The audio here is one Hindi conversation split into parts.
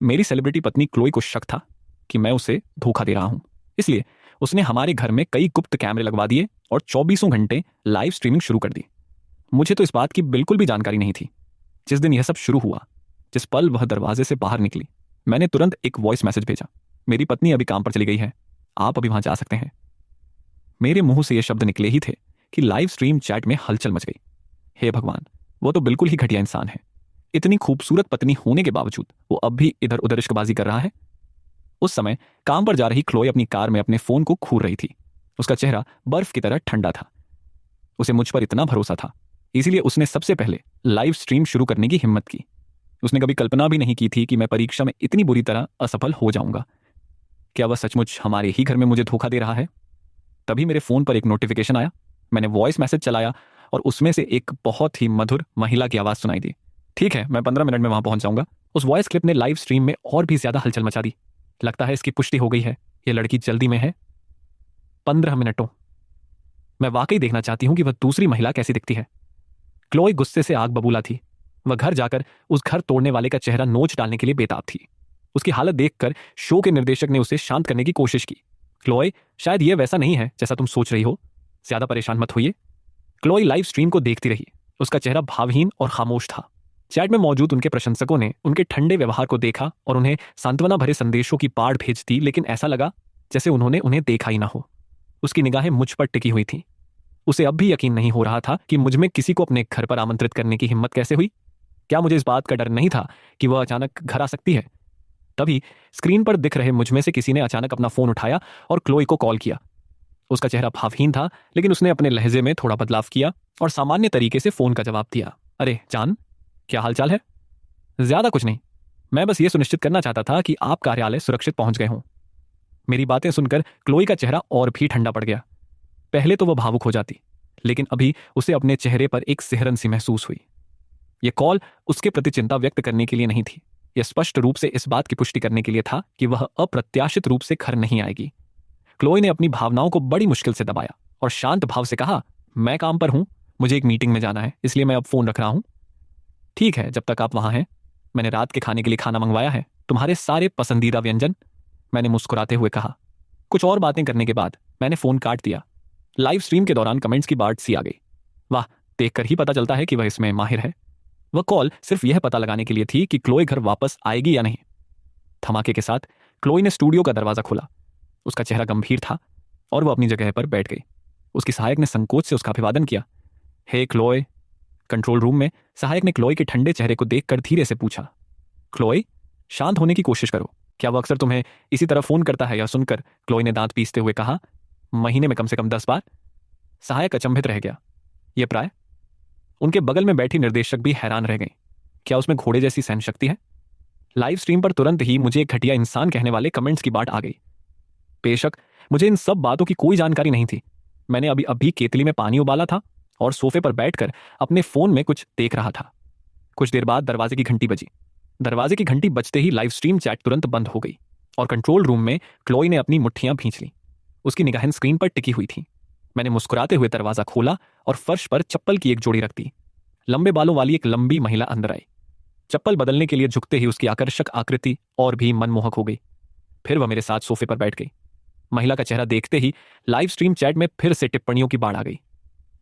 मेरी सेलिब्रिटी पत्नी क्लोई को शक था कि मैं उसे धोखा दे रहा हूं, इसलिए उसने हमारे घर में कई गुप्त कैमरे लगवा दिए और 24 घंटे लाइव स्ट्रीमिंग शुरू कर दी। मुझे तो इस बात की बिल्कुल भी जानकारी नहीं थी। जिस दिन यह सब शुरू हुआ, जिस पल वह दरवाजे से बाहर निकली, मैंने तुरंत एक वॉइस मैसेज भेजा, मेरी पत्नी अभी काम पर चली गई है, आप अभी वहां जा सकते हैं। मेरे मुंह से यह शब्द निकले ही थे कि लाइव स्ट्रीम चैट में हलचल मच गई। हे भगवान, वो तो बिल्कुल ही घटिया इंसान है। इतनी खूबसूरत पत्नी होने के बावजूद वो अब भी इधर उधर इश्कबाजी कर रहा है। उस समय काम पर जा रही क्लोई अपनी कार में अपने फोन को घूर रही थी। उसका चेहरा बर्फ की तरह ठंडा था। उसे मुझ पर इतना भरोसा था, इसीलिए उसने सबसे पहले लाइव स्ट्रीम शुरू करने की हिम्मत की। उसने कभी कल्पना भी नहीं की थी कि मैं परीक्षा में इतनी बुरी तरह असफल हो जाऊंगा। क्या वह सचमुच हमारे ही घर में मुझे धोखा दे रहा है? तभी मेरे फोन पर एक नोटिफिकेशन आया। मैंने वॉइस मैसेज चलाया और उसमें से एक बहुत ही मधुर महिला की आवाज सुनाई दी। ठीक है, मैं 15 मिनट में वहां पहुंच जाऊंगा। उस वॉइस क्लिप ने लाइव स्ट्रीम में और भी ज्यादा हलचल मचा दी। लगता है इसकी पुष्टि हो गई है, यह लड़की जल्दी में है। 15 मिनटों, मैं वाकई देखना चाहती हूं कि वह दूसरी महिला कैसी दिखती है। क्लोई गुस्से से आग बबूला थी। वह घर जाकर उस घर तोड़ने वाले का चेहरा नोच डालने के लिए बेताब थी। उसकी हालत देखकर शो के निर्देशक ने उसे शांत करने की कोशिश की। क्लोई, शायद यह वैसा नहीं है जैसा तुम सोच रही हो, ज्यादा परेशान मत होइए। क्लोई लाइव स्ट्रीम को देखती रही। उसका चेहरा भावहीन और खामोश था। चैट में मौजूद उनके प्रशंसकों ने उनके ठंडे व्यवहार को देखा और उन्हें सांत्वना भरे संदेशों की बाढ़ भेज दी, लेकिन ऐसा लगा जैसे उन्होंने उन्हें देखा ही ना हो। उसकी निगाहें मुझ पर टिकी हुई थीं। उसे अब भी यकीन नहीं हो रहा था कि मुझ में किसी को अपने घर पर आमंत्रित करने की हिम्मत कैसे हुई। क्या मुझे इस बात का डर नहीं था कि वह अचानक घर आ सकती है? तभी स्क्रीन पर दिख रहे मुझ में से किसी ने अचानक अपना फोन उठाया और क्लोई को कॉल किया। उसका चेहरा भावहीन था, लेकिन उसने अपने लहजे में थोड़ा बदलाव किया और सामान्य तरीके से फोन का जवाब दिया। अरे जान, क्या हालचाल है? ज्यादा कुछ नहीं, मैं बस ये सुनिश्चित करना चाहता था कि आप कार्यालय सुरक्षित पहुंच गए हों। मेरी बातें सुनकर क्लोई का चेहरा और भी ठंडा पड़ गया। पहले तो वह भावुक हो जाती, लेकिन अभी उसे अपने चेहरे पर एक सिहरन सी महसूस हुई। यह कॉल उसके प्रति चिंता व्यक्त करने के लिए नहीं थी, यह स्पष्ट रूप से इस बात की पुष्टि करने के लिए था कि वह अप्रत्याशित रूप से घर नहीं आएगी। क्लोई ने अपनी भावनाओं को बड़ी मुश्किल से दबाया और शांत भाव से कहा, मैं काम पर हूं, मुझे एक मीटिंग में जाना है, इसलिए मैं अब फोन रख रहा हूं। ठीक है, जब तक आप वहां हैं, मैंने रात के खाने के लिए खाना मंगवाया है, तुम्हारे सारे पसंदीदा व्यंजन, मैंने मुस्कुराते हुए कहा। कुछ और बातें करने के बाद मैंने फोन काट दिया। लाइव स्ट्रीम के दौरान कमेंट्स की बाढ़ सी आ गई। वाह, देखकर ही पता चलता है कि वह इसमें माहिर है। वह कॉल सिर्फ यह पता लगाने के लिए थी कि क्लोई घर वापस आएगी या नहीं। धमाके के साथ क्लोई ने स्टूडियो का दरवाजा खोला। उसका चेहरा गंभीर था और वह अपनी जगह पर बैठ गई। उसकी सहायक ने संकोच से उसका अभिवादन किया। हे क्लोई। कंट्रोल रूम में सहायक ने क्लोई के ठंडे चेहरे को देखकर धीरे से पूछा, क्लोई, शांत होने की कोशिश करो। क्या वह अक्सर तुम्हें इसी तरह फोन करता है? यह सुनकर क्लोई ने दांत पीसते हुए कहा, महीने में कम से कम 10 बार। सहायक अचंभित रह गया। यह प्राय? उनके बगल में बैठी निर्देशक भी हैरान रह गई। क्या उसमें घोड़े जैसी सहन शक्ति है? लाइव स्ट्रीम पर तुरंत ही मुझे एक घटिया इंसान कहने वाले कमेंट्स की बाढ़ आ गई। बेशक मुझे इन सब बातों की कोई जानकारी नहीं थी। मैंने अभी अभी केतली में पानी उबाला था और सोफे पर बैठकर अपने फोन में कुछ देख रहा था। कुछ देर बाद दरवाजे की घंटी बजी। दरवाजे की घंटी बजते ही लाइव स्ट्रीम चैट तुरंत बंद हो गई और कंट्रोल रूम में क्लोई ने अपनी मुट्ठियां भींच ली। उसकी निगाहें स्क्रीन पर टिकी हुई थी। मैंने मुस्कुराते हुए दरवाजा खोला और फर्श पर चप्पल की एक जोड़ी रख दी। लंबे बालों वाली एक लंबी महिला अंदर आई। चप्पल बदलने के लिए झुकते ही उसकी आकर्षक आकृति और भी मनमोहक हो गई। फिर वह मेरे साथ सोफे पर बैठ गई। महिला का चेहरा देखते ही लाइव स्ट्रीम चैट में फिर से टिप्पणियों की बाढ़ आ गई।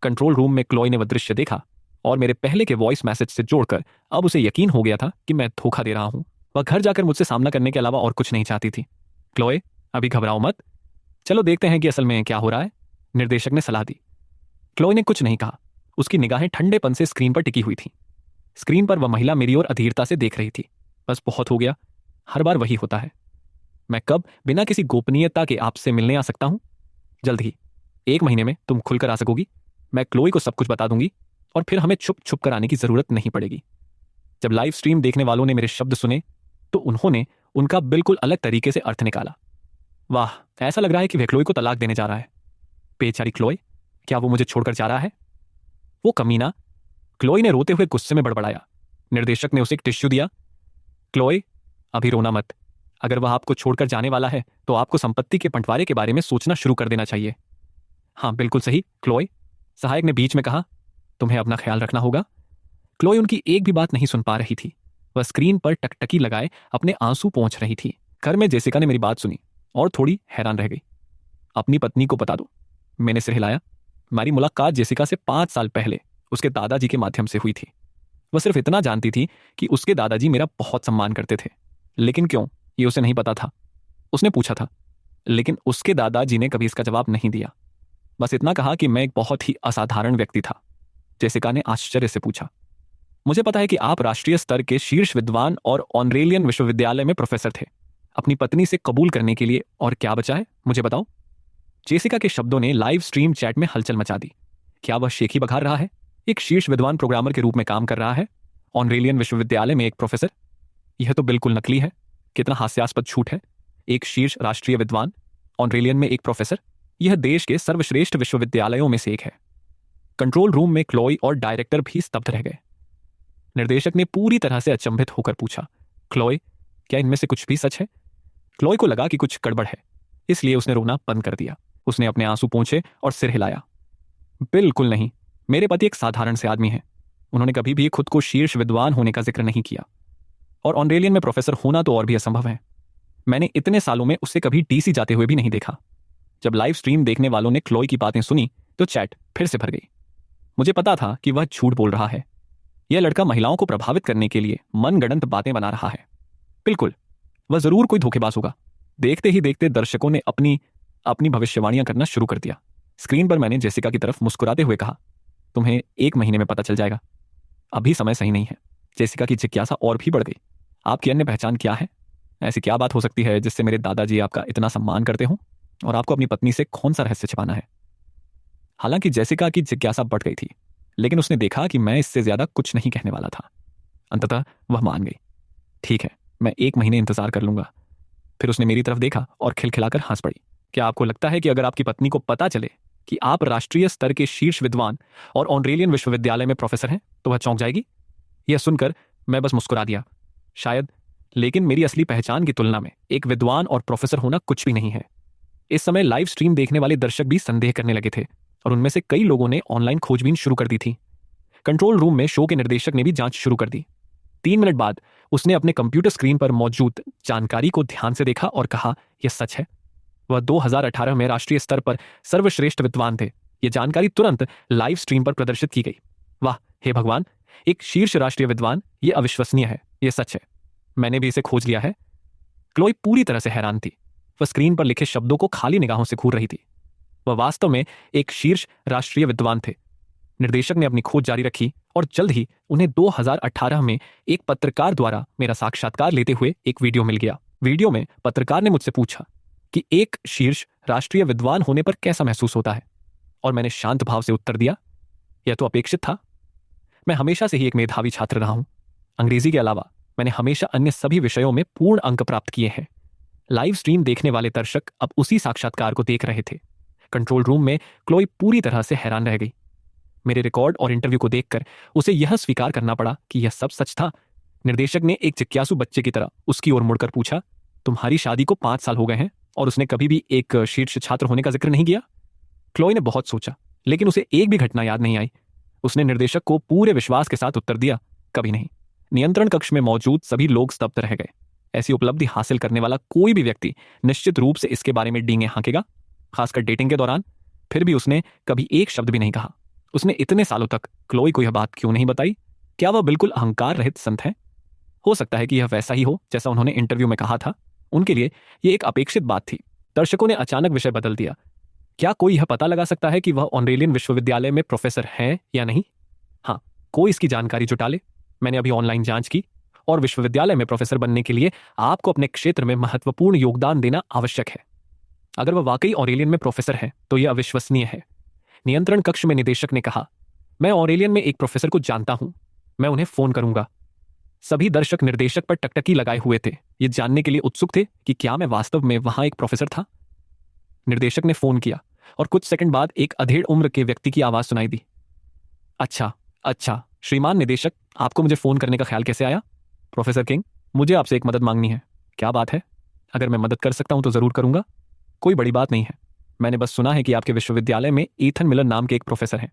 कंट्रोल रूम में क्लोई ने वह दृश्य देखा और मेरे पहले के वॉइस मैसेज से जोड़कर अब उसे यकीन हो गया था कि मैं धोखा दे रहा हूं। वह घर जाकर मुझसे सामना करने के अलावा और कुछ नहीं चाहती थी। क्लोई, अभी घबराओ मत, चलो देखते हैं कि असल में क्या हो रहा है, निर्देशक ने सलाह दी। क्लोई ने कुछ नहीं कहा। उसकी निगाहें ठंडेपन से स्क्रीन पर टिकी हुई थी। स्क्रीन पर वह महिला मेरी ओर अधीरता से देख रही थी। बस बहुत हो गया, हर बार वही होता है। मैं कब बिना किसी गोपनीयता के आपसे मिलने आ सकता हूं? जल्द ही, 1 महीने में तुम खुलकर आ सकोगी। मैं क्लोई को सब कुछ बता दूंगी और फिर हमें छुप छुप कर आने की जरूरत नहीं पड़ेगी। जब लाइव स्ट्रीम देखने वालों ने मेरे शब्द सुने तो उन्होंने उनका बिल्कुल अलग तरीके से अर्थ निकाला। वाह, ऐसा लग रहा है कि वह क्लोई को तलाक देने जा रहा है। बेचारी क्लोई, क्या वो मुझे छोड़कर जा रहा है? वो कमीना, क्लोई ने रोते हुए गुस्से में बड़बड़ाया। निर्देशक ने उसे एक टिश्यू दिया। क्लोई, अभी रोना मत। अगर वह आपको छोड़कर जाने वाला है तो आपको संपत्ति के बंटवारे के बारे में सोचना शुरू कर देना चाहिए। हाँ, बिल्कुल सही क्लोई, सहायक ने बीच में कहा। तुम्हें अपना ख्याल रखना होगा। क्लोई उनकी एक भी बात नहीं सुन पा रही थी। वह स्क्रीन पर टकटकी लगाए अपने आंसू पोंछ रही थी। घर में जेसिका ने मेरी बात सुनी और थोड़ी हैरान रह गई। अपनी पत्नी को बता दो, मैंने सिर हिलाया। हमारी मुलाकात जेसिका से 5 साल पहले उसके दादाजी के माध्यम से हुई थी। वह सिर्फ इतना जानती थी कि उसके दादाजी मेरा बहुत सम्मान करते थे, लेकिन क्यों ये उसे नहीं पता था। उसने पूछा था, लेकिन उसके दादाजी ने कभी इसका जवाब नहीं दिया। बस इतना कहा कि मैं एक बहुत ही असाधारण व्यक्ति था। जेसिका ने आश्चर्य से पूछा, मुझे पता है कि आप राष्ट्रीय स्तर के शीर्ष विद्वान और ऑनरेलियन विश्वविद्यालय में प्रोफेसर थे। अपनी पत्नी से कबूल करने के लिए और क्या बचा है, मुझे बताओ। जेसिका के शब्दों ने लाइव स्ट्रीम चैट में हलचल मचा दी। क्या वह शेखी बघार रहा है? एक शीर्ष विद्वान प्रोग्रामर के रूप में काम कर रहा है, ऑनरेलियन विश्वविद्यालय में एक प्रोफेसर? यह तो बिल्कुल नकली है। कितना हास्यास्पद झूठ है। एक शीर्ष राष्ट्रीय विद्वान, ऑनरेलियन में एक प्रोफेसर। यह देश के सर्वश्रेष्ठ विश्वविद्यालयों में से एक है। कंट्रोल रूम में क्लोई और डायरेक्टर भी स्तब्ध रह गए। निर्देशक ने पूरी तरह से अचंभित होकर पूछा, क्लोई, क्या इनमें से कुछ भी सच है? क्लोई को लगा कि कुछ गड़बड़ है, इसलिए उसने रोना बंद कर दिया। उसने अपने आंसू पोंछे और सिर हिलाया। बिल्कुल नहीं, मेरे पति एक साधारण से आदमी हैं। उन्होंने कभी भी खुद को शीर्ष विद्वान होने का जिक्र नहीं किया, और ऑनरेलियन में प्रोफेसर होना तो और भी असंभव है। मैंने इतने सालों में उसे कभी डीसी जाते हुए भी नहीं देखा। जब लाइव स्ट्रीम देखने वालों ने क्लोई की बातें सुनी तो चैट फिर से भर गई। मुझे पता था कि वह झूठ बोल रहा है। यह लड़का महिलाओं को प्रभावित करने के लिए मनगढ़ंत बातें बना रहा है। बिल्कुल, वह जरूर कोई धोखेबाज होगा। देखते ही देखते दर्शकों ने अपनी अपनी भविष्यवाणियां करना शुरू कर दिया। स्क्रीन पर मैंने जेसिका की तरफ मुस्कुराते हुए कहा, तुम्हें 1 महीने में पता चल जाएगा। अभी समय सही नहीं है। जेसिका की जिज्ञासा और भी बढ़ गई। आपकी अन्य पहचान क्या है? ऐसी क्या बात हो सकती है जिससे मेरे दादाजी आपका इतना सम्मान करते हों, और आपको अपनी पत्नी से कौन सा रहस्य छिपाना है? हालांकि जेसिका की जिज्ञासा बढ़ गई थी, लेकिन उसने देखा कि मैं इससे ज्यादा कुछ नहीं कहने वाला था। अंततः वह मान गई। ठीक है, मैं 1 महीने इंतजार कर लूंगा। फिर उसने मेरी तरफ देखा और खिलखिलाकर हंस पड़ी। क्या आपको लगता है कि अगर आपकी पत्नी को पता चले कि आप राष्ट्रीय स्तर के शीर्ष विद्वान और ऑनरेलियन विश्वविद्यालय में प्रोफेसर हैं तो वह चौंक जाएगी? यह सुनकर मैं बस मुस्कुरा दिया। शायद, लेकिन मेरी असली पहचान की तुलना में एक विद्वान और प्रोफेसर होना कुछ भी नहीं है। इस समय लाइव स्ट्रीम देखने वाले दर्शक भी संदेह करने लगे थे, और उनमें से कई लोगों ने ऑनलाइन खोजबीन शुरू कर दी थी। कंट्रोल रूम में शो के निर्देशक ने भी जांच शुरू कर दी। 3 मिनट बाद उसने अपने कंप्यूटर स्क्रीन पर मौजूद जानकारी को ध्यान से देखा और कहा, यह सच है। वह 2018 में राष्ट्रीय स्तर पर सर्वश्रेष्ठ विद्वान थे। यह जानकारी तुरंत लाइव स्ट्रीम पर प्रदर्शित की गई। वाह, हे भगवान, एक शीर्ष राष्ट्रीय विद्वान, यह अविश्वसनीय है। यह सच है। मैंने भी इसे खोज लिया है। क्लोई पूरी तरह से हैरान थी। वह स्क्रीन पर लिखे शब्दों को खाली निगाहों से घूर रही थी। वह वास्तव में एक शीर्ष राष्ट्रीय विद्वान थे। निर्देशक ने अपनी खोज जारी रखी और जल्द ही उन्हें 2018 में एक पत्रकार द्वारा मेरा साक्षात्कार लेते हुए एक वीडियो मिल गया। वीडियो में पत्रकार ने मुझसे पूछा कि एक शीर्ष राष्ट्रीय विद्वान होने पर कैसा महसूस होता है, और मैंने शांत भाव से उत्तर दिया, यह तो अपेक्षित था। मैं हमेशा से ही एक मेधावी छात्र रहा हूं। अंग्रेजी के अलावा मैंने हमेशा अन्य सभी विषयों में पूर्ण अंक प्राप्त किए हैं। लाइव स्ट्रीम देखने वाले दर्शक अब उसी साक्षात्कार को देख रहे थे। कंट्रोल रूम में क्लोई पूरी तरह से हैरान रह गई। मेरे रिकॉर्ड और इंटरव्यू को देखकर उसे यह स्वीकार करना पड़ा कि यह सब सच था। निर्देशक ने एक जिज्ञासु बच्चे की तरह उसकी ओर मुड़कर पूछा, तुम्हारी शादी को 5 साल हो गए हैं और उसने कभी भी एक शीर्ष छात्र होने का जिक्र नहीं किया? क्लोई ने बहुत सोचा, लेकिन उसे एक भी घटना याद नहीं आई। उसने निर्देशक को पूरे विश्वास के साथ उत्तर दिया, कभी नहीं। नियंत्रण कक्ष में मौजूद सभी लोग स्तब्ध रह गए। ऐसी उपलब्धि हासिल करने वाला कोई भी व्यक्ति निश्चित रूप से इसके बारे में डींगे हाँकेगा, खासकर डेटिंग के दौरान। फिर भी उसने कभी एक शब्द भी नहीं कहा। उसने इतने सालों तक क्लोई को यह बात क्यों नहीं बताई? क्या वह बिल्कुल अहंकार रहित संत है? हो सकता है कि यह वैसा ही हो जैसा उन्होंने इंटरव्यू में कहा था। उनके लिए यह एक अपेक्षित बात थी। दर्शकों ने अचानक विषय बदल दिया। क्या कोई यह पता लगा सकता है कि वह ऑनरेलियन विश्वविद्यालय में प्रोफेसर हैं या नहीं? हाँ, कोई इसकी जानकारी जुटा ले। मैंने अभी ऑनलाइन जांच की, और विश्वविद्यालय में प्रोफेसर बनने के लिए आपको अपने क्षेत्र में महत्वपूर्ण योगदान देना आवश्यक है। अगर वह वाकई ऑरेलियन में प्रोफेसर है तो यह अविश्वसनीय है। नियंत्रण कक्ष में निदेशक ने कहा, मैं ऑरेलियन में एक प्रोफेसर को जानता हूं, मैं उन्हें फोन करूंगा। सभी दर्शक निर्देशक पर टकटकी लगाए हुए थे, ये जानने के लिए उत्सुक थे कि क्या मैं वास्तव में वहां एक प्रोफेसर था। निर्देशक ने फोन किया और कुछ सेकंड बाद एक अधेड़ उम्र के व्यक्ति की आवाज सुनाई दी। अच्छा, श्रीमान निदेशक, आपको मुझे फोन करने का ख्याल कैसे आया? प्रोफेसर किंग, मुझे आपसे एक मदद मांगनी है। क्या बात है? अगर मैं मदद कर सकता हूं तो जरूर करूंगा। कोई बड़ी बात नहीं है। मैंने बस सुना है कि आपके विश्वविद्यालय में ईथन मिलर नाम के एक प्रोफेसर हैं।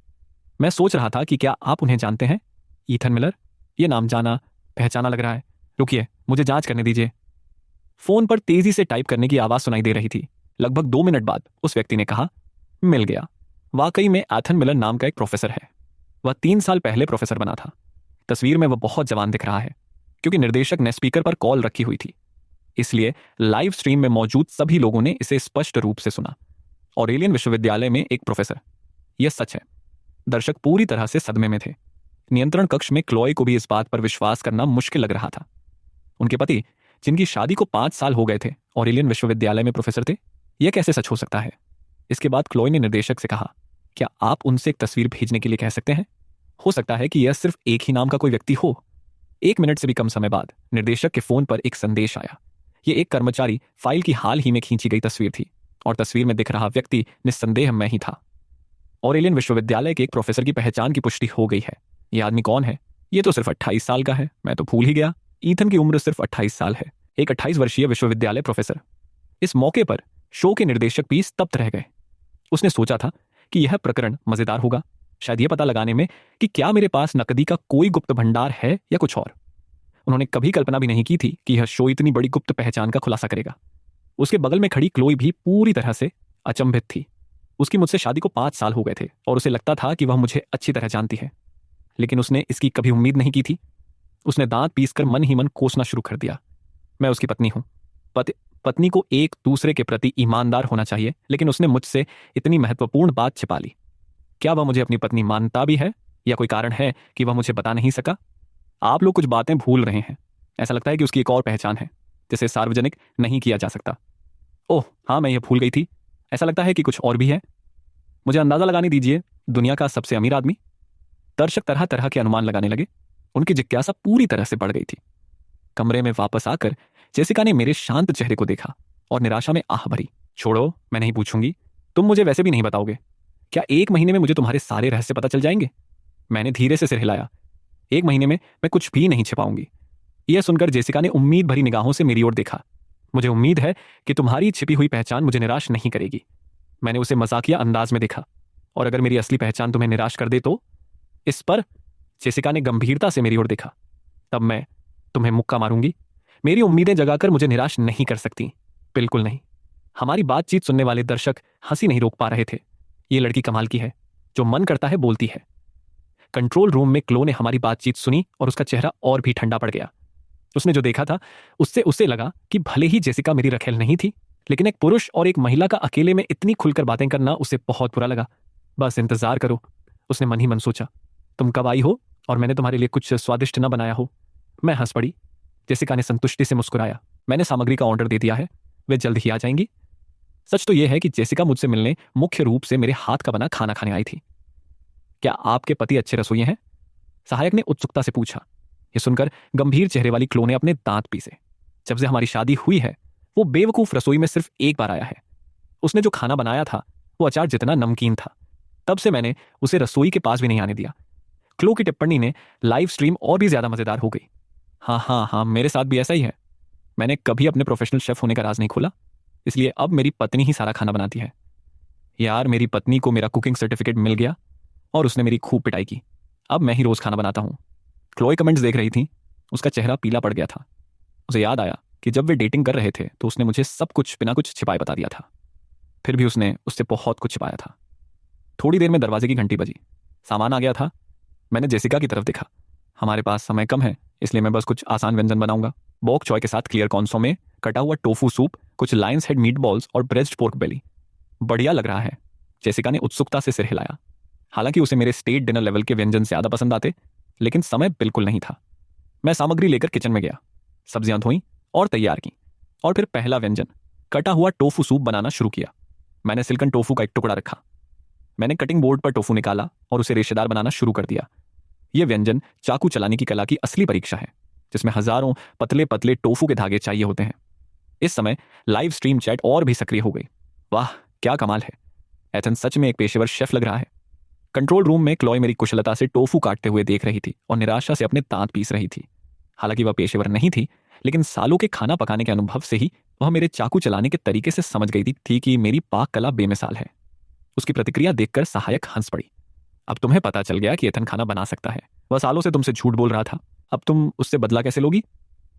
मैं सोच रहा था कि क्या आप उन्हें जानते हैं? ईथन मिलर, ये नाम जाना पहचाना लग रहा है। रुकिए, मुझे जांच करने दीजिए। फोन पर तेजी से टाइप करने की आवाज सुनाई दे रही थी। लगभग 2 मिनट बाद उस व्यक्ति ने कहा, मिल गया। वाकई में एथन मिलर नाम का एक प्रोफेसर है। वह 3 साल पहले प्रोफेसर बना था। तस्वीर में वह बहुत जवान दिख रहा है, क्योंकि निर्देशक ने स्पीकर पर कॉल रखी हुई थी। इसलिए लाइव स्ट्रीम में मौजूद सभी लोगों ने इसे स्पष्ट रूप से सुना। ऑरेलियन विश्वविद्यालय में एक प्रोफेसर, यह सच है। दर्शक पूरी तरह से सदमे में थे। नियंत्रण कक्ष में क्लोई को भी इस बात पर विश्वास करना मुश्किल लग रहा था। उनके पति, जिनकी शादी को 5 साल हो गए थे, ऑरेलियन विश्वविद्यालय में प्रोफेसर थे। यह कैसे सच हो सकता है? इसके बाद क्लोई ने निर्देशक से कहा, क्या आप उनसे एक तस्वीर भेजने के लिए कह सकते हैं? हो सकता है कि यह सिर्फ एक ही नाम का कोई व्यक्ति हो। 1 मिनट से भी कम समय बाद निर्देशक के फोन पर एक संदेश आया। यह एक कर्मचारी फाइल की हाल ही में खींची गई तस्वीर थी, और तस्वीर में दिख रहा व्यक्ति निस्संदेह मैं ही था। ऑरेलियन विश्वविद्यालय के एक प्रोफेसर की पहचान की पुष्टि हो गई है। यह आदमी कौन है? यह तो सिर्फ 28 साल का है। मैं तो भूल ही गया, ईथन की उम्र सिर्फ 28 साल है। एक 28 वर्षीय विश्वविद्यालय प्रोफेसर। इस मौके पर शो के निर्देशक भी स्तब्ध रह गए। उसने सोचा था कि यह प्रकरण मजेदार होगा, शायद यह पता लगाने में कि क्या मेरे पास नकदी का कोई गुप्त भंडार है या कुछ और। उन्होंने कभी कल्पना भी नहीं की थी कि यह शो इतनी बड़ी गुप्त पहचान का खुलासा करेगा। उसके बगल में खड़ी क्लोई भी पूरी तरह से अचंभित थी। उसकी मुझसे शादी को 5 साल हो गए थे, और उसे लगता था कि वह मुझे अच्छी तरह जानती है, लेकिन उसने इसकी कभी उम्मीद नहीं की थी। उसने दांत पीसकर मन ही मन कोसना शुरू कर दिया। मैं उसकी पत्नी हूं। पत्नी को एक दूसरे के प्रति ईमानदार होना चाहिए, लेकिन उसने मुझसे इतनी महत्वपूर्ण बात छिपा ली। क्या वह मुझे अपनी पत्नी मानता भी है, या कोई कारण है कि वह मुझे बता नहीं सका? आप लोग कुछ बातें भूल रहे हैं। ऐसा लगता है कि उसकी एक और पहचान है, जिसे सार्वजनिक नहीं किया जा सकता। ओह हाँ, मैं यह भूल गई थी। ऐसा लगता है कि कुछ और भी है। मुझे अंदाजा लगाने दीजिए, दुनिया का सबसे अमीर आदमी। दर्शक तरह तरह के अनुमान लगाने लगे। उनकी जिज्ञासा पूरी तरह से बढ़ गई थी। कमरे में वापस आकर जेसिका ने मेरे शांत चेहरे को देखा और निराशा में आह भरी। छोड़ो, मैं नहीं पूछूंगी। तुम मुझे वैसे भी नहीं बताओगे। क्या 1 महीने में मुझे तुम्हारे सारे रहस्य पता चल जाएंगे? मैंने धीरे से सिर हिलाया। 1 महीने में मैं कुछ भी नहीं छिपाऊंगी। यह सुनकर जेसिका ने उम्मीद भरी निगाहों से मेरी ओर देखा। मुझे उम्मीद है कि तुम्हारी छिपी हुई पहचान मुझे निराश नहीं करेगी। मैंने उसे मजाकिया अंदाज में देखा। और अगर मेरी असली पहचान तुम्हें निराश कर दे तो? इस पर जेसिका ने गंभीरता से मेरी ओर देखा। तब मैं तुम्हें मुक्का मारूंगी। मेरी उम्मीदें जगाकर मुझे निराश नहीं कर सकती, बिल्कुल नहीं। हमारी बातचीत सुनने वाले दर्शक हंसी नहीं रोक पा रहे थे। ये लड़की कमाल की है, जो मन करता है बोलती है। कंट्रोल रूम में क्लो ने हमारी बातचीत सुनी और उसका चेहरा और भी ठंडा पड़ गया। उसने जो देखा था उससे उसे लगा कि भले ही जेसिका मेरी रखेल नहीं थी, लेकिन एक पुरुष और एक महिला का अकेले में इतनी खुलकर बातें करना उसे बहुत बुरा लगा। बस इंतजार करो, उसने मन ही मन सोचा। तुम कब आई हो और मैंने तुम्हारे लिए कुछ स्वादिष्ट न बनाया हो? मैं हंस पड़ी। जेसिका ने संतुष्टि से मुस्कुराया। मैंने सामग्री का ऑर्डर दे दिया है, वे जल्द ही आ जाएंगी। सच तो यह है कि जेसिका मुझसे मिलने मुख्य रूप से मेरे हाथ का बना खाना खाने आई थी। क्या आपके पति अच्छे रसोइये हैं? सहायक ने उत्सुकता से पूछा। यह सुनकर गंभीर चेहरे वाली क्लो ने अपने दांत पीसे। जब से हमारी शादी हुई है, वो बेवकूफ रसोई में सिर्फ एक बार आया है। उसने जो खाना बनाया था वो अचार जितना नमकीन था। तब से मैंने उसे रसोई के पास भी नहीं आने दिया। क्लो की टिप्पणी ने लाइव स्ट्रीम और भी ज्यादा मजेदार हो गई। हाँ हाँ हाँ, मेरे साथ भी ऐसा ही है। मैंने कभी अपने प्रोफेशनल शेफ होने का राज नहीं खोला, इसलिए अब मेरी पत्नी ही सारा खाना बनाती है। यार, मेरी पत्नी को मेरा कुकिंग सर्टिफिकेट मिल गया और उसने मेरी खूब पिटाई की। अब मैं ही रोज खाना बनाता हूँ। क्लोई कमेंट्स देख रही थी। उसका चेहरा पीला पड़ गया था। उसे याद आया कि जब वे डेटिंग कर रहे थे तो उसने मुझे सब कुछ बिना कुछ छिपाए बता दिया था। फिर भी उसने उससे बहुत कुछ छिपाया था। थोड़ी देर में दरवाजे की घंटी बजी। सामान आ गया था। मैंने जेसिका की तरफ देखा। हमारे पास समय कम है, इसलिए मैं बस कुछ आसान व्यंजन बनाऊंगा। बॉक चॉय के साथ क्लियर कॉन्सोमे, कटा हुआ टोफू सूप, कुछ लायंस हेड मीट बॉल्स और ब्रेस्ट पोर्क बेली। बढ़िया लग रहा है। जेसिका ने उत्सुकता से सिर हिलाया। हालांकि उसे मेरे स्टेट डिनर लेवल के व्यंजन ज्यादा पसंद आते, लेकिन समय बिल्कुल नहीं था। मैं सामग्री लेकर किचन में गया, सब्जियां धोई और तैयार की, और फिर पहला व्यंजन, कटा हुआ टोफू सूप बनाना शुरू किया। मैंने सिल्कन टोफू का एक टुकड़ा रखा। मैंने कटिंग बोर्ड पर टोफू निकाला और उसे रेशेदार बनाना शुरू कर दिया। यह व्यंजन चाकू चलाने की कला की असली परीक्षा है, जिसमें हजारों पतले पतले टोफू के धागे चाहिए होते हैं। इस समय लाइव स्ट्रीम चैट और भी सक्रिय हो गई। वाह, क्या कमाल है। एथन सच में एक पेशेवर शेफ लग रहा है। कंट्रोल रूम में क्लोई मेरी कुशलता से टोफू काटते हुए देख रही थी और निराशा से अपने दांत पीस रही थी। हालांकि वह पेशेवर नहीं थी, लेकिन सालों के खाना पकाने के अनुभव से ही वह मेरे चाकू चलाने के तरीके से समझ गई थी कि मेरी पाक कला बेमिसाल है। उसकी प्रतिक्रिया देखकर सहायक हंस पड़ी। अब तुम्हें पता चल गया कि एथन खाना बना सकता है। वह सालों से तुमसे झूठ बोल रहा था, अब तुम उससे बदला कैसे लोगी?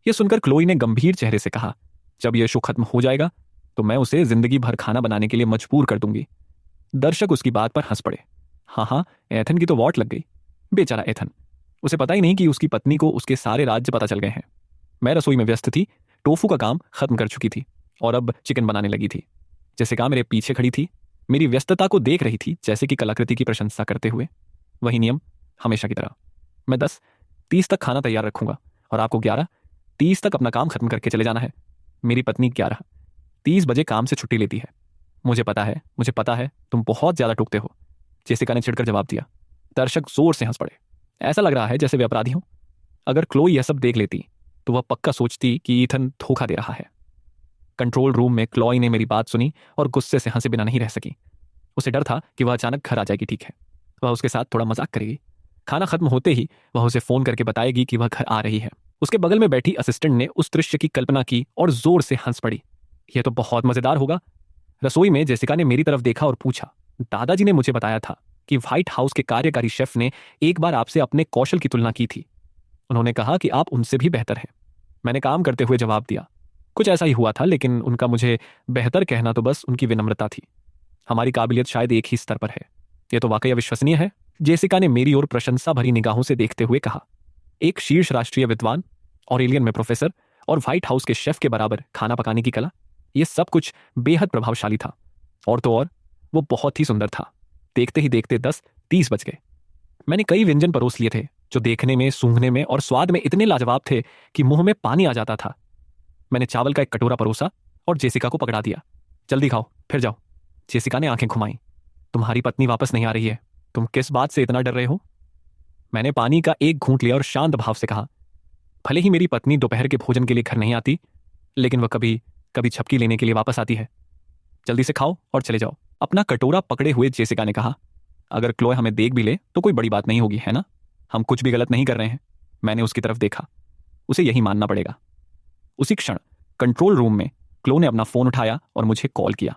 यह सुनकर क्लोई ने गंभीर चेहरे से कहा, जब यह शो खत्म हो जाएगा तो मैं उसे जिंदगी भर खाना बनाने के लिए मजबूर कर दूंगी। दर्शक उसकी बात पर हंस पड़े। हाँ, एथन की तो वॉट लग गई। बेचारा एथन, उसे पता ही नहीं कि उसकी पत्नी को उसके सारे राज्य पता चल गए हैं। मैं रसोई में व्यस्त थी, टोफू का काम खत्म कर चुकी थी और अब चिकन बनाने लगी थी। जेसिका मेरे पीछे खड़ी थी, मेरी व्यस्तता को देख रही थी जैसे कि कलाकृति की प्रशंसा करते हुए। वही नियम हमेशा की तरह, मैं 10:30 तक खाना तैयार रखूंगा और आपको 11:30 तक अपना काम खत्म करके चले जाना है। मेरी पत्नी 11:30 बजे काम से छुट्टी लेती है। मुझे पता है तुम बहुत ज्यादा टूकते हो, जेसिका ने चिढ़कर जवाब दिया। दर्शक जोर से हंस पड़े। ऐसा लग रहा है जैसे वे अपराधी हों। अगर क्लोई यह सब देख लेती तो वह पक्का सोचती कि ईथन धोखा दे रहा है। कंट्रोल रूम में क्लोई ने मेरी बात सुनी और गुस्से से हंसे बिना नहीं रह सकी। उसे डर था कि वह अचानक घर आ जाएगी। ठीक है, वह उसके साथ थोड़ा मजाक करेगी। खाना खत्म होते ही वह उसे फोन करके बताएगी कि वह घर आ रही है। उसके बगल में बैठी असिस्टेंट ने उस दृश्य की कल्पना की और जोर से हंस पड़ी। यह तो बहुत मजेदार होगा। रसोई में जेसिका ने मेरी तरफ देखा और पूछा, दादाजी ने मुझे बताया था कि व्हाइट हाउस के कार्यकारी शेफ ने एक बार आपसे अपने कौशल की तुलना की थी। उन्होंने कहा कि आप उनसे भी बेहतर हैं। मैंने काम करते हुए जवाब दिया, कुछ ऐसा ही हुआ था, लेकिन उनका मुझे बेहतर कहना तो बस उनकी विनम्रता थी। हमारी काबिलियत शायद एक ही स्तर पर है। यह तो वाकई अविश्वसनीय है, जेसिका ने मेरी ओर प्रशंसा भरी निगाहों से देखते हुए कहा। एक शीर्ष राष्ट्रीय विद्वान, ऑरेलियन में प्रोफेसर और व्हाइट हाउस के शेफ के बराबर खाना पकाने की कला, यह सब कुछ बेहद प्रभावशाली था। और तो और वो बहुत ही सुंदर था। देखते ही देखते 10:30 बज गए। मैंने कई व्यंजन परोस लिए थे जो देखने में, सूंघने में और स्वाद में इतने लाजवाब थे कि मुंह में पानी आ जाता था। मैंने चावल का एक कटोरा परोसा और जेसिका को पकड़ा दिया। जल्दी खाओ, फिर जाओ। जेसिका ने आंखें घुमाई। तुम्हारी पत्नी वापस नहीं आ रही है, तुम किस बात से इतना डर रहे हो? मैंने पानी का एक घूंट लिया और शांत भाव से कहा, भले ही मेरी पत्नी दोपहर के भोजन के लिए घर नहीं आती, लेकिन वह कभी कभी झपकी लेने के लिए वापस आती है। जल्दी से खाओ और चले जाओ। अपना कटोरा पकड़े हुए जेसिका ने कहा, अगर क्लोए हमें देख भी ले तो कोई बड़ी बात नहीं होगी, है ना? हम कुछ भी गलत नहीं कर रहे हैं। मैंने उसकी तरफ देखा। उसे यही मानना पड़ेगा। उसी क्षण कंट्रोल रूम में क्लो ने अपना फोन उठाया और मुझे कॉल किया।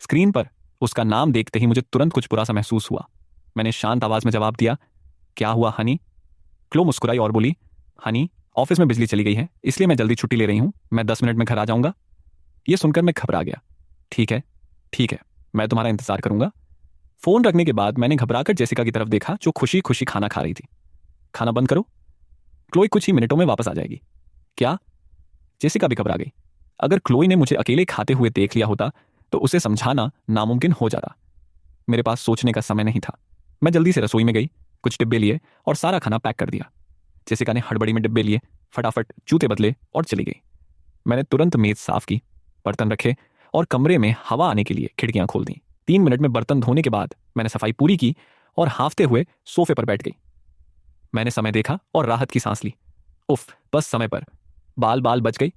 स्क्रीन पर उसका नाम देखते ही मुझे तुरंत कुछ बुरा सा महसूस हुआ। मैंने शांत आवाज में जवाब दिया, क्या हुआ हनी? क्लो मुस्कुराई और बोली, हनी, ऑफिस में बिजली चली गई है, इसलिए मैं जल्दी छुट्टी ले रही हूं। मैं 10 मिनट में घर आ जाऊंगा। यह सुनकर मैं घबरा गया। ठीक है, मैं तुम्हारा इंतजार करूंगा। फोन रखने के बाद मैंने घबराकर जेसिका की तरफ देखा जो खुशी खुशी खाना खा रही थी। खाना बंद करो, क्लोई कुछ ही मिनटों में वापस आ जाएगी। क्या? जेसिका भी घबरा गई। अगर क्लोई ने मुझे अकेले खाते हुए देख लिया होता तो उसे समझाना नामुमकिन हो जाता। मेरे पास सोचने का समय नहीं था। मैं जल्दी से रसोई में गई, कुछ डिब्बे लिए और सारा खाना पैक कर दिया। जेसिका ने हड़बड़ी में डिब्बे लिए, फटाफट जूते बदले और चली गई। मैंने तुरंत मेज साफ की, बर्तन रखे और कमरे में हवा आने के लिए खिड़कियां खोल दी। 3 मिनट में बर्तन धोने के बाद मैंने सफाई पूरी की और हांफते हुए सोफे पर बैठ गई। मैंने समय देखा और राहत की सांस ली। उफ, बस समय पर। बाल बच गई।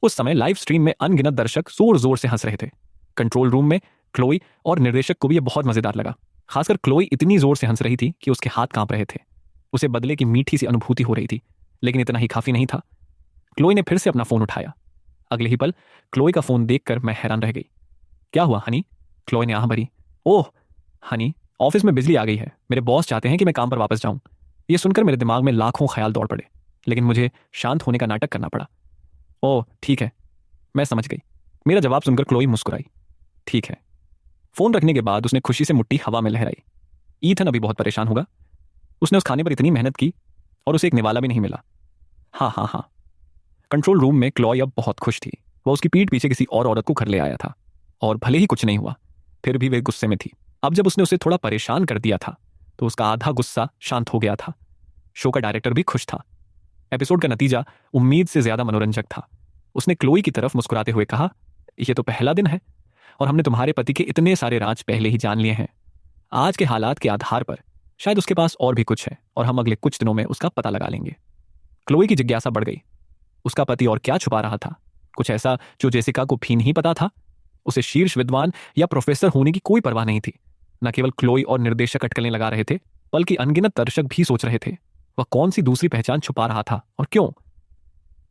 उस समय लाइव स्ट्रीम में अनगिनत दर्शक जोर जोर से हंस रहे थे। कंट्रोल रूम में क्लोई और निर्देशक को भी यह बहुत मजेदार लगा। खासकर क्लोई इतनी जोर से हंस रही थी कि उसके हाथ कांप रहे थे। उसे बदले की मीठी सी अनुभूति हो रही थी, लेकिन इतना ही काफी नहीं था। क्लोई ने फिर से अपना फोन उठाया। अगले ही पल क्लोई का फोन देखकर मैं हैरान रह गई। क्या हुआ हनी? क्लोई ने आह भरी। ओह हनी, ऑफिस में बिजली आ गई है। मेरे बॉस चाहते हैं कि मैं काम पर वापस जाऊं। यह सुनकर मेरे दिमाग में लाखों ख्याल दौड़ पड़े, लेकिन मुझे शांत होने का नाटक करना पड़ा। ओह ठीक है, मैं समझ गई। मेरा जवाब सुनकर क्लोई मुस्कुराई। ठीक है। फोन रखने के बाद उसने खुशी से मुट्ठी हवा में लहराई। ईथन अभी बहुत परेशान होगा। उसने उस खाने पर इतनी मेहनत की और उसे एक निवाला भी नहीं मिला। हाँ। कंट्रोल रूम में क्लोई अब बहुत खुश थी। वह उसकी पीठ पीछे किसी और औरत को घर ले आया था और भले ही कुछ नहीं हुआ, फिर भी वे गुस्से में थी। अब जब उसने उसे थोड़ा परेशान कर दिया था तो उसका आधा गुस्सा शांत हो गया था। शो का डायरेक्टर भी खुश था। एपिसोड का नतीजा उम्मीद से ज्यादा मनोरंजक था। उसने क्लोई की तरफ मुस्कुराते हुए कहा, यह तो पहला दिन है और हमने तुम्हारे पति के इतने सारे राज पहले ही जान लिए हैं। आज के हालात के आधार पर शायद उसके पास और भी कुछ है और हम अगले कुछ दिनों में उसका पता लगा लेंगे। क्लोई की जिज्ञासा बढ़ गई। उसका पति और क्या छुपा रहा था? कुछ ऐसा जो जेसिका को भी नहीं पता था? उसे शीर्ष विद्वान या प्रोफेसर होने की कोई परवाह नहीं थी। न केवल क्लोई और निर्देशक अटकलें लगा रहे थे, बल्कि अनगिनत दर्शक भी सोच रहे थे वह कौन सी दूसरी पहचान छुपा रहा था और क्यों।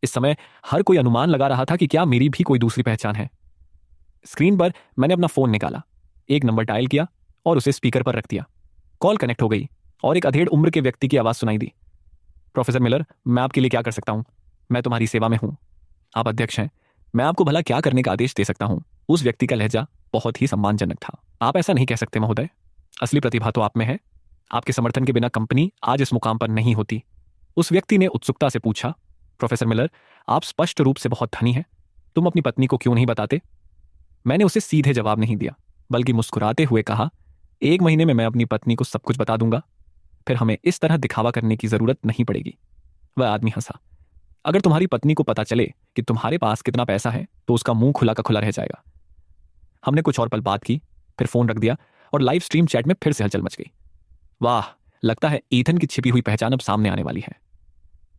इस समय हर कोई अनुमान लगा रहा था कि क्या मेरी भी कोई दूसरी पहचान है। स्क्रीन पर मैंने अपना फोन निकाला, एक नंबर डायल किया और उसे स्पीकर पर रख दिया। कॉल कनेक्ट हो गई और एक अधेड़ उम्र के व्यक्ति की आवाज सुनाई दी। प्रोफेसर मिलर, मैं आपके लिए क्या कर सकता हूं? मैं तुम्हारी सेवा में हूं। आप अध्यक्ष हैं, मैं आपको भला क्या करने का आदेश दे सकता हूं। उस व्यक्ति का लहजा बहुत ही सम्मानजनक था। आप ऐसा नहीं कह सकते महोदय, असली प्रतिभा तो आप में है। आपके समर्थन के बिना कंपनी आज इस मुकाम पर नहीं होती। उस व्यक्ति ने उत्सुकता से पूछा, प्रोफेसर मिलर, आप स्पष्ट रूप से बहुत धनी हैं, तुम अपनी पत्नी को क्यों नहीं बताते? मैंने उसे सीधे जवाब नहीं दिया, बल्कि मुस्कुराते हुए कहा, 1 महीने में मैं अपनी पत्नी को सब कुछ बता दूंगा, फिर हमें इस तरह दिखावा करने की जरूरत नहीं पड़ेगी। वह आदमी हंसा। अगर तुम्हारी पत्नी को पता चले कि तुम्हारे पास कितना पैसा है तो उसका मुंह खुला का खुला रह जाएगा। हमने कुछ और पल बात की, फिर फोन रख दिया और लाइव स्ट्रीम चैट में फिर से हलचल मच गई। वाह, लगता है ईथन की छिपी हुई पहचान अब सामने आने वाली है।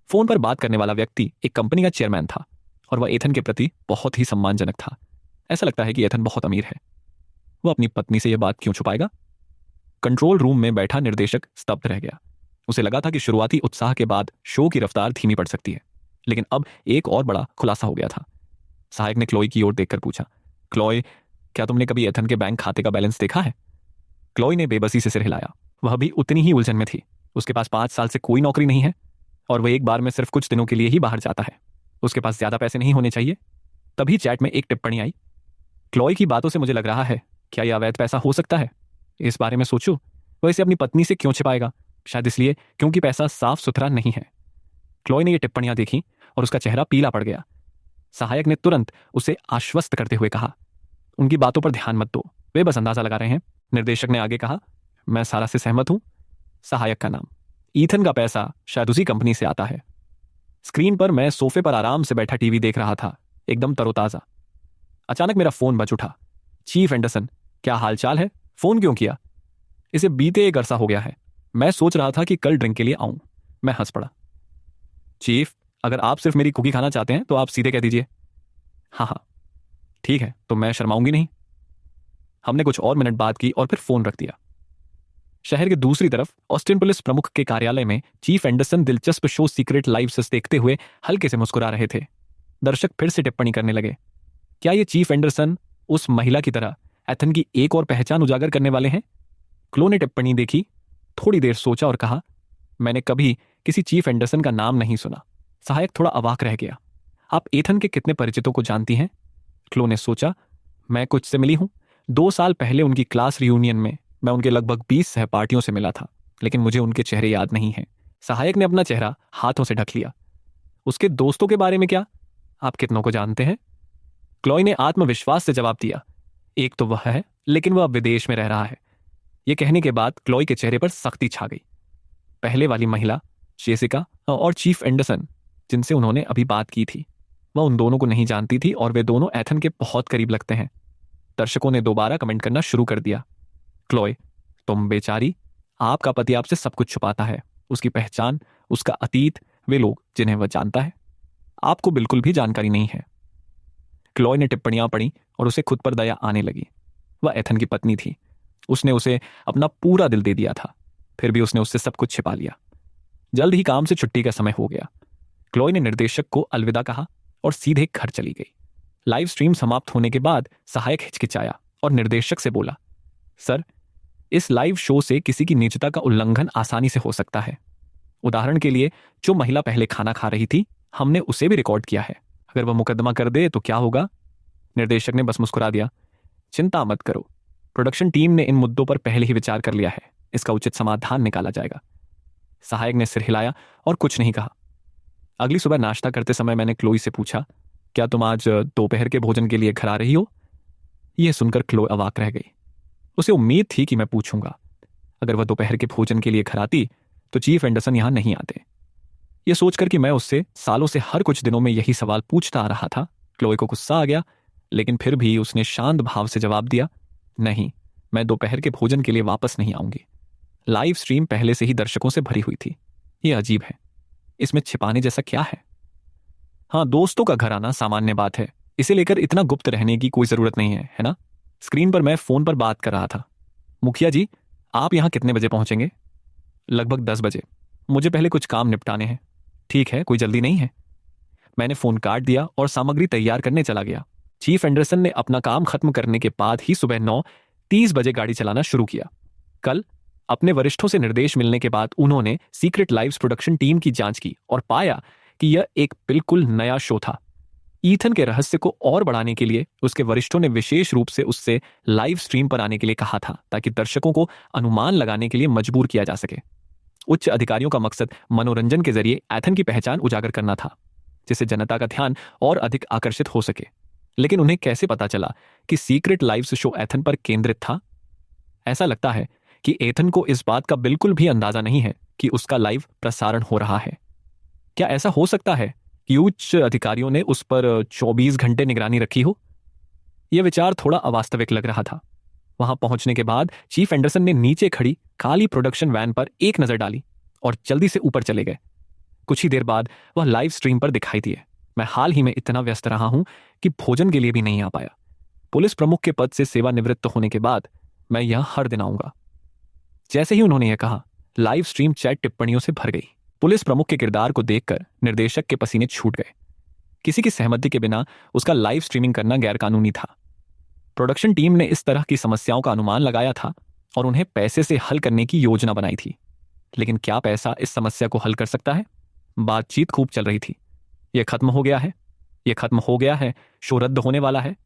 फोन पर बात करने वाला व्यक्ति एक कंपनी का चेयरमैन था और वह एथन के प्रति बहुत ही सम्मानजनक था। ऐसा लगता है कि एथन बहुत अमीर है। वह अपनी पत्नी से यह बात क्यों छुपाएगा? कंट्रोल रूम में बैठा निर्देशक स्तब्ध रह गया। उसे लगा था कि शुरुआती उत्साह के बाद शो की रफ्तार धीमी पड़ सकती है, लेकिन अब एक और बड़ा खुलासा हो गया था। सहायक ने क्लोई की ओर देखकर पूछा, क्लोई, क्या तुमने कभी एथन के बैंक खाते का बैलेंस देखा है? क्लोई ने बेबसी से सिर हिलाया। वह भी उतनी ही उलझन में थी। उसके पास 5 साल से कोई नौकरी नहीं है और वह एक बार में सिर्फ कुछ दिनों के लिए ही बाहर जाता है। उसके पास ज्यादा पैसे नहीं होने चाहिए। तभी चैट में एक टिप्पणी आई, क्लोई की बातों से मुझे लग रहा है, क्या यह अवैध पैसा हो सकता है? इस बारे में सोचो। वह इसे अपनी पत्नी से क्यों छिपाएगा? शायद इसलिए क्योंकि पैसा साफ सुथरा नहीं है। क्लोई ने ये टिप्पणियां देखी और उसका चेहरा पीला पड़ गया। सहायक ने तुरंत उसे आश्वस्त करते हुए कहा, उनकी बातों पर ध्यान मत दो, वे बस अंदाजा लगा रहे हैं। निर्देशक ने आगे कहा, मैं सारा से सहमत हूं। सहायक का नाम, ईथन का पैसा शायद उसी कंपनी से आता है। स्क्रीन पर मैं सोफे पर आराम से बैठा टीवी देख रहा था, एकदम तरोताजा। अचानक मेरा फोन बज उठा। चीफ एंडरसन, क्या हालचाल है? फोन क्यों किया? इसे बीते 1 अरसा हो गया है। मैं सोच रहा था कि कल ड्रिंक के लिए आऊं। मैं हंस पड़ा। चीफ, अगर आप सिर्फ मेरी कुकी खाना चाहते हैं तो आप सीधे कह दीजिए। हाँ हाँ, ठीक है, तो मैं शर्माऊंगी नहीं। हमने कुछ और मिनट बात की और फिर फोन रख दिया। शहर के दूसरी तरफ ऑस्टिन पुलिस प्रमुख के कार्यालय में चीफ एंडरसन दिलचस्प शो सीक्रेट लाइव्स देखते हुए हल्के से मुस्कुरा रहे थे। दर्शक फिर से टिप्पणी करने लगे, क्या ये चीफ एंडरसन उस महिला की तरह एथन की एक और पहचान उजागर करने वाले हैं? क्लो ने टिप्पणी देखी, थोड़ी देर सोचा और कहा, मैंने कभी किसी चीफ एंडरसन का नाम नहीं सुना। सहायक थोड़ा अवाक रह गया। आप एथन के कितने परिचितों को जानती हैं? क्लो ने सोचा, मैं कुछ से मिली हूं। 2 साल पहले उनकी क्लास रियूनियन में मैं उनके लगभग 20 सहपाठियों से मिला था, लेकिन मुझे उनके चेहरे याद नहीं हैं। सहायक ने अपना चेहरा हाथों से ढक लिया। उसके दोस्तों के बारे में क्या? आप कितनों को जानते हैं? क्लोई ने आत्मविश्वास से जवाब दिया, एक तो वह है, लेकिन वह अब विदेश में रह रहा है। यह कहने के बाद क्लोई के चेहरे पर सख्ती छा गई। पहले वाली महिला जेसिका और चीफ एंडरसन जिनसे उन्होंने अभी बात की थी, वह उन दोनों को नहीं जानती थी और वे दोनों एथन के बहुत करीब लगते हैं। दर्शकों ने दोबारा कमेंट करना शुरू कर दिया, क्लोई, तुम बेचारी, आपका पति आपसे सब कुछ छुपाता है। उसकी पहचान, उसका अतीत, वे लोग जिन्हें वह जानता है, आपको बिल्कुल भी जानकारी नहीं है। क्लोई ने टिप्पणियां पढ़ी और उसे खुद पर दया आने लगी। वह एथन की पत्नी थी। उसने उसे अपना पूरा दिल दे दिया था, फिर भी उसने उससे सब कुछ छिपा लिया। जल्द ही काम से छुट्टी का समय हो गया। क्लोई ने निर्देशक को अलविदा कहा और सीधे घर चली गई। लाइव स्ट्रीम समाप्त होने के बाद सहायक हिचकिचाया और निर्देशक से बोला, सर, इस लाइव शो से किसी की निजता का उल्लंघन आसानी से हो सकता है। उदाहरण के लिए, जो महिला पहले खाना खा रही थी, हमने उसे भी रिकॉर्ड किया है। अगर वह मुकदमा कर दे तो क्या होगा? निर्देशक ने बस मुस्कुरा दिया, चिंता मत करो, प्रोडक्शन टीम ने इन मुद्दों पर पहले ही विचार कर लिया है। इसका उचित समाधान निकाला जाएगा। सहायक ने सिर हिलाया और कुछ नहीं कहा। अगली सुबह नाश्ता करते समय मैंने क्लोई से पूछा, क्या तुम आज दोपहर के भोजन के लिए घर आ रही हो? यह सुनकर क्लोई अवाक रह गई। उसे उम्मीद थी कि मैं पूछूंगा। अगर वह दोपहर के भोजन के लिए घर आती तो चीफ एंडरसन यहां नहीं आते। यह सोचकर कि मैं उससे सालों से हर कुछ दिनों में यही सवाल पूछता आ रहा था, क्लोई को गुस्सा आ गया, लेकिन फिर भी उसने शांत भाव से जवाब दिया, नहीं, मैं दोपहर के भोजन के लिए वापस नहीं आऊंगी। लाइव स्ट्रीम पहले से ही दर्शकों से भरी हुई थी। यह अजीब है, इसमें छिपाने जैसा क्या है? हाँ, दोस्तों का घर आना सामान्य बात है, इसे लेकर इतना गुप्त रहने की कोई जरूरत नहीं है ना? स्क्रीन पर मैं फोन पर बात कर रहा था। मुखिया जी, आप यहां कितने बजे पहुंचेंगे? लगभग 10 बजे। मुझे पहले कुछ काम निपटाने हैं। ठीक है, कोई जल्दी नहीं है। मैंने फोन काट दिया और सामग्री तैयार करने चला गया। चीफ एंडरसन ने अपना काम खत्म करने के बाद ही सुबह 9:30 बजे गाड़ी चलाना शुरू किया। कल अपने वरिष्ठों से निर्देश मिलने के बाद उन्होंने सीक्रेट लाइव्स प्रोडक्शन टीम की जांच की और पाया कि यह एक बिल्कुल नया शो था। ईथन के रहस्य को और बढ़ाने के लिए उसके वरिष्ठों ने विशेष रूप से उससे लाइव स्ट्रीम पर आने के लिए कहा था, ताकि दर्शकों को अनुमान लगाने के लिए मजबूर किया जा सके। उच्च अधिकारियों का मकसद मनोरंजन के जरिए एथन की पहचान उजागर करना था, जिससे जनता का ध्यान और अधिक आकर्षित हो सके। लेकिन उन्हें कैसे पता चला कि सीक्रेट लाइव शो एथन पर केंद्रित था? ऐसा लगता है कि एथन को इस बात का बिल्कुल भी अंदाजा नहीं है कि उसका लाइव प्रसारण हो रहा है। क्या ऐसा हो सकता है कि उच्च अधिकारियों ने उस पर 24 घंटे निगरानी रखी हो? यह विचार थोड़ा अवास्तविक लग रहा था। वहां पहुंचने के बाद चीफ एंडरसन ने नीचे खड़ी काली प्रोडक्शन वैन पर एक नजर डाली और जल्दी से ऊपर चले गए। कुछ ही देर बाद वह लाइव स्ट्रीम पर दिखाई दिए। मैं हाल ही में इतना व्यस्त रहा हूं कि भोजन के लिए भी नहीं आ पाया। पुलिस प्रमुख के पद से सेवानिवृत्त होने के बाद मैं यहां हर दिन आऊंगा। जैसे ही उन्होंने यह कहा, लाइव स्ट्रीम चैट टिप्पणियों से भर गई। पुलिस प्रमुख के किरदार को देखकर निर्देशक के पसीने छूट गए। किसी की सहमति के बिना उसका लाइव स्ट्रीमिंग करना गैरकानूनी था। प्रोडक्शन टीम ने इस तरह की समस्याओं का अनुमान लगाया था और उन्हें पैसे से हल करने की योजना बनाई थी। लेकिन क्या पैसा इस समस्या को हल कर सकता है? बातचीत खूब चल रही थी। यह खत्म हो गया है, यह खत्म हो गया है, शो रद्द होने वाला है।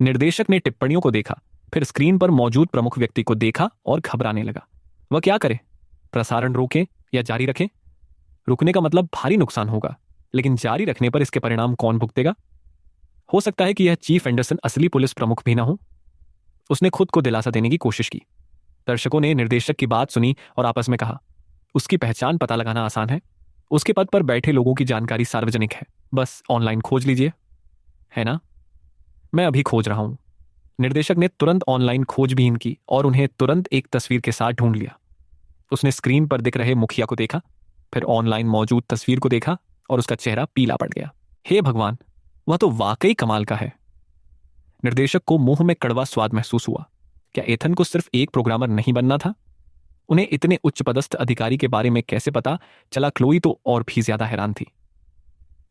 निर्देशक ने टिप्पणियों को देखा, फिर स्क्रीन पर मौजूद प्रमुख व्यक्ति को देखा और घबराने लगा। वह क्या करे? प्रसारण रोके या जारी रखे? रुकने का मतलब भारी नुकसान होगा, लेकिन जारी रखने पर इसके परिणाम कौन भुगतेगा? हो सकता है कि यह चीफ एंडरसन असली पुलिस प्रमुख भी ना हो। उसने खुद को दिलासा देने की कोशिश की। दर्शकों ने निर्देशक की बात सुनी और आपस में कहा, उसकी पहचान पता लगाना आसान है। उसके पद पर बैठे लोगों की जानकारी सार्वजनिक है, बस ऑनलाइन खोज लीजिए, है ना? मैं अभी खोज रहा हूं। निर्देशक ने तुरंत ऑनलाइन खोजबीन की और उन्हें तुरंत एक तस्वीर के साथ ढूंढ लिया। उसने स्क्रीन पर दिख रहे मुखिया को देखा, फिर ऑनलाइन मौजूद तस्वीर को देखा और उसका चेहरा पीला पड़ गया। हे भगवान, वह तो वाकई कमाल का है। निर्देशक को मुंह में कड़वा स्वाद महसूस हुआ। क्या एथन को सिर्फ एक प्रोग्रामर नहीं बनना था? उन्हें इतने उच्च पदस्थ अधिकारी के बारे में कैसे पता चला? क्लोई तो और भी ज्यादा हैरान थी।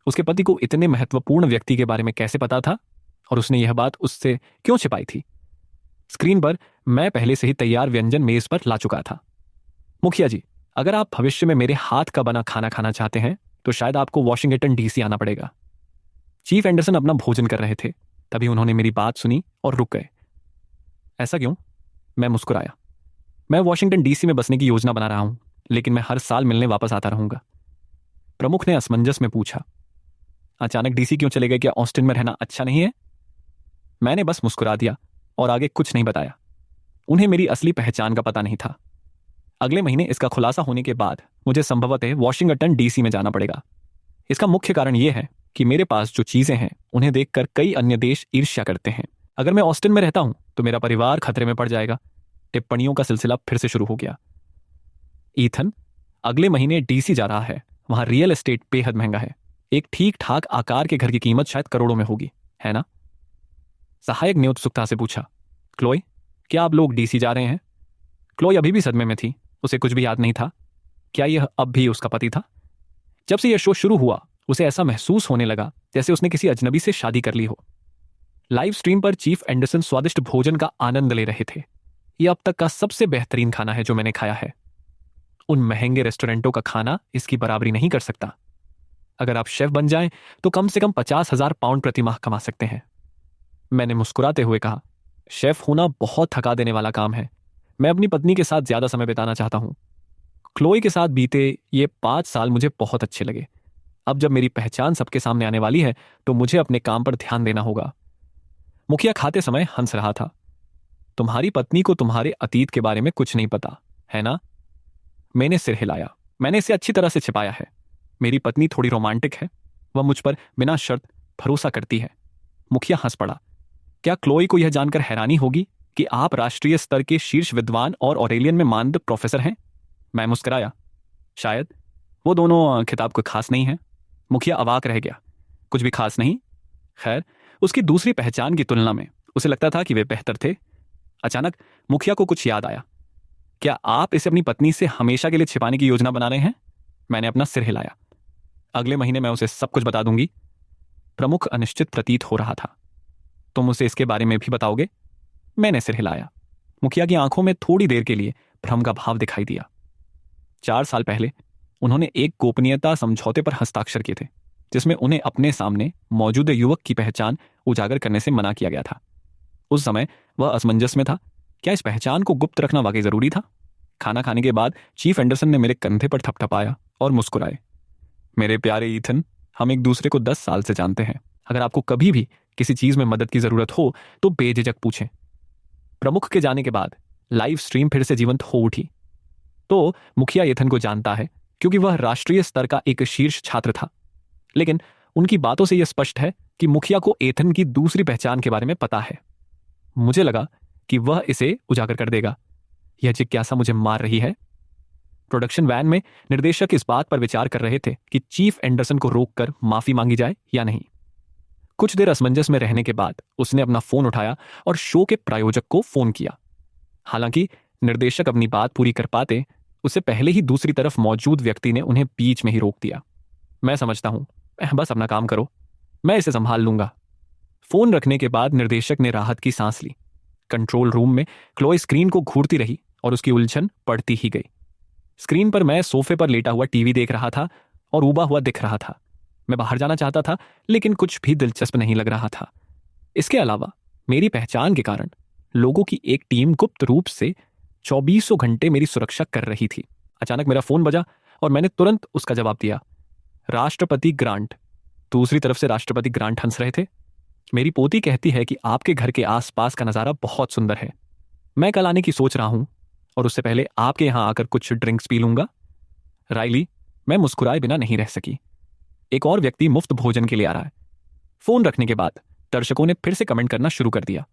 उसके पति को इतने महत्वपूर्ण व्यक्ति के बारे में कैसे पता था और उसने यह बात उससे क्यों छिपाई थी? स्क्रीन पर मैं पहले से ही तैयार व्यंजन मेज पर ला चुका था। मुखिया जी, अगर आप भविष्य में मेरे हाथ का बना खाना खाना चाहते हैं तो शायद आपको वॉशिंगटन डीसी आना पड़ेगा। चीफ एंडरसन अपना भोजन कर रहे थे, तभी उन्होंने मेरी बात सुनी और रुक गए। ऐसा क्यों? मैं मुस्कुराया। मैं वॉशिंगटन डीसी में बसने की योजना बना रहा हूं, लेकिन मैं हर साल मिलने वापस आता रहूंगा। प्रमुख ने असमंजस में पूछा, अचानक डीसी क्यों चले गए? क्या ऑस्टिन में रहना अच्छा नहीं है? मैंने बस मुस्कुरा दिया और आगे कुछ नहीं बताया। उन्हें मेरी असली पहचान का पता नहीं था। अगले महीने इसका खुलासा होने के बाद मुझे संभवतः वॉशिंगटन डीसी में जाना पड़ेगा। इसका मुख्य कारण यह है कि मेरे पास जो चीजें हैं उन्हें देखकर कई अन्य देश ईर्ष्या करते हैं। अगर मैं ऑस्टिन में रहता हूं तो मेरा परिवार खतरे में पड़ जाएगा। टिप्पणियों का सिलसिला फिर से शुरू हो गया। ईथन अगले महीने डीसी जा रहा है। वहां रियल एस्टेट बेहद महंगा है। एक ठीक ठाक आकार के घर की कीमत शायद करोड़ों में होगी, है ना? सहायक ने उत्सुकता से पूछा, क्लोई, क्या आप लोग डीसी जा रहे हैं? क्लोई अभी भी सदमे में थी। उसे कुछ भी याद नहीं था। क्या यह अब भी उसका पति था? जब से यह शो शुरू हुआ उसे ऐसा महसूस होने लगा जैसे उसने किसी अजनबी से शादी कर ली हो। लाइव स्ट्रीम पर चीफ एंडरसन स्वादिष्ट भोजन का आनंद ले रहे थे। यह अब तक का सबसे बेहतरीन खाना है जो मैंने खाया है। उन महंगे रेस्टोरेंटों का खाना इसकी बराबरी नहीं कर सकता। अगर आप शेफ बन जाएं तो कम से कम 50,000 पाउंड प्रति माह कमा सकते हैं। मैंने मुस्कुराते हुए कहा, शेफ होना बहुत थका देने वाला काम है। मैं अपनी पत्नी के साथ ज्यादा समय बिताना चाहता हूं। क्लोई के साथ बीते ये 5 साल मुझे बहुत अच्छे लगे। अब जब मेरी पहचान सबके सामने आने वाली है तो मुझे अपने काम पर ध्यान देना होगा। मुखिया खाते समय हंस रहा था। तुम्हारी पत्नी को तुम्हारे अतीत के बारे में कुछ नहीं पता, है ना? मैंने सिर हिलाया। मैंने इसे अच्छी तरह से छिपाया है। मेरी पत्नी थोड़ी रोमांटिक है। वह मुझ पर बिना शर्त भरोसा करती है। मुखिया हंस पड़ा। क्या क्लोई को यह जानकर हैरानी होगी कि आप राष्ट्रीय स्तर के शीर्ष विद्वान और ऑरेलियन में मानद प्रोफेसर हैं? मैं मुस्कुराया। शायद। वो दोनों खिताब कोई खास नहीं है। मुखिया अवाक रह गया। कुछ भी खास नहीं? खैर, उसकी दूसरी पहचान की तुलना में उसे लगता था कि वे बेहतर थे। अचानक मुखिया को कुछ याद आया। क्या आप इसे अपनी पत्नी से हमेशा के लिए छिपाने की योजना बना रहे हैं? मैंने अपना सिर हिलाया। अगले महीने मैं उसे सब कुछ बता दूंगी। प्रमुख अनिश्चित प्रतीत हो रहा था। तुम उसे इसके बारे में भी बताओगे? मैंने सिर हिलाया। मुखिया की आंखों में थोड़ी देर के लिए भ्रम का भाव दिखाई दिया। 4 साल पहले उन्होंने एक गोपनीयता समझौते पर हस्ताक्षर किए थे जिसमें उन्हें अपने सामने मौजूद युवक की पहचान उजागर करने से मना किया गया था। उस समय वह असमंजस में था। क्या इस पहचान को गुप्त रखना वाकई जरूरी था? खाना खाने के बाद चीफ एंडरसन ने मेरे कंधे पर थपथपाया और मुस्कुराए। मेरे प्यारे ईथन, हम एक दूसरे को 10 साल से जानते हैं। अगर आपको कभी भी किसी चीज में मदद की जरूरत हो तो बेझिझक पूछें। प्रमुख के जाने के बाद लाइव स्ट्रीम फिर से जीवंत हो उठी। तो मुखिया एथन को जानता है क्योंकि वह राष्ट्रीय स्तर का एक शीर्ष छात्र था। लेकिन उनकी बातों से यह स्पष्ट है कि मुखिया को एथन की दूसरी पहचान के बारे में पता है। मुझे लगा कि वह इसे उजागर कर देगा। यह जिज्ञासा मुझे मार रही है। प्रोडक्शन वैन में निर्देशक इस बात पर विचार कर रहे थे कि चीफ एंडरसन को रोककर माफी मांगी जाए या नहीं। कुछ देर असमंजस में रहने के बाद उसने अपना फोन उठाया और शो के प्रायोजक को फोन किया। हालांकि निर्देशक अपनी बात पूरी कर पाते उससे पहले ही दूसरी तरफ मौजूद व्यक्ति ने उन्हें बीच में ही रोक दिया। मैं समझता हूं, बस अपना काम करो, मैं इसे संभाल लूंगा। फोन रखने के बाद निर्देशक ने राहत की सांस ली। कंट्रोल रूम में क्लोई स्क्रीन को घूरती रही और उसकी उलझन बढ़ती ही गई। स्क्रीन पर मैं सोफे पर लेटा हुआ टीवी देख रहा था और उबा हुआ दिख रहा था। मैं बाहर जाना चाहता था लेकिन कुछ भी दिलचस्प नहीं लग रहा था। इसके अलावा मेरी पहचान के कारण लोगों की एक टीम गुप्त रूप से 24 घंटे मेरी सुरक्षा कर रही थी। अचानक मेरा फोन बजा और मैंने तुरंत उसका जवाब दिया। राष्ट्रपति ग्रांट। दूसरी तरफ से राष्ट्रपति ग्रांट हंस रहे थे। मेरी पोती कहती है कि आपके घर के आसपास का नजारा बहुत सुंदर है। मैं कल आने की सोच रहा हूं और उससे पहले आपके यहां आकर कुछ ड्रिंक्स पी लूंगा। राइली, मैं मुस्कुराए बिना नहीं रह सकी। एक और व्यक्ति मुफ्त भोजन के लिए आ रहा है। फोन रखने के बाद दर्शकों ने फिर से कमेंट करना शुरू कर दिया।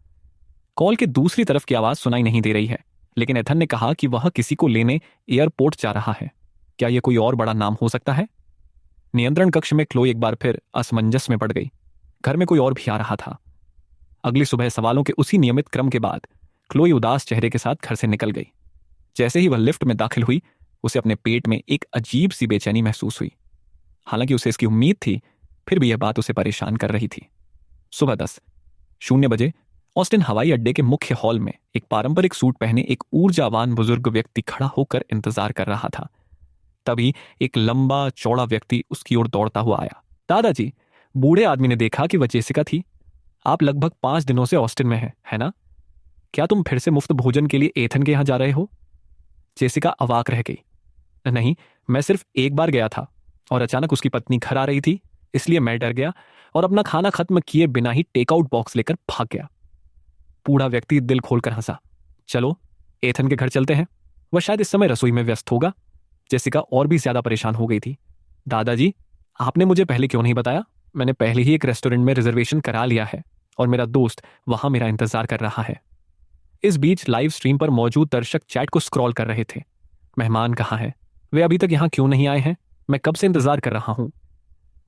कॉल के दूसरी तरफ की आवाज सुनाई नहीं दे रही है, लेकिन एथन ने कहा कि वह किसी को लेने एयरपोर्ट जा रहा है। क्या यह कोई और बड़ा नाम हो सकता है? नियंत्रण कक्ष में क्लोई एक बार फिर असमंजस में पड़ गई। घर में कोई और भी आ रहा था। अगली सुबह सवालों के उसी नियमित क्रम के बाद क्लोई उदास चेहरे के साथ घर से निकल गई। जैसे ही वह लिफ्ट में दाखिल हुई उसे अपने पेट में एक अजीब सी बेचैनी महसूस हुई। हालांकि उसे इसकी उम्मीद थी, फिर भी यह बात उसे परेशान कर रही थी। सुबह 10:00 ऑस्टिन हवाई अड्डे के मुख्य हॉल में एक पारंपरिक सूट पहने एक ऊर्जावान बुजुर्ग व्यक्ति खड़ा होकर इंतजार कर रहा था। तभी एक लंबा चौड़ा व्यक्ति उसकी ओर दौड़ता हुआ आया। दादाजी, बूढ़े आदमी ने देखा कि वह जेसिका थी। आप लगभग 5 दिनों से ऑस्टिन में हैं, है ना? क्या तुम फिर से मुफ्त भोजन के लिए एथन के यहां जा रहे हो? जेसिका अवाक रह गई। नहीं, मैं सिर्फ एक बार गया था और अचानक उसकी पत्नी घर आ रही थी, इसलिए मैं डर गया और अपना खाना खत्म किए बिना ही टेकआउट बॉक्स लेकर भाग गया। बूढ़ा व्यक्ति दिल खोलकर हंसा। चलो, एथन के घर चलते हैं। वह शायद इस समय रसोई में व्यस्त होगा। जेसिका और भी ज्यादा परेशान हो गई थी। दादाजी, आपने मुझे पहले क्यों नहीं बताया? मैंने पहले ही एक रेस्टोरेंट में रिजर्वेशन करा लिया है और मेरा दोस्त वहां मेरा इंतजार कर रहा है। इस बीच लाइव स्ट्रीम पर मौजूद दर्शक चैट को स्क्रॉल कर रहे थे। मेहमान कहाँ हैं? वे अभी तक यहां क्यों नहीं आए हैं? मैं कब से इंतजार कर रहा हूं।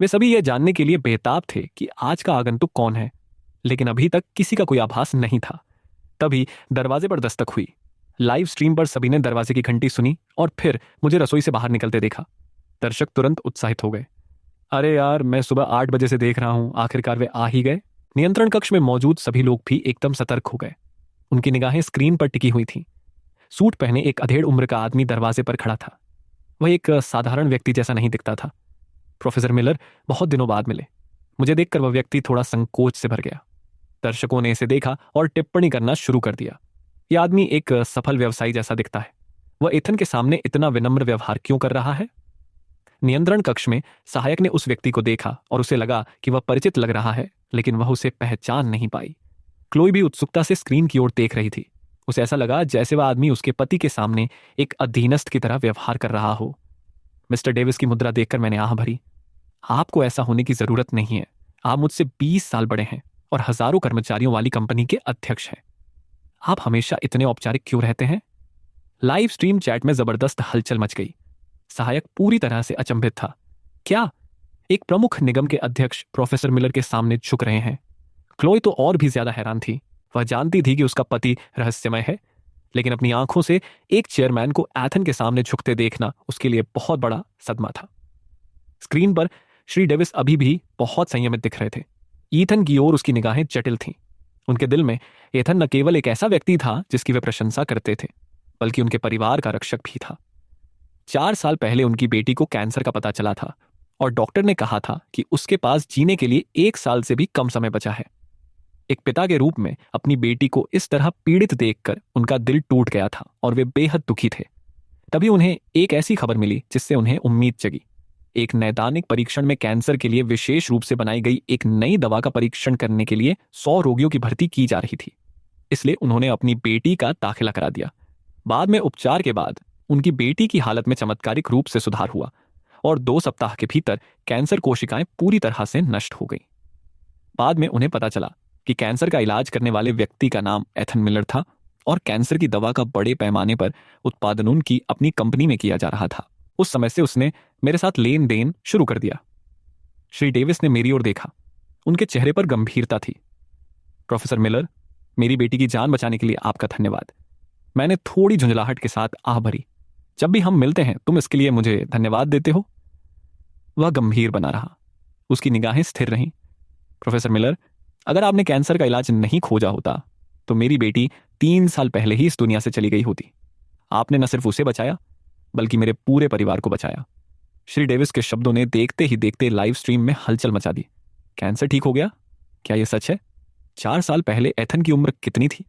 वे सभी यह जानने के लिए बेताब थे कि आज का आगंतुक कौन है, लेकिन अभी तक किसी का कोई आभास नहीं था। तभी दरवाजे पर दस्तक हुई। लाइव स्ट्रीम पर सभी ने दरवाजे की घंटी सुनी और फिर मुझे रसोई से बाहर निकलते देखा। दर्शक तुरंत उत्साहित हो गए। अरे यार, मैं सुबह 8 बजे से देख रहा हूं, आखिरकार वे आ ही गए। नियंत्रण कक्ष में मौजूद सभी लोग भी एकदम सतर्क हो गए। उनकी निगाहें स्क्रीन पर टिकी हुई थीं। सूट पहने एक अधेड़ उम्र का आदमी दरवाजे पर खड़ा था। वह एक साधारण व्यक्ति जैसा नहीं दिखता था। प्रोफेसर मिलर बहुत दिनों बाद मिले। मुझे देखकर वह व्यक्ति थोड़ा संकोच से भर गया। दर्शकों ने इसे देखा और टिप्पणी करना शुरू कर दिया। यह आदमी एक सफल व्यवसायी जैसा दिखता है। वह एथन के सामने इतना विनम्र व्यवहार क्यों कर रहा है? नियंत्रण कक्ष में सहायक ने उस व्यक्ति को देखा और उसे लगा कि वह परिचित लग रहा है, लेकिन वह उसे पहचान नहीं पाई। क्लोई भी उत्सुकता से स्क्रीन की ओर देख रही थी। उसे ऐसा लगा जैसे वह आदमी उसके पति के सामने एक अधीनस्थ की तरह व्यवहार कर रहा हो। मिस्टर डेविस की मुद्रा देखकर मैंने आह भरी। आपको ऐसा होने की जरूरत नहीं है। आप मुझसे 20 साल बड़े हैं और हजारों कर्मचारियों वाली कंपनी के अध्यक्ष हैं। आप हमेशा इतने औपचारिक क्यों रहते हैं? लाइव स्ट्रीम चैट में जबरदस्त हलचल मच गई। सहायक पूरी तरह से अचंभित था। क्या एक प्रमुख निगम के अध्यक्ष प्रोफेसर मिलर के सामने झुक रहे हैं? क्लोई तो और भी ज्यादा हैरान थी। वह जानती थी कि उसका पति रहस्यमय है, लेकिन अपनी आंखों से एक चेयरमैन को एथन के सामने झुकते देखना उसके लिए बहुत बड़ा सदमा था। स्क्रीन पर श्री डेविस अभी भी बहुत संयमित दिख रहे थे। ईथन की ओर उसकी निगाहें जटिल थीं। उनके दिल में एथन न केवल एक ऐसा व्यक्ति था जिसकी वे प्रशंसा करते थे, बल्कि उनके परिवार का रक्षक भी था। 4 साल पहले उनकी बेटी को कैंसर का पता चला था और डॉक्टर ने कहा था कि उसके पास जीने के लिए 1 साल से भी कम समय बचा है। एक पिता के रूप में अपनी बेटी को इस तरह पीड़ित देखकर उनका दिल टूट गया था और वे बेहद दुखी थे। तभी उन्हें एक ऐसी खबर मिली जिससे उन्हें उम्मीद जगी। एक नैदानिक परीक्षण में कैंसर के लिए विशेष रूप से बनाई गई एक नई दवा का परीक्षण करने के लिए 100 रोगियों की भर्ती की जा रही थी। इसलिए उन्होंने अपनी बेटी का दाखिला करा दिया। बाद में उपचार के बाद उनकी बेटी की हालत में चमत्कारिक रूप से सुधार हुआ और 2 सप्ताह के भीतर कैंसर कोशिकाएं पूरी तरह से नष्ट हो गई। बाद में उन्हें पता चला कि कैंसर का इलाज करने वाले व्यक्ति का नाम एथन मिलर था और कैंसर की दवा का बड़े पैमाने पर उत्पादन उनकी अपनी कंपनी में किया जा रहा था। उस समय से उसने मेरे साथ लेन देन शुरू कर दिया। श्री डेविस ने मेरी ओर देखा। उनके चेहरे पर गंभीरता थी। प्रोफेसर मिलर, मेरी बेटी की जान बचाने के लिए आपका धन्यवाद। मैंने थोड़ी झुंझलाहट के साथ आह भरी। जब भी हम मिलते हैं तुम इसके लिए मुझे धन्यवाद देते हो। वह गंभीर बना रहा। उसकी निगाहें स्थिर रहीं। प्रोफेसर मिलर, अगर आपने कैंसर का इलाज नहीं खोजा होता तो मेरी बेटी 3 साल पहले ही इस दुनिया से चली गई होती। आपने न सिर्फ उसे बचाया बल्कि मेरे पूरे परिवार को बचाया। श्री डेविस के शब्दों ने देखते ही देखते लाइव स्ट्रीम में हलचल मचा दी। कैंसर ठीक हो गया? क्या यह सच है? 4 साल पहले एथन की उम्र कितनी थी?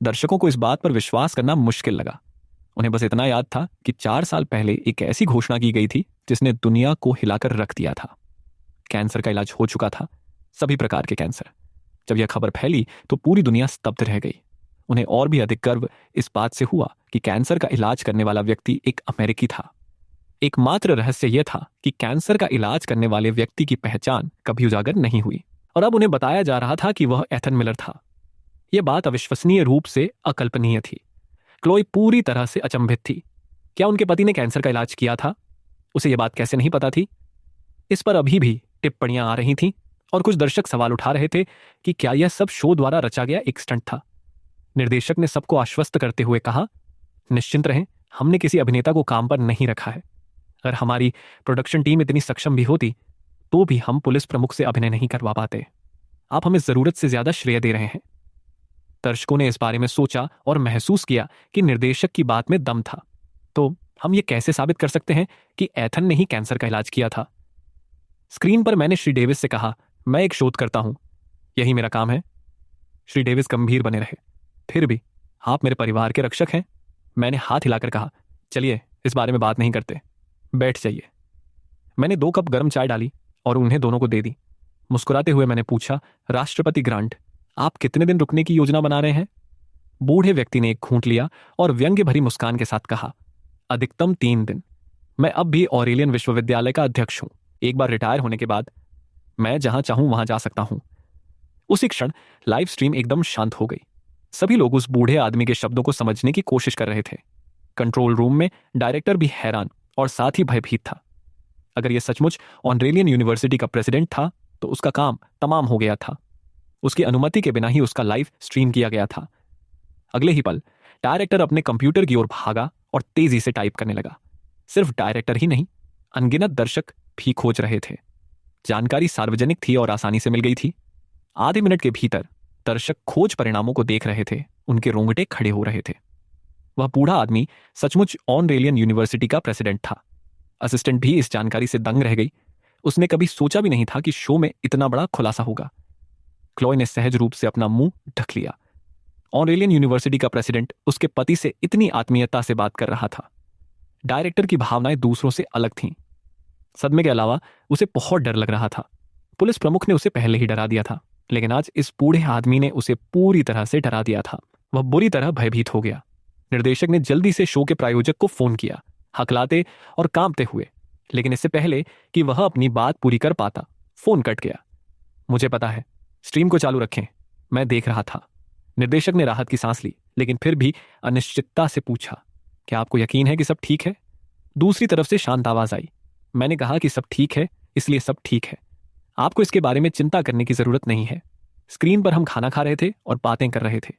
दर्शकों को इस बात पर विश्वास करना मुश्किल लगा। उन्हें बस इतना याद था कि 4 साल पहले एक ऐसी घोषणा की गई थी जिसने दुनिया को हिलाकर रख दिया था। कैंसर का इलाज हो चुका था, सभी प्रकार के कैंसर। जब यह खबर फैली तो पूरी दुनिया स्तब्ध रह गई। उन्हें और भी अधिक गर्व इस बात से हुआ कि कैंसर का इलाज करने वाला व्यक्ति एक अमेरिकी था। एकमात्र रहस्य यह था कि कैंसर का इलाज करने वाले व्यक्ति की पहचान कभी उजागर नहीं हुई और अब उन्हें बताया जा रहा था कि वह एथन मिलर था। यह बात अविश्वसनीय रूप से अकल्पनीय थी। क्लोई पूरी तरह से अचंभित थी। क्या उनके पति ने कैंसर का इलाज किया था? उसे यह बात कैसे नहीं पता थी? इस पर अभी भी टिप्पणियां आ रही थीं और कुछ दर्शक सवाल उठा रहे थे कि क्या यह सब शो द्वारा रचा गया एक स्टंट था। निर्देशक ने सबको आश्वस्त करते हुए कहा, निश्चिंत रहें, हमने किसी अभिनेता को काम पर नहीं रखा है। अगर हमारी प्रोडक्शन टीम इतनी सक्षम भी होती तो भी हम पुलिस प्रमुख से अभिनय नहीं करवा पाते। आप हमें जरूरत से ज्यादा श्रेय दे रहे हैं। दर्शकों ने इस बारे में सोचा और महसूस किया कि निर्देशक की बात में दम था। तो हम ये कैसे साबित कर सकते हैं कि एथन ने ही कैंसर का इलाज किया था? स्क्रीन पर मैंने श्री डेविस से कहा, मैं एक शोधकर्ता हूं, यही मेरा काम है। श्री डेविस गंभीर बने रहे। फिर भी आप मेरे परिवार के रक्षक हैं। मैंने हाथ हिलाकर कहा, चलिए इस बारे में बात नहीं करते, बैठ जाइए। मैंने 2 कप गर्म चाय डाली और उन्हें दोनों को दे दी। मुस्कुराते हुए मैंने पूछा, राष्ट्रपति ग्रांट, आप कितने दिन रुकने की योजना बना रहे हैं? बूढ़े व्यक्ति ने एक घूंट लिया और व्यंग्य भरी मुस्कान के साथ कहा, अधिकतम 3 दिन। मैं अब भी ऑरेलियन विश्वविद्यालय का अध्यक्ष हूं। एक बार रिटायर होने के बाद मैं जहां चाहूं वहां जा सकता हूं। उसी क्षण लाइव स्ट्रीम एकदम शांत हो गई। सभी लोग उस बूढ़े आदमी के शब्दों को समझने की कोशिश कर रहे थे। कंट्रोल रूम में डायरेक्टर भी हैरान और साथ ही भयभीत था। अगर यह सचमुच ऑस्ट्रेलियन यूनिवर्सिटी का प्रेसिडेंट था तो उसका काम तमाम हो गया था। उसकी अनुमति के बिना ही उसका लाइव स्ट्रीम किया गया था। अगले ही पल डायरेक्टर अपने कंप्यूटर की ओर भागा और तेजी से टाइप करने लगा। सिर्फ डायरेक्टर ही नहीं, अनगिनत दर्शक भी खोज रहे थे। जानकारी सार्वजनिक थी और आसानी से मिल गई थी। आधे मिनट के भीतर दर्शक खोज परिणामों को देख रहे थे। उनके रोंगटे खड़े हो रहे थे। वह बूढ़ा आदमी सचमुच ऑस्ट्रेलियन यूनिवर्सिटी का प्रेसिडेंट था। असिस्टेंट भी इस जानकारी से दंग रह गई। उसने कभी सोचा भी नहीं था कि शो में इतना बड़ा खुलासा होगा। क्लोई ने सहज रूप से अपना मुंह ढक लिया। ऑस्ट्रेलियन यूनिवर्सिटी का प्रेसिडेंट उसके पति से इतनी आत्मीयता से बात कर रहा था। डायरेक्टर की भावनाएं दूसरों से अलग थीं। सदमे के अलावा उसे बहुत डर लग रहा था। पुलिस प्रमुख ने उसे पहले ही डरा दिया था, लेकिन आज इस बूढ़े आदमी ने उसे पूरी तरह से डरा दिया था। वह बुरी तरह भयभीत हो गया। निर्देशक ने जल्दी से शो के प्रायोजक को फोन किया, हकलाते और कांपते हुए। लेकिन इससे पहले कि वह अपनी बात पूरी कर पाता, फोन कट गया। मुझे पता है, स्ट्रीम को चालू रखें, मैं देख रहा था। निर्देशक ने राहत की सांस ली, लेकिन फिर भी अनिश्चितता से पूछा, क्या आपको यकीन है कि सब ठीक है? दूसरी तरफ से शांत आवाज आई, मैंने कहा कि सब ठीक है, इसलिए सब ठीक है। आपको इसके बारे में चिंता करने की जरूरत नहीं है। स्क्रीन पर हम खाना खा रहे थे और बातें कर रहे थे।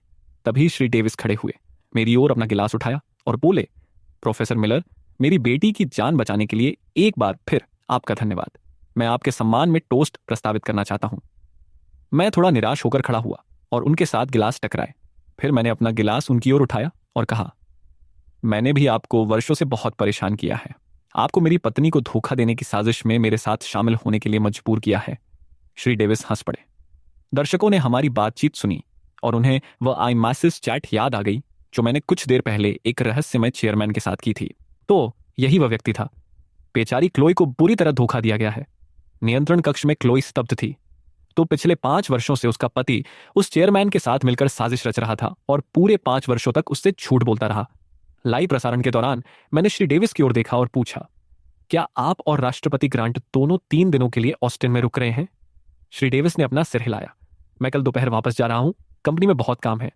तभी श्री डेविस खड़े हुए, मेरी ओर अपना गिलास उठाया और बोले, प्रोफेसर मिलर, मेरी बेटी की जान बचाने के लिए एक बार फिर आपका धन्यवाद। मैं आपके सम्मान में टोस्ट प्रस्तावित करना चाहता हूं। मैं थोड़ा निराश होकर खड़ा हुआ और उनके साथ गिलास टकराए। फिर मैंने अपना गिलास उनकी ओर उठाया और कहा, मैंने भी आपको वर्षों से बहुत परेशान किया है। आपको मेरी पत्नी को धोखा देने की साजिश में मेरे साथ शामिल होने के लिए मजबूर किया है। श्री डेविस हंस पड़े। दर्शकों ने हमारी बातचीत सुनी और उन्हें वह आई मैसेज चैट याद आ गई जो मैंने कुछ देर पहले एक रहस्यमय चेयरमैन के साथ की थी। तो यही वह व्यक्ति था। बेचारी क्लोई को बुरी तरह धोखा दिया गया है। नियंत्रण कक्ष में क्लोई स्तब्ध थी। तो पिछले 5 वर्षों से उसका पति उस चेयरमैन के साथ मिलकर साजिश रच रहा था और पूरे 5 वर्षों तक उससे झूठ बोलता रहा। लाइव प्रसारण के दौरान मैंने श्री डेविस की ओर देखा और पूछा, क्या आप और राष्ट्रपति ग्रांट दोनों 3 दिनों के लिए ऑस्टिन में रुक रहे हैं? श्री डेविस ने अपना सिर हिलाया। मैं कल दोपहर वापस जा रहा हूं, कंपनी में बहुत काम है।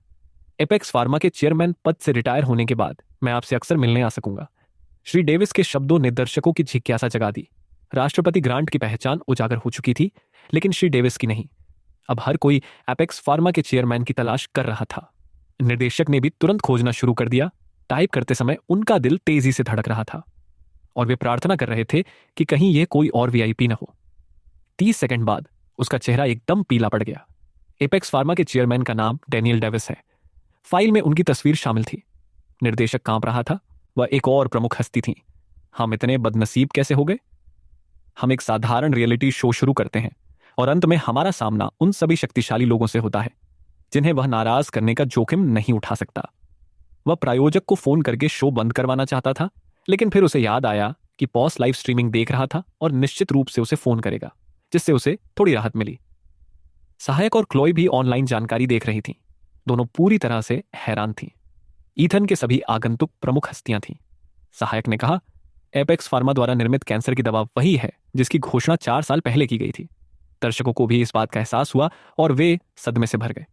एपेक्स फार्मा के चेयरमैन पद से रिटायर होने के बाद मैं आपसे अक्सर मिलने आ सकूंगा। श्री डेविस के शब्दों ने दर्शकों की जिज्ञासा जगा दी। राष्ट्रपति ग्रांट की पहचान उजागर हो चुकी थी, लेकिन श्री डेविस की नहीं। अब हर कोई एपेक्स फार्मा के चेयरमैन की तलाश कर रहा था। निर्देशक ने भी तुरंत खोजना शुरू कर दिया। टाइप करते समय उनका दिल तेजी से धड़क रहा था और वे प्रार्थना कर रहे थे कि कहीं यह कोई और वीआईपी न हो। 30 सेकंड बाद उसका चेहरा एकदम पीला पड़ गया। एपेक्स फार्मा के चेयरमैन का नाम डैनियल डेविस है। फाइल में उनकी तस्वीर शामिल थी। निर्देशक कांप रहा था। वह एक और प्रमुख हस्ती थी। हम इतने बदनसीब कैसे हो गए? हम एक साधारण रियलिटी शो शुरू करते हैं और अंत में हमारा सामना उन सभी शक्तिशाली लोगों से होता है जिन्हें वह नाराज करने का जोखिम नहीं उठा सकता। वह प्रायोजक को फोन करके शो बंद करवाना चाहता था, लेकिन फिर उसे याद आया कि पॉस लाइव स्ट्रीमिंग देख रहा था और निश्चित रूप से उसे फोन करेगा, जिससे उसे थोड़ी राहत मिली। सहायक और क्लोई भी ऑनलाइन जानकारी देख रही थीं। दोनों पूरी तरह से हैरान थीं। ईथन के सभी आगंतुक प्रमुख हस्तियां थीं। सहायक ने कहा, एपेक्स फार्मा द्वारा निर्मित कैंसर की दवा वही है जिसकी घोषणा 4 साल पहले की गई थी। दर्शकों को भी इस बात का एहसास हुआ और वे सदमे से भर गए।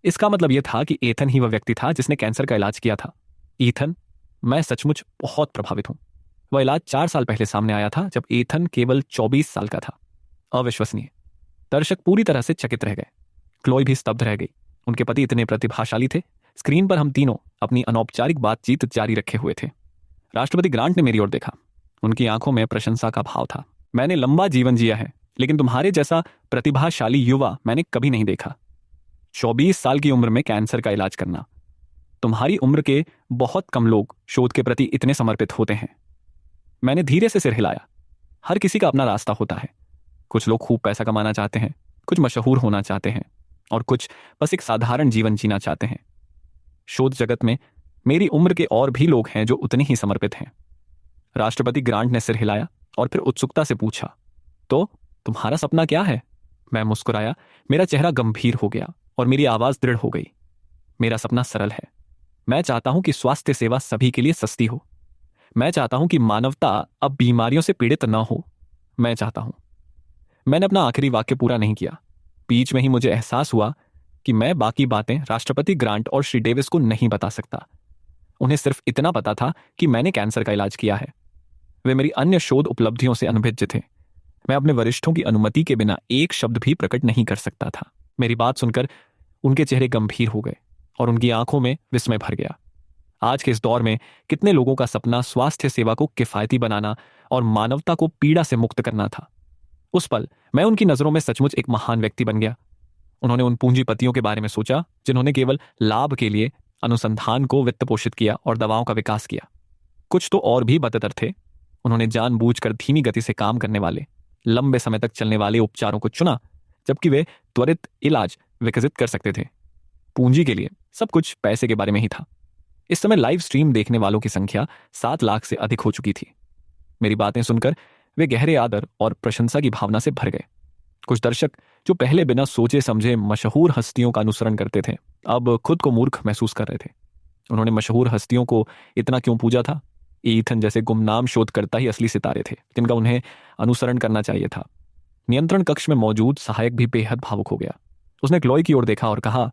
इसका मतलब यह था कि एथन ही वह व्यक्ति था जिसने कैंसर का इलाज किया था। ईथन, मैं सचमुच बहुत प्रभावित हूं। वह इलाज 4 साल पहले सामने आया था जब एथन केवल 24 साल का था। अविश्वसनीय। दर्शक पूरी तरह से चकित रह गए। क्लोई भी स्तब्ध रह गई। उनके पति इतने प्रतिभाशाली थे। स्क्रीन पर हम तीनों अपनी अनौपचारिक बातचीत जारी रखे हुए थे। राष्ट्रपति ग्रांट ने मेरी ओर देखा। उनकी आंखों में प्रशंसा का भाव था। मैंने लंबा जीवन जिया है, लेकिन तुम्हारे जैसा प्रतिभाशाली युवा मैंने कभी नहीं देखा। 24 साल की उम्र में कैंसर का इलाज करना। तुम्हारी उम्र के बहुत कम लोग शोध के प्रति इतने समर्पित होते हैं। मैंने धीरे से सिर हिलाया। हर किसी का अपना रास्ता होता है। कुछ लोग खूब पैसा कमाना चाहते हैं, कुछ मशहूर होना चाहते हैं और कुछ बस एक साधारण जीवन जीना चाहते हैं। शोध जगत में मेरी उम्र के और भी लोग हैं जो उतने ही समर्पित हैं। राष्ट्रपति ग्रांट ने सिर हिलाया और फिर उत्सुकता से पूछा, तो तुम्हारा सपना क्या है? मैं मुस्कुराया। मेरा चेहरा गंभीर हो गया और मेरी आवाज दृढ़ हो गई। मेरा सपना सरल है। मैं चाहता हूं कि स्वास्थ्य सेवा सभी के लिए सस्ती हो। मैं चाहता हूं कि मानवता अब बीमारियों से पीड़ित न हो। मैं चाहता हूं। मैंने अपना आखिरी वाक्य पूरा नहीं किया। बीच में ही मुझे एहसास हुआ कि मैं बाकी बातें राष्ट्रपति ग्रांट और श्री डेविस को नहीं बता सकता। उन्हें सिर्फ इतना पता था कि मैंने कैंसर का इलाज किया है। वे मेरी अन्य शोध उपलब्धियों से अनभिज्ञ थे। मैं अपने वरिष्ठों की अनुमति के बिना एक शब्द भी प्रकट नहीं कर सकता था। मेरी बात सुनकर उनके चेहरे गंभीर हो गए और उनकी आंखों में विस्मय भर गया। आज के इस दौर में कितने लोगों का सपना स्वास्थ्य सेवा को किफायती बनाना और मानवता को पीड़ा से मुक्त करना था। उस पल मैं उनकी नजरों में सचमुच एक महान व्यक्ति बन गया। उन्होंने उन पूंजीपतियों के बारे में सोचा जिन्होंने केवल लाभ के लिए अनुसंधान को वित्त पोषित किया और दवाओं का विकास किया। कुछ तो और भी बदतर थे। उन्होंने जानबूझकर धीमी गति से काम करने वाले, लंबे समय तक चलने वाले उपचारों को चुना, जबकि वे त्वरित इलाज विकसित कर सकते थे। पूंजी के लिए सब कुछ पैसे के बारे में ही था। इस समय लाइव स्ट्रीम देखने वालों की संख्या 7 लाख से अधिक हो चुकी थी। मेरी बातें सुनकर वे गहरे आदर और प्रशंसा की भावना से भर गए। कुछ दर्शक जो पहले बिना सोचे समझे मशहूर हस्तियों का अनुसरण करते थे, अब खुद को मूर्ख महसूस कर रहे थे। उन्होंने मशहूर हस्तियों को इतना क्यों पूजा था? ईथन जैसे गुमनाम शोधकर्ता ही असली सितारे थे जिनका उन्हें अनुसरण करना चाहिए था। नियंत्रण कक्ष में मौजूद सहायक भी बेहद भावुक हो गया। उसने क्लोई की ओर देखा और कहा,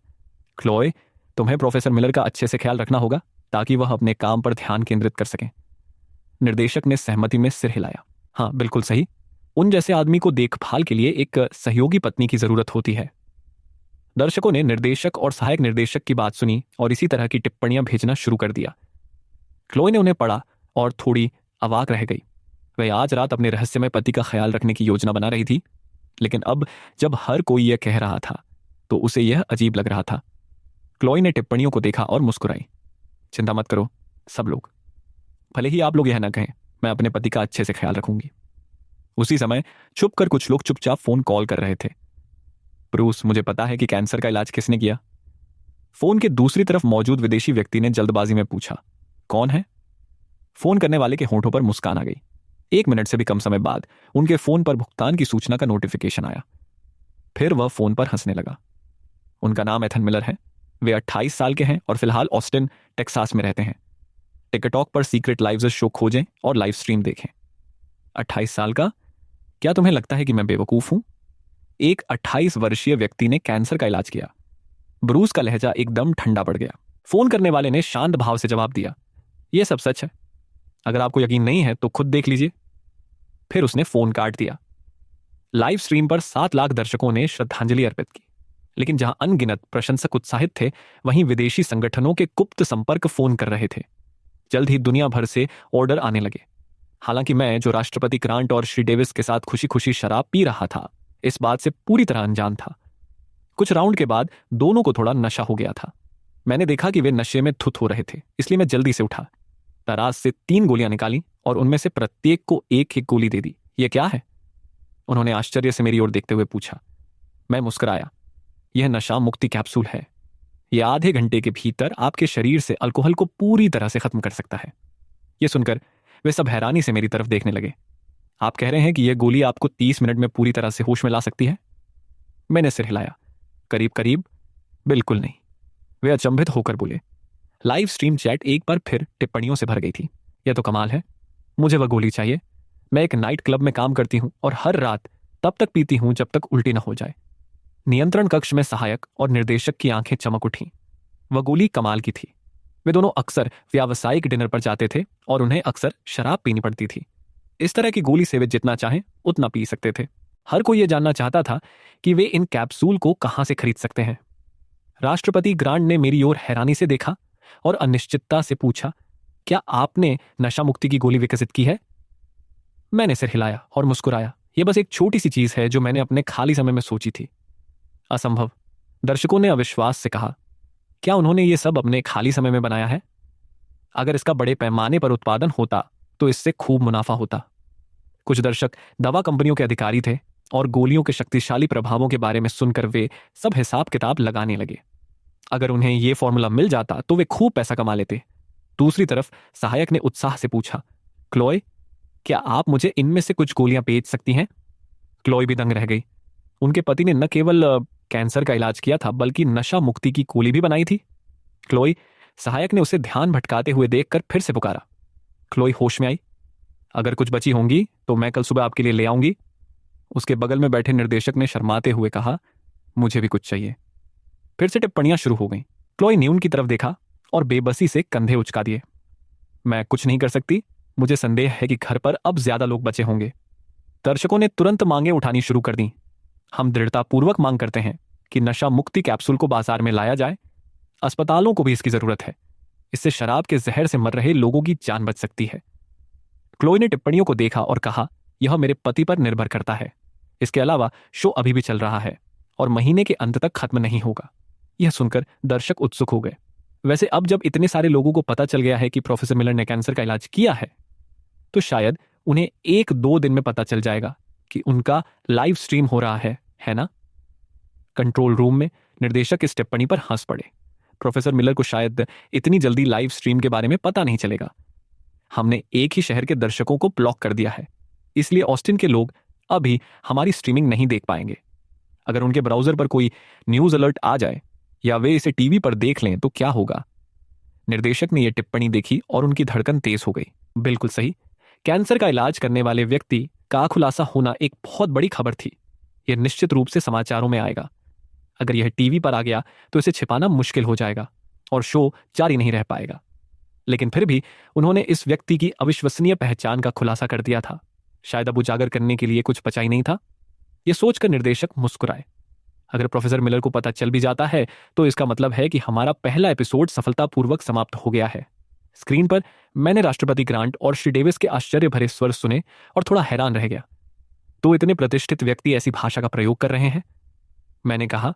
क्लोई, तुम्हें प्रोफेसर मिलर का अच्छे से ख्याल रखना होगा ताकि वह अपने काम पर ध्यान केंद्रित कर सकें। निर्देशक ने सहमति में सिर हिलाया। हाँ, बिल्कुल सही। उन जैसे आदमी को देखभाल के लिए एक सहयोगी पत्नी की जरूरत होती है। दर्शकों ने निर्देशक और सहायक निर्देशक की बात सुनी और इसी तरह की टिप्पणियां भेजना शुरू कर दिया। क्लोई ने उन्हें पढ़ा और थोड़ी अवाक रह गई। वह आज रात अपने रहस्यमय पति का ख्याल रखने की योजना बना रही थी, लेकिन अब जब हर कोई यह कह रहा था तो उसे यह अजीब लग रहा था। क्लोई ने टिप्पणियों को देखा और मुस्कुराई। चिंता मत करो सब लोग, भले ही आप लोग यह न कहें, मैं अपने पति का अच्छे से ख्याल रखूंगी। उसी समय छुप कर कुछ लोग चुपचाप फोन कॉल कर रहे थे। ब्रूस, मुझे पता है कि कैंसर का इलाज किसने किया? फोन के दूसरी तरफ मौजूद विदेशी व्यक्ति ने जल्दबाजी में पूछा। कौन है? फोन करने वाले के होंठों पर मुस्कान आ गई। 1 मिनट से भी कम समय बाद उनके फोन पर भुगतान की सूचना का नोटिफिकेशन आया। फिर वह फोन पर हंसने लगा। उनका नाम एथन मिलर है। वे 28 साल के हैं और फिलहाल ऑस्टिन, टेक्सास में रहते हैं। टिकटॉक पर सीक्रेट लाइव्स शो खोजें और लाइव स्ट्रीम देखें। 28 साल का? क्या तुम्हें लगता है कि मैं बेवकूफ हूं? एक 28 वर्षीय व्यक्ति ने कैंसर का इलाज किया। ब्रूस का लहजा एकदम ठंडा पड़ गया। फोन करने वाले ने शांत भाव से जवाब दिया, यह सब सच है। अगर आपको यकीन नहीं है तो खुद देख लीजिए। फिर उसने फोन काट दिया। लाइव स्ट्रीम पर 7 लाख दर्शकों ने श्रद्धांजलि अर्पित की, लेकिन जहां अनगिनत प्रशंसक उत्साहित थे, वहीं विदेशी संगठनों के गुप्त संपर्क फोन कर रहे थे। जल्द ही दुनिया भर से ऑर्डर आने लगे। हालांकि मैं, जो राष्ट्रपति ग्रांट और श्री डेविस के साथ खुशी खुशी शराब पी रहा था, इस बात से पूरी तरह अनजान था। कुछ राउंड के बाद दोनों को थोड़ा नशा हो गया था। मैंने देखा कि वे नशे में धुत हो रहे थे, इसलिए मैं जल्दी से उठा, तराज से 3 गोलियां निकाली और उनमें से प्रत्येक को एक एक गोली दे दी। यह क्या है? उन्होंने आश्चर्य से मेरी ओर देखते हुए पूछा। मैं मुस्कुराया। यह नशा मुक्ति कैप्सूल है। यह आधे घंटे के भीतर आपके शरीर से अल्कोहल को पूरी तरह से खत्म कर सकता है। यह सुनकर वे सब हैरानी से मेरी तरफ देखने लगे। आप कह रहे हैं कि यह गोली आपको 30 मिनट में पूरी तरह से होश में ला सकती है? मैंने सिर हिलाया। करीब करीब। बिल्कुल नहीं। वे अचंभित होकर बोले। लाइव स्ट्रीम चैट एक बार फिर टिप्पणियों से भर गई थी। यह तो कमाल है। मुझे वह गोली चाहिए। मैं एक नाइट क्लब में काम करती हूं और हर रात तब तक पीती हूं जब तक उल्टी न हो जाए। नियंत्रण कक्ष में सहायक और निर्देशक की आंखें चमक उठीं। वह गोली कमाल की थी। वे दोनों अक्सर व्यावसायिक डिनर पर जाते थे और उन्हें अक्सर शराब पीनी पड़ती थी। इस तरह की गोली से वे जितना चाहें उतना पी सकते थे। हर कोई यह जानना चाहता था कि वे इन कैप्सूल को कहां से खरीद सकते हैं। राष्ट्रपति ग्रांट ने मेरी ओर हैरानी से देखा और अनिश्चितता से पूछा, क्या आपने नशा मुक्ति की गोली विकसित की है? मैंने सिर हिलाया और मुस्कुराया। यह बस एक छोटी सी चीज है जो मैंने अपने खाली समय में सोची थी। असंभव, दर्शकों ने अविश्वास से कहा। क्या उन्होंने ये सब अपने खाली समय में बनाया है? अगर इसका बड़े पैमाने पर उत्पादन होता तो इससे खूब मुनाफा होता। कुछ दर्शक दवा कंपनियों के अधिकारी थे और गोलियों के शक्तिशाली प्रभावों के बारे में सुनकर वे सब हिसाब किताब लगाने लगे। अगर उन्हें यह फॉर्मूला मिल जाता तो वे खूब पैसा कमा लेते। दूसरी तरफ सहायक ने उत्साह से पूछा, क्लोय, क्या आप मुझे इनमें से कुछ गोलियां बेच सकती हैं? क्लोय भी दंग रह गई। उनके पति ने न केवल कैंसर का इलाज किया था बल्कि नशा मुक्ति की गोली भी बनाई थी। क्लोय, सहायक ने उसे ध्यान भटकाते हुए देखकर फिर से पुकारा। क्लोय होश में आई। अगर कुछ बची होंगी तो मैं कल सुबह आपके लिए ले आऊंगी। उसके बगल में बैठे निर्देशक ने शर्माते हुए कहा, मुझे भी कुछ चाहिए। फिर से टिप्पणियां शुरू हो गईं। क्लोय ने उनकी तरफ देखा और बेबसी से कंधे उचका दिए। मैं कुछ नहीं कर सकती। मुझे संदेह है कि घर पर अब ज्यादा लोग बचे होंगे। दर्शकों ने तुरंत मांगे उठानी शुरू कर दी। हम दृढ़तापूर्वक मांग करते हैं कि नशा मुक्ति कैप्सूल को बाजार में लाया जाए। अस्पतालों को भी इसकी जरूरत है। इससे शराब के जहर से मर रहे लोगों की जान बच सकती है। क्लोय ने टिप्पणियों को देखा और कहा, यह मेरे पति पर निर्भर करता है। इसके अलावा शो अभी भी चल रहा है और महीने के अंत तक खत्म नहीं होगा। यह सुनकर दर्शक उत्सुक हो गए। वैसे अब जब इतने सारे लोगों को पता चल गया है कि प्रोफेसर मिलर ने कैंसर का इलाज किया है, तो शायद उन्हें 1-2 दिन में पता चल जाएगा कि उनका लाइव स्ट्रीम हो रहा है ना? कंट्रोल रूम में निर्देशक इस टिप्पणी पर हंस पड़े। प्रोफेसर मिलर को शायद इतनी जल्दी लाइव स्ट्रीम के बारे में पता नहीं चलेगा। हमने एक ही शहर के दर्शकों को ब्लॉक कर दिया है, इसलिए ऑस्टिन के लोग अभी हमारी स्ट्रीमिंग नहीं देख पाएंगे। अगर उनके ब्राउजर पर कोई न्यूज अलर्ट आ जाए या वे इसे टीवी पर देख लें तो क्या होगा? निर्देशक ने यह टिप्पणी देखी और उनकी धड़कन तेज हो गई। बिल्कुल सही। कैंसर का इलाज करने वाले व्यक्ति का खुलासा होना एक बहुत बड़ी खबर थी। यह निश्चित रूप से समाचारों में आएगा। अगर यह टीवी पर आ गया तो इसे छिपाना मुश्किल हो जाएगा और शो जारी नहीं रह पाएगा। लेकिन फिर भी उन्होंने इस व्यक्ति की अविश्वसनीय पहचान का खुलासा कर दिया था। शायद अब उजागर करने के लिए कुछ बचा ही नहीं था। यह सोचकर निर्देशक मुस्कुराए। अगर प्रोफेसर मिलर को पता चल भी जाता है तो इसका मतलब है कि हमारा पहला एपिसोड सफलतापूर्वक समाप्त हो गया है। स्क्रीन पर मैंने राष्ट्रपति ग्रांट और श्री डेविस के आश्चर्य भरे स्वर सुने और थोड़ा हैरान रह गया। तो इतने प्रतिष्ठित व्यक्ति ऐसी भाषा का प्रयोग कर रहे हैं? मैंने कहा,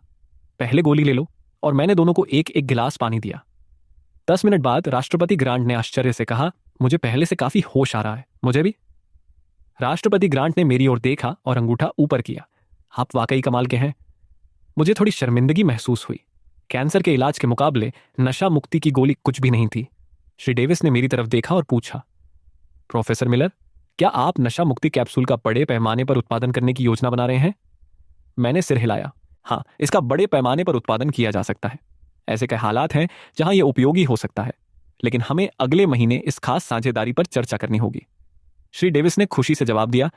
पहले गोली ले लो, और मैंने दोनों को एक एक गिलास पानी दिया। 10 मिनट बाद राष्ट्रपति ग्रांट ने आश्चर्य से कहा, मुझे पहले से काफी होश आ रहा है। मुझे भी। राष्ट्रपति ग्रांट ने मेरी ओर देखा और अंगूठा ऊपर किया। आप वाकई कमाल के हैं। मुझे थोड़ी शर्मिंदगी महसूस हुई। कैंसर के इलाज के मुकाबले नशा मुक्ति की गोली कुछ भी नहीं थी। श्री डेविस ने मेरी तरफ देखा और पूछा, प्रोफेसर मिलर, क्या आप नशा मुक्ति कैप्सूल का बड़े पैमाने पर उत्पादन करने की योजना बना रहे हैं? मैंने सिर हिलाया। हाँ, इसका बड़े पैमाने पर उत्पादन किया जा सकता है। ऐसे कई हालात हैं जहां यह उपयोगी हो सकता है, लेकिन हमें अगले महीने इस खास साझेदारी पर चर्चा करनी होगी। श्री डेविस ने खुशी से जवाब दिया,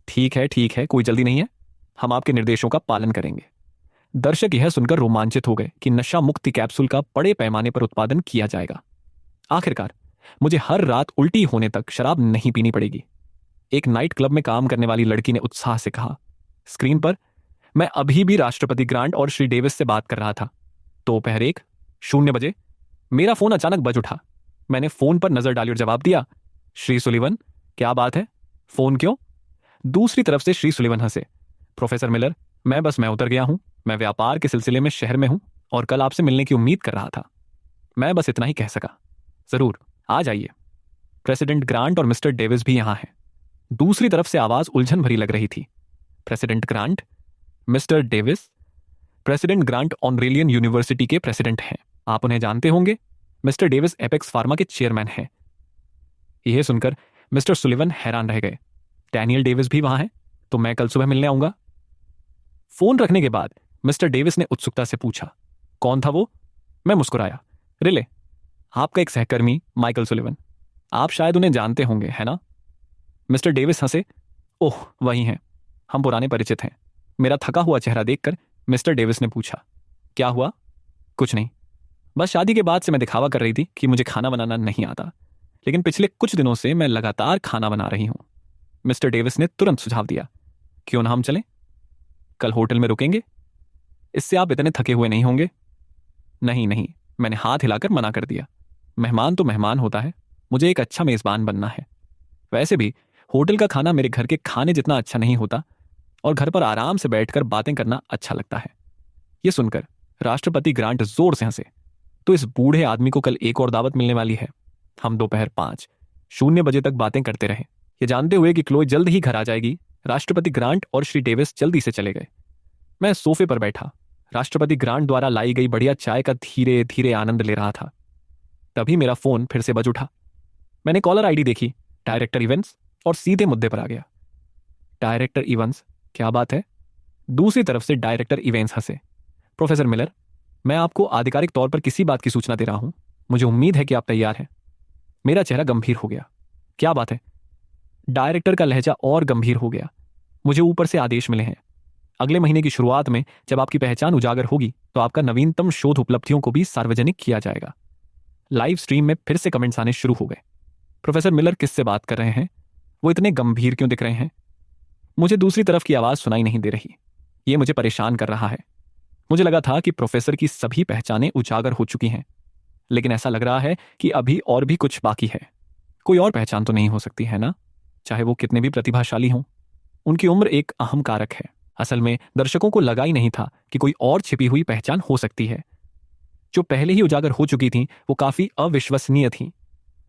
ठीक है, कोई जल्दी नहीं है। हम आपके निर्देशों का पालन करेंगे। दर्शक यह सुनकर रोमांचित हो गए कि नशा मुक्ति कैप्सूल का बड़े पैमाने पर उत्पादन किया जाएगा। आखिरकार मुझे हर रात उल्टी होने तक शराब नहीं पीनी पड़ेगी। एक नाइट क्लब में काम करने वाली लड़की ने उत्साह से कहा। स्क्रीन पर मैं अभी भी राष्ट्रपति ग्रांट और श्री डेविस से बात कर रहा था। दोपहर 1:00 मेरा फोन अचानक बज उठा। मैंने फोन पर नजर डाली और जवाब दिया, श्री सुलिवन, क्या बात है? फोन क्यों? दूसरी तरफ से श्री सुलिवन हंसे। प्रोफेसर मिलर, मैं उतर गया हूं। मैं व्यापार के सिलसिले में शहर में हूं और कल आपसे मिलने की उम्मीद कर रहा था। मैं बस इतना ही कह सका। जरूर, आ जाइए। प्रेसिडेंट ग्रांट और मिस्टर डेविस भी यहां हैं। दूसरी तरफ से आवाज उलझन भरी लग रही थी। President Grant, mister Davis. President Grant ऑनरेलियन यूनिवर्सिटी के प्रेसिडेंट हैं, आप उन्हें जानते होंगे। मिस्टर डेविस एपेक्स फार्मा के चेयरमैन हैं। यह सुनकर मिस्टर सुलिवन हैरान रह गए। डैनियल डेविस भी वहां है, तो मैं कल सुबह मिलने आऊंगा। फोन रखने के बाद मिस्टर डेविस ने उत्सुकता से पूछा, कौन था वो? मैं मुस्कुराया। रिले, आपका एक सहकर्मी माइकल सुलिवन। आप शायद उन्हें जानते होंगे, है ना? मिस्टर डेविस हंसे। ओह, वही हैं, हम पुराने परिचित हैं। मेरा थका हुआ चेहरा देखकर मिस्टर डेविस ने पूछा, क्या हुआ? कुछ नहीं, बस शादी के बाद से मैं दिखावा कर रही थी कि मुझे खाना बनाना नहीं आता, लेकिन पिछले कुछ दिनों से मैं लगातार खाना बना रही हूं। मिस्टर डेविस ने तुरंत सुझाव दिया, क्यों ना हम चलें? कल होटल में रुकेंगे, इससे आप इतने थके हुए नहीं होंगे। नहीं, मैंने हाथ हिलाकर मना कर दिया। मेहमान तो मेहमान होता है, मुझे एक अच्छा मेजबान बनना है। वैसे भी होटल का खाना मेरे घर के खाने जितना अच्छा नहीं होता और घर पर आराम से बैठकर बातें करना अच्छा लगता है। यह सुनकर राष्ट्रपति ग्रांट जोर से हंसे। तो इस बूढ़े आदमी को कल एक और दावत मिलने वाली है। हम दोपहर 5:00 तक बातें करते रहे, ये जानते हुए कि क्लोई जल्द ही घर आ जाएगी। राष्ट्रपति ग्रांट और श्री डेविस जल्दी से चले गए। मैं सोफे पर बैठा राष्ट्रपति ग्रांट द्वारा लाई गई बढ़िया चाय का धीरे धीरे आनंद ले रहा था। तभी मेरा फोन फिर से बज उठा। मैंने कॉलर आईडी देखी, डायरेक्टर इवेंट्स, और सीधे मुद्दे पर आ गया। डायरेक्टर इवेंट्स, क्या बात है? दूसरी तरफ से डायरेक्टर इवेंट्स हंसे। प्रोफेसर मिलर, मैं आपको आधिकारिक तौर पर किसी बात की सूचना दे रहा हूं। मुझे उम्मीद है कि आप तैयार हैं। मेरा चेहरा गंभीर हो गया। क्या बात है? डायरेक्टर का लहजा और गंभीर हो गया। मुझे ऊपर से आदेश मिले हैं। अगले महीने की शुरुआत में जब आपकी पहचान उजागर होगी तो आपका नवीनतम शोध उपलब्धियों को भी सार्वजनिक किया जाएगा। लाइव स्ट्रीम में फिर से कमेंट्स आने शुरू हो गए। प्रोफेसर मिलर किससे बात कर रहे हैं? वो इतने गंभीर क्यों दिख रहे हैं? मुझे दूसरी तरफ की आवाज सुनाई नहीं दे रही। ये मुझे परेशान कर रहा है। मुझे लगा था कि प्रोफेसर की सभी पहचानें उजागर हो चुकी हैं, लेकिन ऐसा लग रहा है कि अभी और भी कुछ बाकी है। कोई और पहचान तो नहीं हो सकती है ना? चाहे वो कितने भी प्रतिभाशाली हों। उनकी उम्र एक अहम कारक है। असल में दर्शकों को लगा ही नहीं था कि कोई और छिपी हुई पहचान हो सकती है। जो पहले ही उजागर हो चुकी थीं, वो काफी अविश्वसनीय थीं।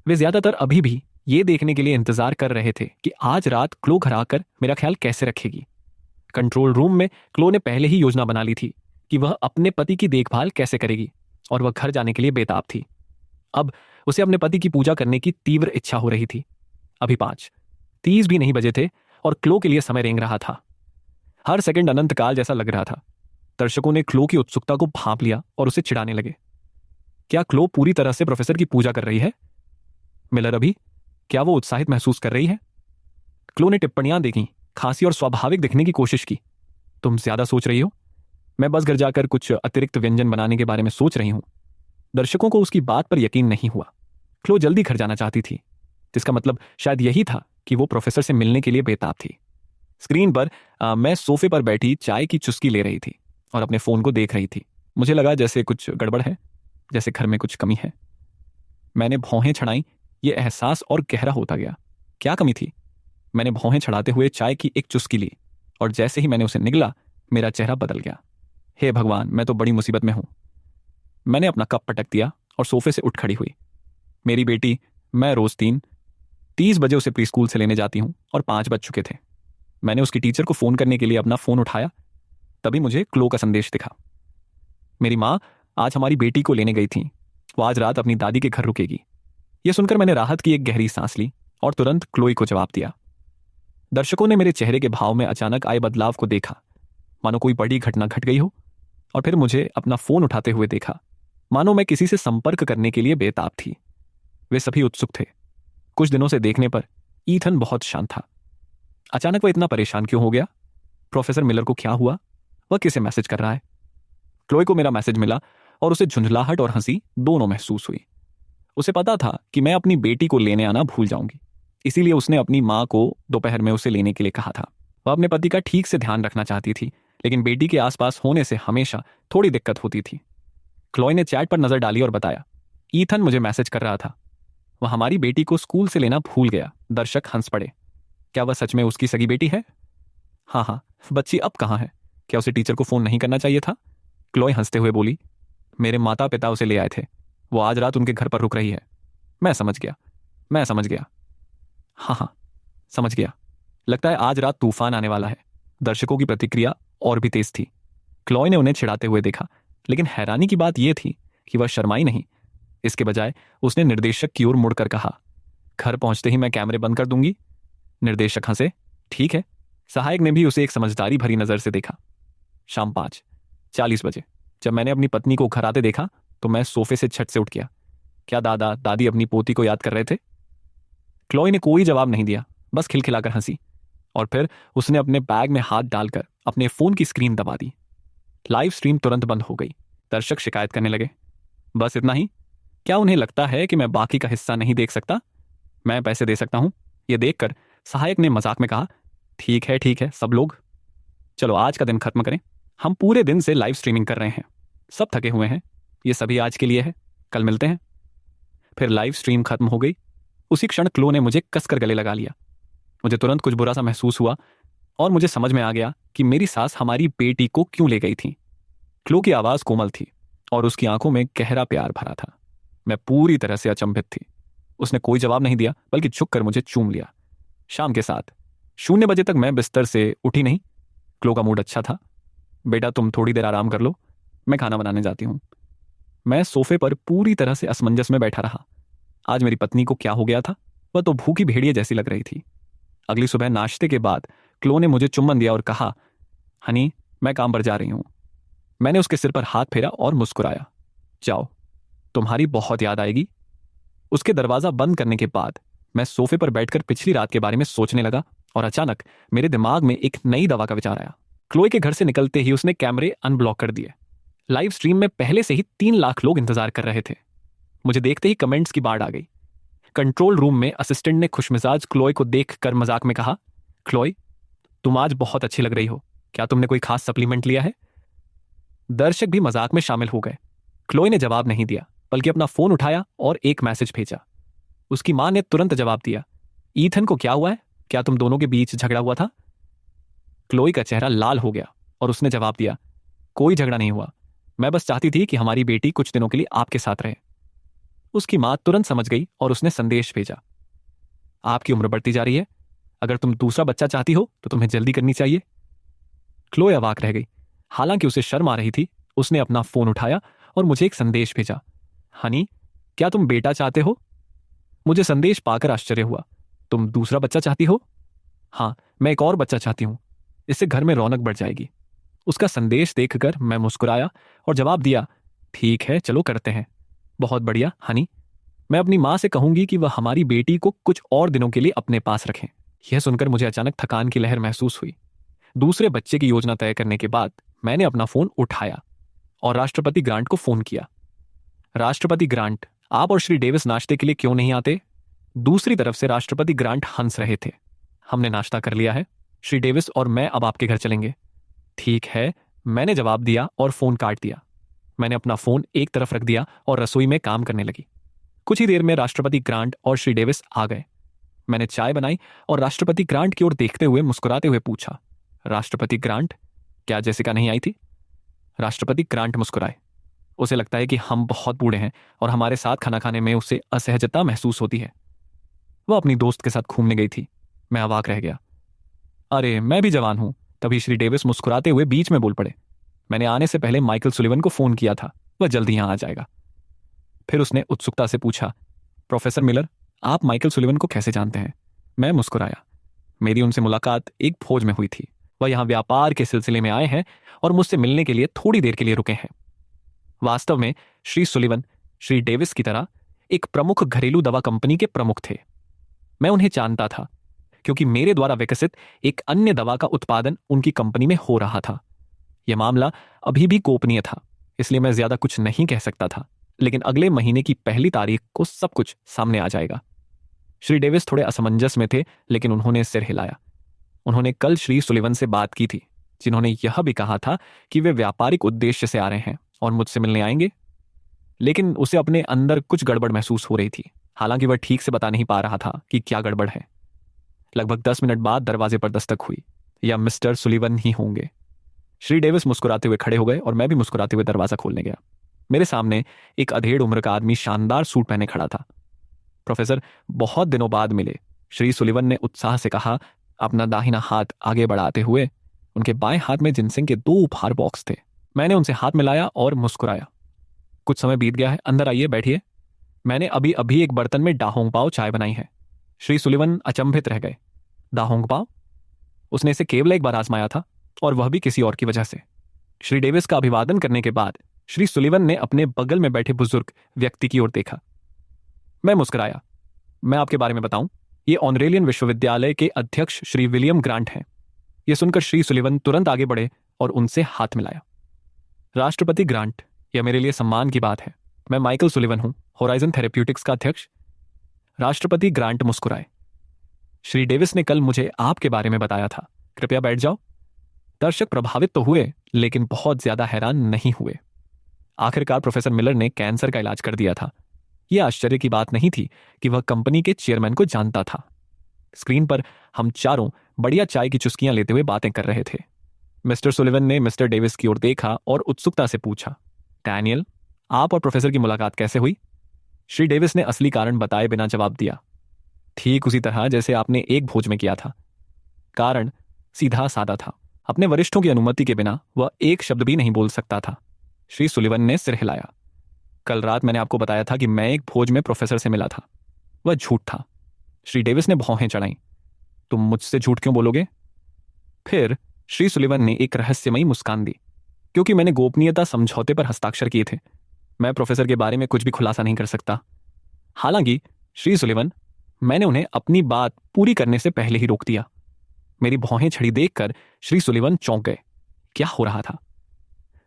वे ज्यादातर अभी भी ये देखने के लिए इंतजार कर रहे थे कि आज रात क्लो घर आकर मेरा ख्याल कैसे रखेगी। कंट्रोल रूम में क्लो ने पहले ही योजना बना ली थी कि वह अपने पति की देखभाल कैसे करेगी, और वह घर जाने के लिए बेताब थी। अब उसे अपने पति की पूजा करने की तीव्र इच्छा हो रही थी। अभी 5:30 भी नहीं बजे थे और क्लो के लिए समय रेंग रहा था। हर सेकंड अनंत काल जैसा लग रहा था। दर्शकों ने क्लो की उत्सुकता को भांप लिया और उसे चिढ़ाने लगे। क्या क्लो पूरी तरह से प्रोफेसर की पूजा कर रही है? मिलर, अभी क्या वो उत्साहित महसूस कर रही है? क्लो ने टिप्पणियां देखी, खांसी और स्वाभाविक दिखने की कोशिश की। तुम ज्यादा सोच रही हो। मैं बस घर जाकर कुछ अतिरिक्त व्यंजन बनाने के बारे में सोच रही हूं। दर्शकों को उसकी बात पर यकीन नहीं हुआ। क्लो जल्दी घर जाना चाहती थी, जिसका मतलब शायद यही था कि वो प्रोफेसर से मिलने के लिए बेताब थी। स्क्रीन पर मैं सोफे पर बैठी चाय की चुस्की ले रही थी और अपने फोन को देख रही थी। मुझे लगा जैसे कुछ गड़बड़ है, जैसे घर में कुछ कमी है। मैंने भौहें छड़ाई। ये एहसास और गहरा होता गया। क्या कमी थी? मैंने भौहें छड़ाते हुए चाय की एक चुस्की ली और जैसे ही मैंने उसे निगला, मेरा चेहरा बदल गया। हे भगवान, मैं तो बड़ी मुसीबत में हूं। मैंने अपना कप पटक दिया और सोफे से उठ खड़ी हुई। मेरी बेटी, मैं रोज 3 3:30 बजे उसे प्री स्कूल से लेने जाती हूँ और 5 बज चुके थे। मैंने उसकी टीचर को फ़ोन करने के लिए अपना फ़ोन उठाया, तभी मुझे क्लो का संदेश दिखा। मेरी माँ आज हमारी बेटी को लेने गई थी, वो आज रात अपनी दादी के घर रुकेगी। यह सुनकर मैंने राहत की एक गहरी सांस ली और तुरंत क्लोई को जवाब दिया। दर्शकों ने मेरे चेहरे के भाव में अचानक आए बदलाव को देखा, मानो कोई बड़ी घटना घट गई हो, और फिर मुझे अपना फ़ोन उठाते हुए देखा, मानो मैं किसी से संपर्क करने के लिए बेताब थी। वे सभी उत्सुक थे। कुछ दिनों से देखने पर ईथन बहुत शांत था। अचानक वह इतना परेशान क्यों हो गया? प्रोफेसर मिलर को क्या हुआ? वह किसे मैसेज कर रहा है? क्लोई को मेरा मैसेज मिला और उसे झुंझलाहट और हंसी दोनों महसूस हुई। उसे पता था कि मैं अपनी बेटी को लेने आना भूल जाऊंगी, इसीलिए उसने अपनी माँ को दोपहर में उसे लेने के लिए कहा था। वह अपने पति का ठीक से ध्यान रखना चाहती थी, लेकिन बेटी के आसपास होने से हमेशा थोड़ी दिक्कत होती थी। क्लोई ने चैट पर नजर डाली और बताया, ईथन मुझे मैसेज कर रहा था, वह हमारी बेटी को स्कूल से लेना भूल गया। दर्शक हंस पड़े। क्या वह सच में उसकी सगी बेटी है? हाँ, बच्ची अब कहाँ है? क्या उसे टीचर को फोन नहीं करना चाहिए था? क्लोई हंसते हुए बोली, मेरे माता पिता उसे ले आए थे, वो आज रात उनके घर पर रुक रही है। मैं समझ गया। हाँ, समझ गया। लगता है आज रात तूफान आने वाला है। दर्शकों की प्रतिक्रिया और भी तेज थी। क्लोई ने उन्हें चिढ़ाते हुए देखा, लेकिन हैरानी की बात यह थी कि वह शर्माई नहीं। इसके बजाय उसने निर्देशक की ओर मुड़कर कहा, घर पहुंचते ही मैं कैमरे बंद कर दूंगी। निर्देशक हंसे, ठीक है। सहायक ने भी उसे एक समझदारी भरी नजर से देखा। शाम 5:40 बजे जब मैंने अपनी पत्नी को घर आते देखा तो मैं सोफे से झट से उठ गया। क्या दादा दादी अपनी पोती को याद कर रहे थे? क्लोई ने कोई जवाब नहीं दिया, बस खिलखिलाकर हंसी, और फिर उसने अपने बैग में हाथ डालकर अपने फोन की स्क्रीन दबा दी। लाइव स्ट्रीम तुरंत बंद हो गई। दर्शक शिकायत करने लगे, बस इतना ही? क्या उन्हें लगता है कि मैं बाकी का हिस्सा नहीं देख सकता? मैं पैसे दे सकता हूं। यह देखकर सहायक ने मजाक में कहा, ठीक है सब लोग, चलो आज का दिन खत्म करें। हम पूरे दिन से लाइव स्ट्रीमिंग कर रहे हैं, सब थके हुए हैं। ये सभी आज के लिए है, कल मिलते हैं। फिर लाइव स्ट्रीम खत्म हो गई। उसी क्षण क्लो ने मुझे कसकर गले लगा लिया। मुझे तुरंत कुछ बुरा सा महसूस हुआ और मुझे समझ में आ गया कि मेरी सास हमारी बेटी को क्यों ले गई थी। क्लो की आवाज कोमल थी और उसकी आंखों में गहरा प्यार भरा था। मैं पूरी तरह से अचंभित थी। उसने कोई जवाब नहीं दिया, बल्कि झुककर मुझे चूम लिया। शाम के 7:00 बजे तक मैं बिस्तर से उठी नहीं। क्लो का मूड अच्छा था। बेटा तुम थोड़ी देर आराम कर लो, मैं खाना बनाने जाती हूँ। मैं सोफे पर पूरी तरह से असमंजस में बैठा रहा। आज मेरी पत्नी को क्या हो गया था? वह तो भूखी भेड़िए जैसी लग रही थी। अगली सुबह नाश्ते के बाद क्लो ने मुझे चुम्बन दिया और कहा, हनी मैं काम पर जा रही हूँ। मैंने उसके सिर पर हाथ फेरा और मुस्कुराया। जाओ, तुम्हारी बहुत याद आएगी। उसके दरवाजा बंद करने के बाद मैं सोफे पर बैठकर पिछली रात के बारे में सोचने लगा और अचानक मेरे दिमाग में एक नई दवा का विचार आया। क्लोई के घर से निकलते ही उसने कैमरे अनब्लॉक कर दिए। लाइव स्ट्रीम में पहले से ही 3 लाख लोग इंतजार कर रहे थे। मुझे देखते ही कमेंट्स की बाढ़ आ गई। कंट्रोल रूम में असिस्टेंट ने खुशमिजाज क्लोई को देखकर मजाक में कहा, क्लोई तुम आज बहुत अच्छी लग रही हो, क्या तुमने कोई खास सप्लीमेंट लिया है? दर्शक भी मजाक में शामिल हो गए। क्लोई ने जवाब नहीं दिया, बल्कि अपना फोन उठाया और एक मैसेज भेजा। उसकी मां ने तुरंत जवाब दिया, ईथन को क्या हुआ है? क्या तुम दोनों के बीच झगड़ा हुआ था? क्लोई का चेहरा लाल हो गया और उसने जवाब दिया, कोई झगड़ा नहीं हुआ, मैं बस चाहती थी कि हमारी बेटी कुछ दिनों के लिए आपके साथ रहे। उसकी मां तुरंत समझ गई और उसने संदेश भेजा, आपकी उम्र बढ़ती जा रही है, अगर तुम दूसरा बच्चा चाहती हो तो तुम्हें जल्दी करनी चाहिए। क्लोई अवाक रह गई। हालांकि उसे शर्म आ रही थी, उसने अपना फोन उठाया और मुझे एक संदेश भेजा, हनी क्या तुम बेटा चाहते हो? मुझे संदेश पाकर आश्चर्य हुआ, तुम दूसरा बच्चा चाहती हो? हाँ, मैं एक और बच्चा चाहती हूं, इससे घर में रौनक बढ़ जाएगी। उसका संदेश देखकर मैं मुस्कुराया और जवाब दिया, ठीक है चलो करते हैं। बहुत बढ़िया हनी, मैं अपनी मां से कहूंगी कि वह हमारी बेटी को कुछ और दिनों के लिए अपने पास रखें। यह सुनकर मुझे अचानक थकान की लहर महसूस हुई। दूसरे बच्चे की योजना तय करने के बाद मैंने अपना फोन उठाया और राष्ट्रपति ग्रांट को फोन किया। राष्ट्रपति ग्रांट, आप और श्री डेविस नाश्ते के लिए क्यों नहीं आते? दूसरी तरफ से राष्ट्रपति ग्रांट हंस रहे थे। हमने नाश्ता कर लिया है, श्री डेविस और मैं अब आपके घर चलेंगे। ठीक है, मैंने जवाब दिया और फोन काट दिया। मैंने अपना फोन एक तरफ रख दिया और रसोई में काम करने लगी। कुछ ही देर में राष्ट्रपति ग्रांट और श्री डेविस आ गए। मैंने चाय बनाई और राष्ट्रपति ग्रांट की ओर देखते हुए मुस्कुराते हुए पूछा, राष्ट्रपति ग्रांट, क्या जेसिका नहीं आई थी? राष्ट्रपति ग्रांट मुस्कुराए। उसे लगता है कि हम बहुत बूढ़े हैं और हमारे साथ खाना खाने में उसे असहजता महसूस होती है। वह अपनी दोस्त के साथ घूमने गई थी। मैं अवाक रह गया। अरे मैं भी जवान हूं। तभी श्री डेविस मुस्कुराते हुए बीच में बोल पड़े, मैंने आने से पहले माइकल सुलिवन को फोन किया था, वह जल्दी यहां आ जाएगा। फिर उसने उत्सुकता से पूछा, प्रोफेसर मिलर, आप माइकल सुलिवन को कैसे जानते हैं? मैं मुस्कुराया। मेरी उनसे मुलाकात एक भोज में हुई थी। वह यहां व्यापार के सिलसिले में आए हैं और मुझसे मिलने के लिए थोड़ी देर के लिए रुके हैं। वास्तव में श्री सुलिवन श्री डेविस की तरह एक प्रमुख घरेलू दवा कंपनी के प्रमुख थे। मैं उन्हें जानता था क्योंकि मेरे द्वारा विकसित एक अन्य दवा का उत्पादन उनकी कंपनी में हो रहा था। यह मामला अभी भी गोपनीय था, इसलिए मैं ज्यादा कुछ नहीं कह सकता था, लेकिन अगले महीने की 1 तारीख को सब कुछ सामने आ जाएगा। श्री डेविस थोड़े असमंजस में थे, लेकिन उन्होंने सिर हिलाया। उन्होंने कल श्री सुलिवन से बात की थी, जिन्होंने यह भी कहा था कि वे व्यापारिक उद्देश्य से आ रहे हैं और मुझसे मिलने आएंगे। लेकिन उसे अपने अंदर कुछ गड़बड़ महसूस हो रही थी, हालांकि वह ठीक से बता नहीं पा रहा था कि क्या गड़बड़ है। लगभग 10 मिनट बाद दरवाजे पर दस्तक हुई। या मिस्टर सुलिवन ही होंगे। श्री डेविस मुस्कुराते हुए खड़े हो गए और मैं भी मुस्कुराते हुए दरवाजा खोलने गया। मेरे सामने एक अधेड़ उम्र का आदमी शानदार सूट पहने खड़ा था। प्रोफेसर, बहुत दिनों बाद मिले, श्री सुलिवन ने उत्साह से कहा, अपना दाहिना हाथ आगे बढ़ाते हुए। उनके बाएं हाथ में जिनसिंग के 2 उपहार बॉक्स थे। मैंने उनसे हाथ मिलाया और मुस्कुराया। कुछ समय बीत गया है, अंदर आइए, बैठिए। मैंने अभी अभी एक बर्तन में डाहोंग पाव चाय बनाई है। श्री सुलिवन अचंभित रह गए। दाहोंग पाव? उसने इसे केवल एक बार आजमाया था, और वह भी किसी और की वजह से। श्री डेविस का अभिवादन करने के बाद श्री सुलिवन ने अपने बगल में बैठे बुजुर्ग व्यक्ति की ओर देखा। मैं मुस्कुराया। मैं आपके बारे में बताऊं, ये ऑनरेलियन विश्वविद्यालय के अध्यक्ष श्री विलियम ग्रांट हैं। यह सुनकर श्री सुलिवन तुरंत आगे बढ़े और उनसे हाथ मिलाया। राष्ट्रपति ग्रांट, यह मेरे लिए सम्मान की बात है। मैं माइकल सुलिवन हूं, होराइजन थेरेप्यूटिक्स का अध्यक्ष। राष्ट्रपति ग्रांट मुस्कुराए। श्री डेविस ने कल मुझे आपके बारे में बताया था। कृपया बैठ जाओ। दर्शक प्रभावित तो हुए, लेकिन बहुत ज्यादा हैरान नहीं हुए। आखिरकार प्रोफेसर मिलर ने कैंसर का इलाज कर दिया था। यह आश्चर्य की बात नहीं थी कि वह कंपनी के चेयरमैन को जानता था। स्क्रीन पर हम चारों बढ़िया चाय की चुस्कियां लेते हुए बातें कर रहे थे। मिस्टर सुलिवन ने मिस्टर डेविस की ओर देखा और उत्सुकता से पूछा, डैनियल, आप और प्रोफेसर की मुलाकात कैसे हुई? श्री डेविस ने असली कारण बताए बिना जवाब दिया। ठीक उसी तरह जैसे आपने एक भोज में किया था। कारण सीधा सादा था। अपने वरिष्ठों की अनुमति के बिना वह एक शब्द भी नहीं बोल सकता था। श्री सुलिवन ने सिर हिलाया। कल रात मैंने आपको बताया था कि मैं एक भोज में प्रोफेसर से मिला था। वह झूठ था। श्री डेविस ने भौहें चढ़ाईं। तुम मुझसे झूठ क्यों बोलोगे? फिर श्री सुलिवन ने एक रहस्यमयी मुस्कान दी। क्योंकि मैंने गोपनीयता समझौते पर हस्ताक्षर किए थे, मैं प्रोफेसर के बारे में कुछ भी खुलासा नहीं कर सकता। हालांकि श्री सुलिवन, मैंने उन्हें अपनी बात पूरी करने से पहले ही रोक दिया। मेरी भौहें छड़ी देखकर श्री सुलिवन चौंक गए। क्या हो रहा था?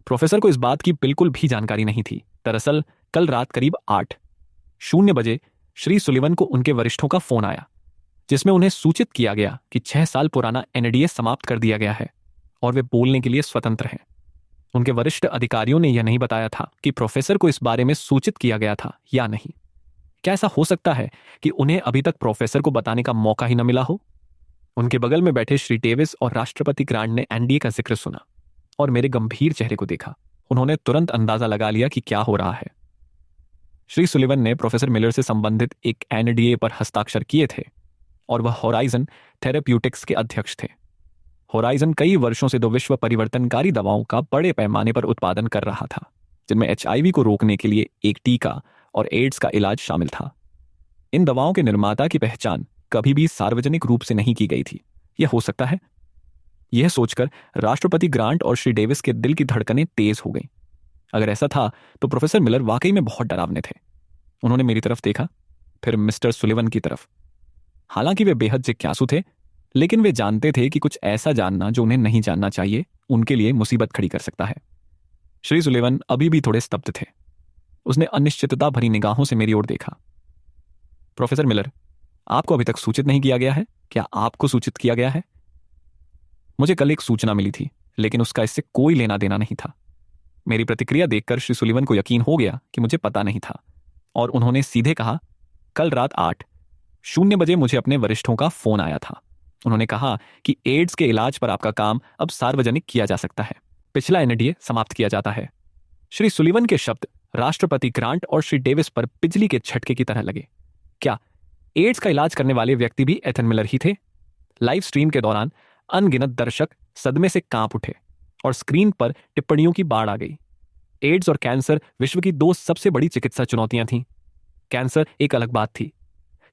प्रोफेसर को इस बात की बिल्कुल भी जानकारी नहीं थी। दरअसल कल रात करीब 8:00 बजे श्री सुलिवन को उनके वरिष्ठों का फोन आया, जिसमें उन्हें सूचित किया गया कि 6 साल पुराना एनडीए समाप्त कर दिया गया है और वे बोलने के लिए स्वतंत्र हैं। उनके वरिष्ठ अधिकारियों ने यह नहीं बताया था कि प्रोफेसर को इस बारे में सूचित किया गया था या नहीं। क्या ऐसा हो सकता है कि उन्हें अभी तक प्रोफेसर को बताने का मौका ही न मिला हो? उनके बगल में बैठे श्री डेविस और राष्ट्रपति ग्रांट ने एनडीए का जिक्र सुना और मेरे गंभीर चेहरे को देखा। उन्होंने तुरंत अंदाजा लगा लिया कि क्या हो रहा है। श्री सुलिवन ने प्रोफेसर मिलर से संबंधित एक एनडीए पर हस्ताक्षर किए थे और वह होराइजन थेरेप्यूटिक्स के अध्यक्ष थे। होराइजन कई वर्षों से 2 विश्व परिवर्तनकारी दवाओं का बड़े पैमाने पर उत्पादन कर रहा था, जिनमें एचआईवी को रोकने के लिए एक टीका और एड्स का इलाज शामिल था। इन दवाओं के निर्माता की पहचान कभी भी सार्वजनिक रूप से नहीं की गई थी। यह हो सकता है? यह सोचकर राष्ट्रपति ग्रांट और श्री डेविस के दिल की धड़कनें तेज हो गईं। अगर ऐसा था तो प्रोफेसर मिलर वाकई में बहुत डरावने थे। उन्होंने मेरी तरफ देखा, फिर मिस्टर सुलिवन की तरफ। हालांकि वे बेहद जिज्ञासु थे, लेकिन वे जानते थे कि कुछ ऐसा जानना जो उन्हें नहीं जानना चाहिए उनके लिए मुसीबत खड़ी कर सकता है। श्री सुलिवन अभी भी थोड़े स्तब्ध थे। उसने अनिश्चितता भरी निगाहों से मेरी ओर देखा। प्रोफेसर मिलर, आपको अभी तक सूचित नहीं किया गया है? क्या आपको सूचित किया गया है? मुझे कल एक सूचना मिली थी, लेकिन उसका इससे कोई लेना देना नहीं था। मेरी प्रतिक्रिया देखकर श्री सुलिवन को यकीन हो गया कि मुझे पता नहीं था, और उन्होंने सीधे कहा, कल रात 8:00 बजे मुझे अपने वरिष्ठों का फोन आया था। उन्होंने कहा कि एड्स के इलाज पर आपका काम अब सार्वजनिक किया जा सकता है। पिछला एनडीए समाप्त किया जाता है। श्री सुलिवन के शब्द राष्ट्रपति ग्रांट और श्री डेविस पर बिजली के झटके की तरह लगे। क्या एड्स का इलाज करने वाले व्यक्ति भी एथन मिलर ही थे। लाइव स्ट्रीम के दौरान अनगिनत दर्शक सदमे से कांप उठे और स्क्रीन पर टिप्पणियों की बाढ़ आ गई। एड्स और कैंसर विश्व की दो सबसे बड़ी चिकित्सा चुनौतियां थीं। कैंसर एक अलग बात थी।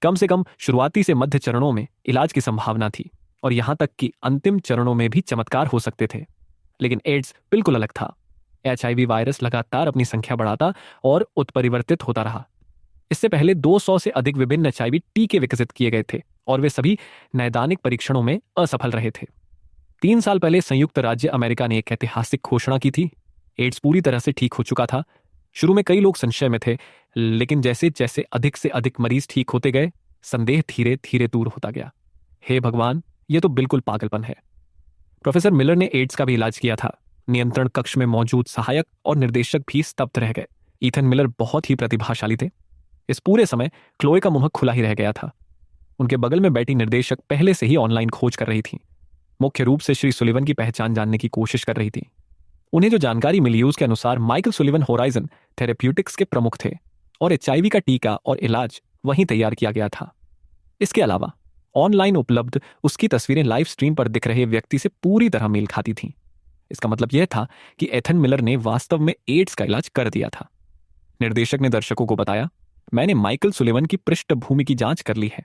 कम से कम शुरुआती से मध्य चरणों में इलाज की संभावना थी और यहां तक कि अंतिम चरणों में भी चमत्कार हो सकते थे। लेकिन एड्स बिल्कुल अलग था। एचआईवी वायरस लगातार अपनी संख्या बढ़ाता और उत्परिवर्तित होता रहा। इससे पहले 200 से अधिक विभिन्न एचआईवी टीके विकसित किए गए थे और वे सभी नैदानिक परीक्षणों में असफल रहे थे। 3 साल पहले संयुक्त राज्य अमेरिका ने एक ऐतिहासिक घोषणा की थी। एड्स पूरी तरह से ठीक हो चुका था। शुरू में कई लोग संशय में थे, लेकिन जैसे जैसे अधिक से अधिक मरीज ठीक होते गए, संदेह धीरे धीरे दूर होता गया। हे भगवान, यह तो बिल्कुल पागलपन है। प्रोफेसर मिलर ने एड्स का भी इलाज किया था। नियंत्रण कक्ष में मौजूद सहायक और निर्देशक भी स्तब्ध रह गए। ईथन मिलर बहुत ही प्रतिभाशाली थे। इस पूरे समय क्लोए का मुंह खुला ही रह गया था। उनके बगल में बैठी निर्देशक पहले से ही ऑनलाइन खोज कर रही थी। मुख्य रूप से श्री सुलिवन की पहचान जानने की कोशिश कर रही थी। उन्हें जो जानकारी मिली उसके अनुसार माइकल सुलिवन होराइजन थेरेप्यूटिक्स के प्रमुख थे और एचआईवी का टीका और इलाज वहीं तैयार किया गया था। इसके अलावा ऑनलाइन उपलब्ध उसकी तस्वीरें लाइव स्ट्रीम पर दिख रहे व्यक्ति से पूरी तरह मेल खाती थीं। इसका मतलब यह था कि एथन मिलर ने वास्तव में एड्स का इलाज कर दिया था। निर्देशक ने दर्शकों को बताया, मैंने माइकल सुलिवन की पृष्ठभूमि की जांच कर ली है।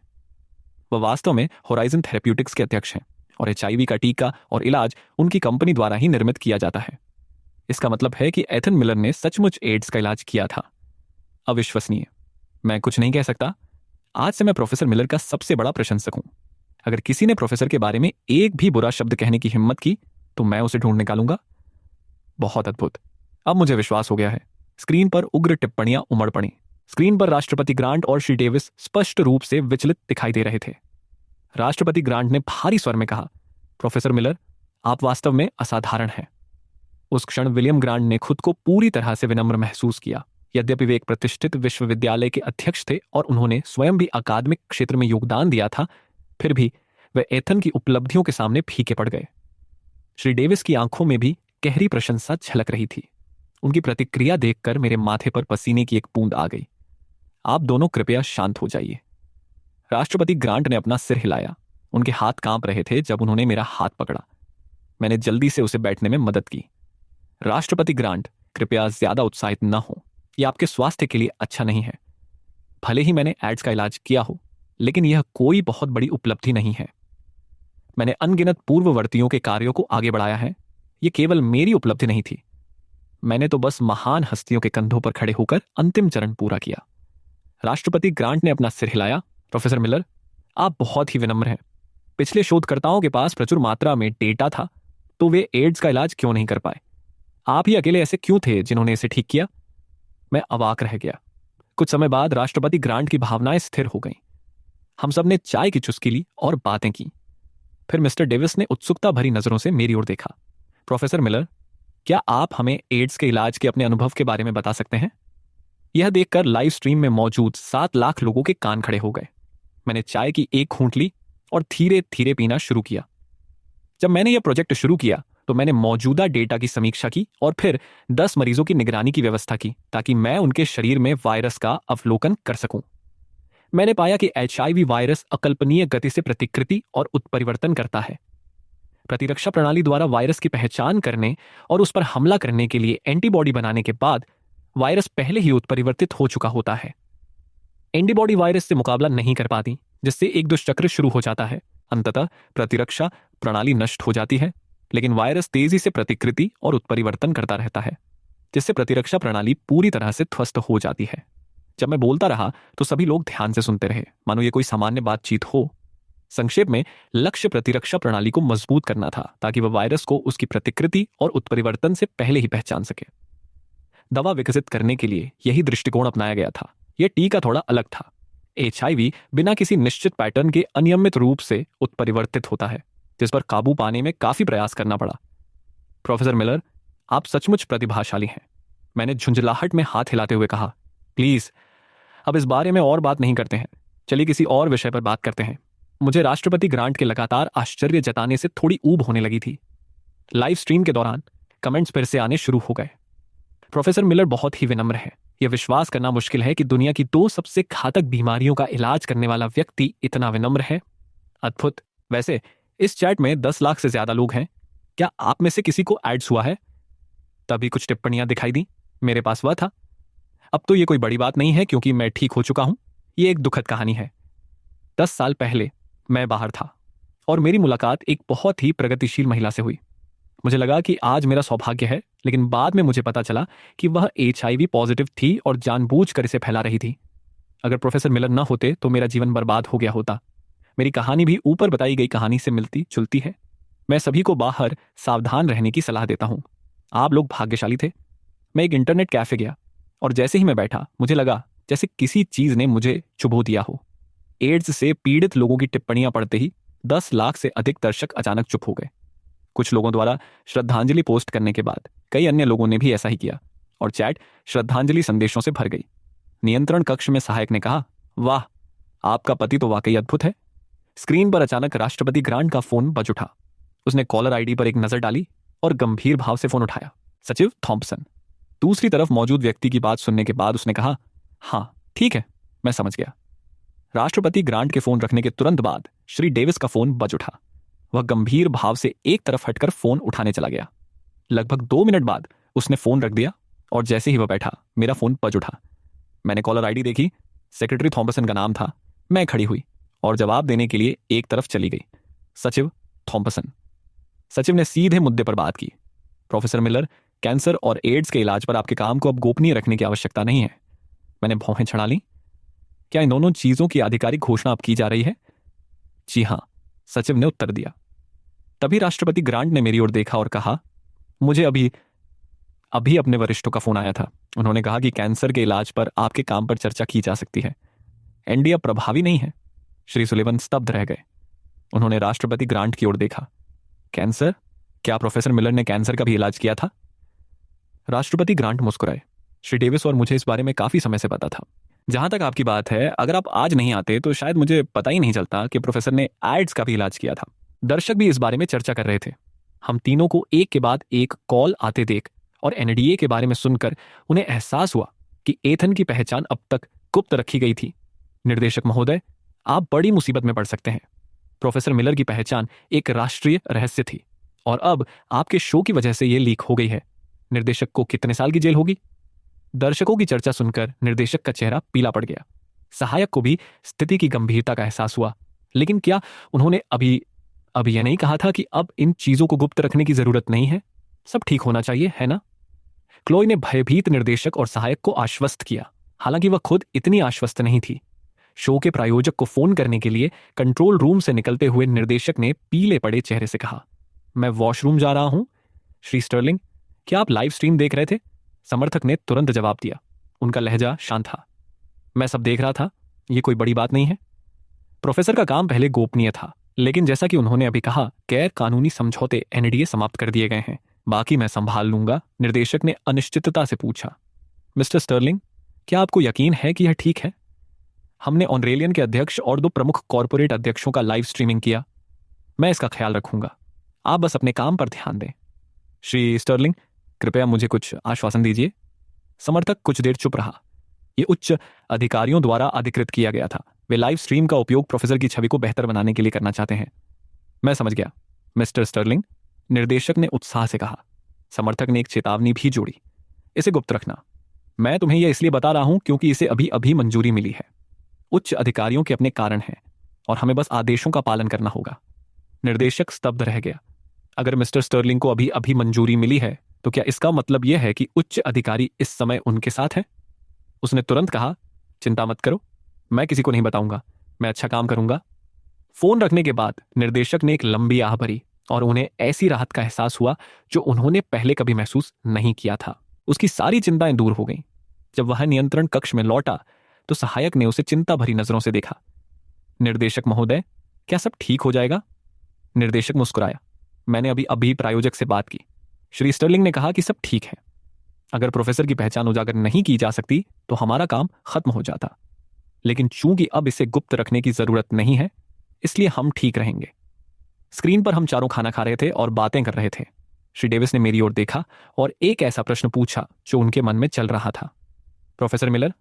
वह वास्तव में होराइजन थेरेप्यूटिक्स के अध्यक्ष हैं और एचआईवी का टीका और इलाज उनकी कंपनी द्वारा ही निर्मित किया जाता है। इसका मतलब है कि एथन मिलर ने सचमुच एड्स का इलाज किया था। अविश्वसनीय। मैं कुछ नहीं कह सकता। आज से मैं प्रोफेसर मिलर का सबसे बड़ा प्रशंसक हूं। अगर किसी ने प्रोफेसर के बारे में एक भी बुरा शब्द कहने की हिम्मत की तो मैं उसे ढूंढ निकालूंगा। बहुत अद्भुत। अब मुझे विश्वास हो गया है। स्क्रीन पर उग्र टिप्पणियां उमड़ पड़ी। स्क्रीन पर राष्ट्रपति ग्रांट और श्री डेविस स्पष्ट रूप से विचलित दिखाई दे रहे थे। राष्ट्रपति ग्रांट ने भारी स्वर में कहा, प्रोफेसर मिलर, आप वास्तव में असाधारण हैं। उस क्षण विलियम ग्रांट ने खुद को पूरी तरह से विनम्र महसूस किया। यद्यपि वे एक प्रतिष्ठित विश्वविद्यालय के अध्यक्ष थे और उन्होंने स्वयं भी अकादमिक क्षेत्र में योगदान दिया था, फिर भी वे एथन की उपलब्धियों के सामने फीके पड़ गए। श्री डेविस की आंखों में भी गहरी प्रशंसा झलक रही थी। उनकी प्रतिक्रिया देखकर मेरे माथे पर पसीने की एक बूंद आ गई। आप दोनों कृपया शांत हो जाइए। राष्ट्रपति ग्रांट ने अपना सिर हिलाया। उनके हाथ कांप रहे थे जब उन्होंने मेरा हाथ पकड़ा। मैंने जल्दी से उसे बैठने में मदद की। राष्ट्रपति ग्रांट, कृपया ज्यादा उत्साहित न हो। यह आपके स्वास्थ्य के लिए अच्छा नहीं है। भले ही मैंने एड्स का इलाज किया हो, लेकिन यह कोई बहुत बड़ी उपलब्धि नहीं है। मैंने अनगिनत पूर्ववर्तियों के कार्यों को आगे बढ़ाया है। यह केवल मेरी उपलब्धि नहीं थी। मैंने तो बस महान हस्तियों के कंधों पर खड़े होकर अंतिम चरण पूरा किया। राष्ट्रपति ग्रांट ने अपना सिर हिलाया। प्रोफेसर मिलर, आप बहुत ही विनम्र हैं। पिछले शोधकर्ताओं के पास प्रचुर मात्रा में डेटा था, तो वे एड्स का इलाज क्यों नहीं कर पाए? आप ही अकेले ऐसे क्यों थे जिन्होंने इसे ठीक किया? मैं अवाक रह गया। कुछ समय बाद राष्ट्रपति ग्रांट की भावनाएं स्थिर हो गईं। हम सब ने चाय की चुस्की ली और बातें की। फिर मिस्टर डेविस ने उत्सुकता भरी नजरों से मेरी ओर देखा। प्रोफेसर मिलर, क्या आप हमें एड्स के इलाज के अपने अनुभव के बारे में बता सकते हैं? यह देखकर लाइव स्ट्रीम में मौजूद 7 लाख लोगों के कान खड़े हो गए। मैंने चाय की एक घूंट ली और धीरे धीरे पीना शुरू किया। जब मैंने यह प्रोजेक्ट शुरू किया तो मैंने मौजूदा डेटा की समीक्षा की और फिर 10 मरीजों की निगरानी की व्यवस्था की ताकि मैं उनके शरीर में वायरस का अवलोकन कर सकूं। मैंने पाया कि एचआईवी वायरस अकल्पनीय गति से प्रतिकृति और उत्परिवर्तन करता है। प्रतिरक्षा प्रणाली द्वारा वायरस की पहचान करने और उस पर हमला करने के लिए एंटीबॉडी बनाने के बाद वायरस पहले ही उत्परिवर्तित हो चुका होता है। एंटीबॉडी वायरस से मुकाबला नहीं कर पाती, जिससे एक दुष्चक्र शुरू हो जाता है। अंततः प्रतिरक्षा प्रणाली नष्ट हो जाती है, लेकिन वायरस तेजी से प्रतिकृति और उत्परिवर्तन करता रहता है, जिससे प्रतिरक्षा प्रणाली पूरी तरह से ध्वस्त हो जाती है। जब मैं बोलता रहा तो सभी लोग ध्यान से सुनते रहे, मानो ये कोई सामान्य बातचीत हो। संक्षेप में, लक्ष्य प्रतिरक्षा प्रणाली को मजबूत करना था ताकि वह वायरस को उसकी प्रतिकृति और उत्परिवर्तन से पहले ही पहचान सके। दवा विकसित करने के लिए यही दृष्टिकोण अपनाया गया था। यह टीका थोड़ा अलग था। एचआईवी बिना किसी निश्चित पैटर्न के अनियमित रूप से उत्परिवर्तित होता है, जिस पर काबू पाने में काफी प्रयास करना पड़ा। प्रोफेसर मिलर, आप सचमुच प्रतिभाशाली हैं। मैंने झुंझलाहट में हाथ हिलाते हुए कहा, प्लीज अब इस बारे में और बात नहीं करते हैं। चलिए किसी और विषय पर बात करते हैं। मुझे राष्ट्रपति ग्रांट के लगातार आश्चर्य जताने से थोड़ी ऊब होने लगी थी। लाइव स्ट्रीम के दौरान कमेंट्स फिर से आने शुरू हो गए। प्रोफेसर मिलर बहुत ही विनम्र है। यह विश्वास करना मुश्किल है कि दुनिया की दो सबसे घातक बीमारियों का इलाज करने वाला व्यक्ति इतना विनम्र है। अद्भुत। वैसे इस चैट में 10 लाख से ज्यादा लोग हैं। क्या आप में से किसी को एड्स हुआ है? तभी कुछ टिप्पणियां दिखाई दी। मेरे पास वह था। अब तो ये कोई बड़ी बात नहीं है क्योंकि मैं ठीक हो चुका हूं। ये एक दुखद कहानी है। 10 साल पहले मैं बाहर था और मेरी मुलाकात एक बहुत ही प्रगतिशील महिला से हुई। मुझे लगा कि आज मेरा सौभाग्य है, लेकिन बाद में मुझे पता चला कि वह HIV पॉजिटिव थी और जानबूझकर इसे फैला रही थी। अगर प्रोफेसर मिलर न होते तो मेरा जीवन बर्बाद हो गया होता। मेरी कहानी भी ऊपर बताई गई कहानी से मिलती जुलती है। मैं सभी को बाहर सावधान रहने की सलाह देता हूं। आप लोग भाग्यशाली थे। मैं एक इंटरनेट कैफे गया और जैसे ही मैं बैठा मुझे लगा जैसे किसी चीज ने मुझे चुभो दिया हो। एड्स से पीड़ित लोगों की टिप्पणियां पढ़ते ही 10 लाख से अधिक दर्शक अचानक चुप हो गए। कुछ लोगों द्वारा श्रद्धांजलि पोस्ट करने के बाद कई अन्य लोगों ने भी ऐसा ही किया और चैट श्रद्धांजलि संदेशों से भर गई। नियंत्रण कक्ष में सहायक ने कहा, वाह, आपका पति तो वाकई अद्भुत है। स्क्रीन पर अचानक राष्ट्रपति ग्रांट का फोन बज उठा। उसने कॉलर आईडी पर एक नजर डाली और गंभीर भाव से फोन उठाया। सचिव थॉम्पसन। दूसरी तरफ मौजूद व्यक्ति की बात सुनने के बाद उसने कहा, हाँ ठीक है, मैं समझ गया। राष्ट्रपति ग्रांट के फोन रखने के तुरंत बाद श्री डेविस का फोन बज उठा। वह गंभीर भाव से एक तरफ हटकर फोन उठाने चला गया। लगभग 2 मिनट बाद उसने फोन रख दिया और जैसे ही वह बैठा मेरा फोन बज उठा। मैंने कॉलर आईडी देखी, सेक्रेटरी थॉम्पसन का नाम था। मैं खड़ी हुई और जवाब देने के लिए एक तरफ चली गई। सचिव थॉम्पसन। सचिव ने सीधे मुद्दे पर बात की। प्रोफेसर मिलर, कैंसर और एड्स के इलाज पर आपके काम को अब गोपनीय रखने की आवश्यकता नहीं है। मैंने भौहें चढ़ा ली। क्या इन दोनों चीजों की आधिकारिक घोषणा अब की जा रही है? जी हां, सचिव ने उत्तर दिया। तभी राष्ट्रपति ग्रांट ने मेरी ओर देखा और कहा, मुझे अभी अपने वरिष्ठों का फोन आया था। उन्होंने कहा कि कैंसर के इलाज पर आपके काम पर चर्चा की जा सकती है। एनडी अब प्रभावी नहीं है। श्री सुलिवन स्तब्ध रह गए। उन्होंने राष्ट्रपति ग्रांट की ओर देखा। कैंसर? क्या प्रोफेसर मिलर ने कैंसर का भी इलाज किया था? राष्ट्रपति ग्रांट मुस्कुराए। श्री डेविस और मुझे इस बारे में काफी समय से पता था। जहां तक आपकी बात है, अगर आप आज नहीं आते तो शायद मुझे पता ही नहीं चलता कि प्रोफेसर ने एड्स का भी इलाज किया था। दर्शक भी इस बारे में चर्चा कर रहे थे। हम तीनों को एक के बाद एक कॉल आते देख और एनडीए के बारे में सुनकर उन्हें एहसास हुआ कि एथन की पहचान अब तक गुप्त रखी गई थी। निर्देशक महोदय, आप बड़ी मुसीबत में पड़ सकते हैं। प्रोफेसर मिलर की पहचान एक राष्ट्रीय रहस्य थी और अब आपके शो की वजह से यह लीक हो गई है। निर्देशक को कितने साल की जेल होगी? दर्शकों की चर्चा सुनकर निर्देशक का चेहरा पीला पड़ गया। सहायक को भी स्थिति की गंभीरता का एहसास हुआ। लेकिन क्या उन्होंने अभी यह नहीं कहा था कि अब इन चीजों को गुप्त रखने की जरूरत नहीं है? सब ठीक होना चाहिए, है ना? क्लोई ने भयभीत निर्देशक और सहायक को आश्वस्त किया। हालांकि वह खुद इतनी आश्वस्त नहीं थी। शो के प्रायोजक को फोन करने के लिए कंट्रोल रूम से निकलते हुए निर्देशक ने पीले पड़े चेहरे से कहा, मैं वॉशरूम जा रहा हूं। श्री स्टर्लिंग, क्या आप लाइव स्ट्रीम देख रहे थे? समर्थक ने तुरंत जवाब दिया। उनका लहजा शांत था। मैं सब देख रहा था, यह कोई बड़ी बात नहीं है। प्रोफेसर का काम पहले गोपनीय था, लेकिन जैसा कि उन्होंने अभी कहा, गैर कानूनी समझौते एनडीए समाप्त कर दिए गए हैं। बाकी मैं संभाल लूंगा। निर्देशक ने अनिश्चितता से पूछा। मिस्टर स्टर्लिंग, क्या आपको यकीन है कि यह ठीक है? हमने ऑनरेलियन के अध्यक्ष और 2 प्रमुख कॉरपोरेट अध्यक्षों का लाइव स्ट्रीमिंग किया। मैं इसका ख्याल रखूंगा। आप बस अपने काम पर ध्यान दें। श्री स्टर्लिंग, कृपया मुझे कुछ आश्वासन दीजिए। समर्थक कुछ देर चुप रहा। यह उच्च अधिकारियों द्वारा अधिकृत किया गया था। वे लाइव स्ट्रीम का उपयोग प्रोफेसर की छवि को बेहतर बनाने के लिए करना चाहते हैं। मैं समझ गया मिस्टर स्टर्लिंग, निर्देशक ने उत्साह से कहा। समर्थक ने एक चेतावनी भी जोड़ी, इसे गुप्त रखना। मैं तुम्हें यह इसलिए बता रहा हूं क्योंकि इसे अभी अभी मंजूरी मिली है। उच्च अधिकारियों के अपने कारण हैं और हमें बस आदेशों का पालन करना होगा। निर्देशक स्तब्ध रह गया। अगर मिस्टर स्टर्लिंग को अभी अभी मंजूरी मिली है तो क्या इसका मतलब यह है कि उच्च अधिकारी इस समय उनके साथ हैं? उसने तुरंत कहा, चिंता मत करो, मैं किसी को नहीं बताऊंगा। मैं अच्छा काम करूंगा। फोन रखने के बाद निर्देशक ने एक लंबी आह भरी और उन्हें ऐसी राहत का एहसास हुआ जो उन्होंने पहले कभी महसूस नहीं किया था। उसकी सारी चिंताएं दूर हो गईं। जब वह नियंत्रण कक्ष में लौटा तो सहायक ने उसे चिंता भरी नजरों से देखा। निर्देशक महोदय, क्या सब ठीक हो जाएगा? निर्देशक मुस्कुराया। मैंने अभी अभी प्रायोजक से बात की। श्री स्टर्लिंग ने कहा कि सब ठीक है। अगर प्रोफेसर की पहचान उजागर नहीं की जा सकती तो हमारा काम खत्म हो जाता, लेकिन चूंकि अब इसे गुप्त रखने की जरूरत नहीं है, इसलिए हम ठीक रहेंगे। स्क्रीन पर हम चारों खाना खा रहे थे और बातें कर रहे थे। श्री डेविस ने मेरी ओर देखा और एक ऐसा प्रश्न पूछा जो उनके मन में चल रहा था। प्रोफेसर मिलर,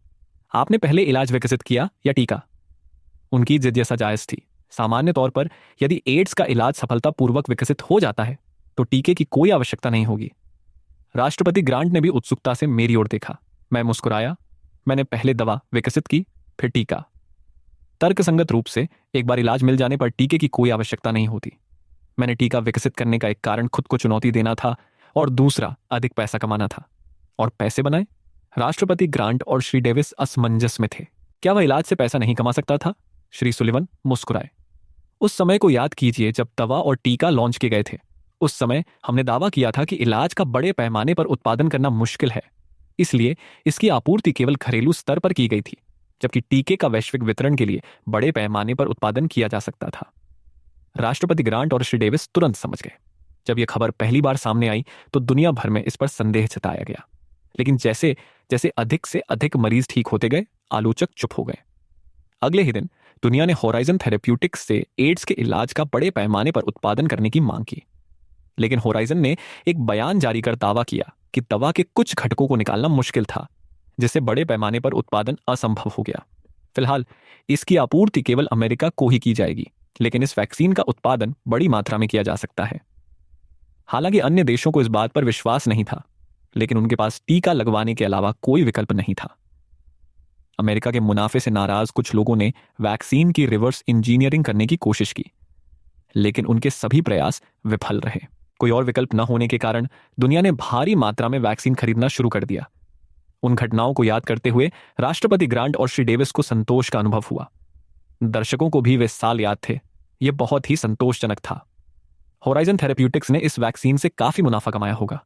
आपने पहले इलाज विकसित किया या टीका? उनकी जिज्ञासा जायज थी। सामान्य तौर पर यदि एड्स का इलाज सफलतापूर्वक विकसित हो जाता है तो टीके की कोई आवश्यकता नहीं होगी। राष्ट्रपति ग्रांट ने भी उत्सुकता से मेरी ओर देखा। मैं मुस्कुराया। मैंने पहले दवा विकसित की, फिर टीका। तर्कसंगत रूप से एक बार इलाज मिल जाने पर टीके की कोई आवश्यकता नहीं होती। मैंने टीका विकसित करने का एक कारण खुद को चुनौती देना था और दूसरा अधिक पैसा कमाना था। और पैसे बनाए? राष्ट्रपति ग्रांट और श्री डेविस असमंजस में थे। क्या वह इलाज से पैसा नहीं कमा सकता था? श्री सुलिवन मुस्कुराए। उस समय को याद कीजिए जब दवा और टीका लॉन्च किए गए थे। उस समय हमने दावा किया था कि इलाज का बड़े पैमाने पर उत्पादन करना मुश्किल है, इसलिए इसकी आपूर्ति केवल घरेलू स्तर पर की गई थी, जबकि टीके का वैश्विक वितरण के लिए बड़े पैमाने पर उत्पादन किया जा सकता था। राष्ट्रपति ग्रांट और श्री डेविस तुरंत समझ गए। जब यह खबर पहली बार सामने आई तो दुनिया भर में इस पर संदेह जताया गया, लेकिन जैसे जैसे अधिक से अधिक मरीज ठीक होते गए, आलोचक चुप हो गए। अगले ही दिन दुनिया ने होराइजन थेरेप्यूटिक्स से एड्स के इलाज का बड़े पैमाने पर उत्पादन करने की मांग की, लेकिन होराइजन ने एक बयान जारी कर दावा किया कि दवा के कुछ घटकों को निकालना मुश्किल था, जिससे बड़े पैमाने पर उत्पादन असंभव हो गया। फिलहाल इसकी आपूर्ति केवल अमेरिका को ही की जाएगी, लेकिन इस वैक्सीन का उत्पादन बड़ी मात्रा में किया जा सकता है। हालांकि अन्य देशों को इस बात पर विश्वास नहीं था, लेकिन उनके पास टीका लगवाने के अलावा कोई विकल्प नहीं था। अमेरिका के मुनाफे से नाराज कुछ लोगों ने वैक्सीन की रिवर्स इंजीनियरिंग करने की कोशिश की, लेकिन उनके सभी प्रयास विफल रहे। कोई और विकल्प न होने के कारण दुनिया ने भारी मात्रा में वैक्सीन खरीदना शुरू कर दिया। उन घटनाओं को याद करते हुए राष्ट्रपति ग्रांट और श्री डेविस को संतोष का अनुभव हुआ। दर्शकों को भी वे साल याद थे। यह बहुत ही संतोषजनक था। होराइजन थेरेप्यूटिक्स ने इस वैक्सीन से काफी मुनाफा कमाया होगा।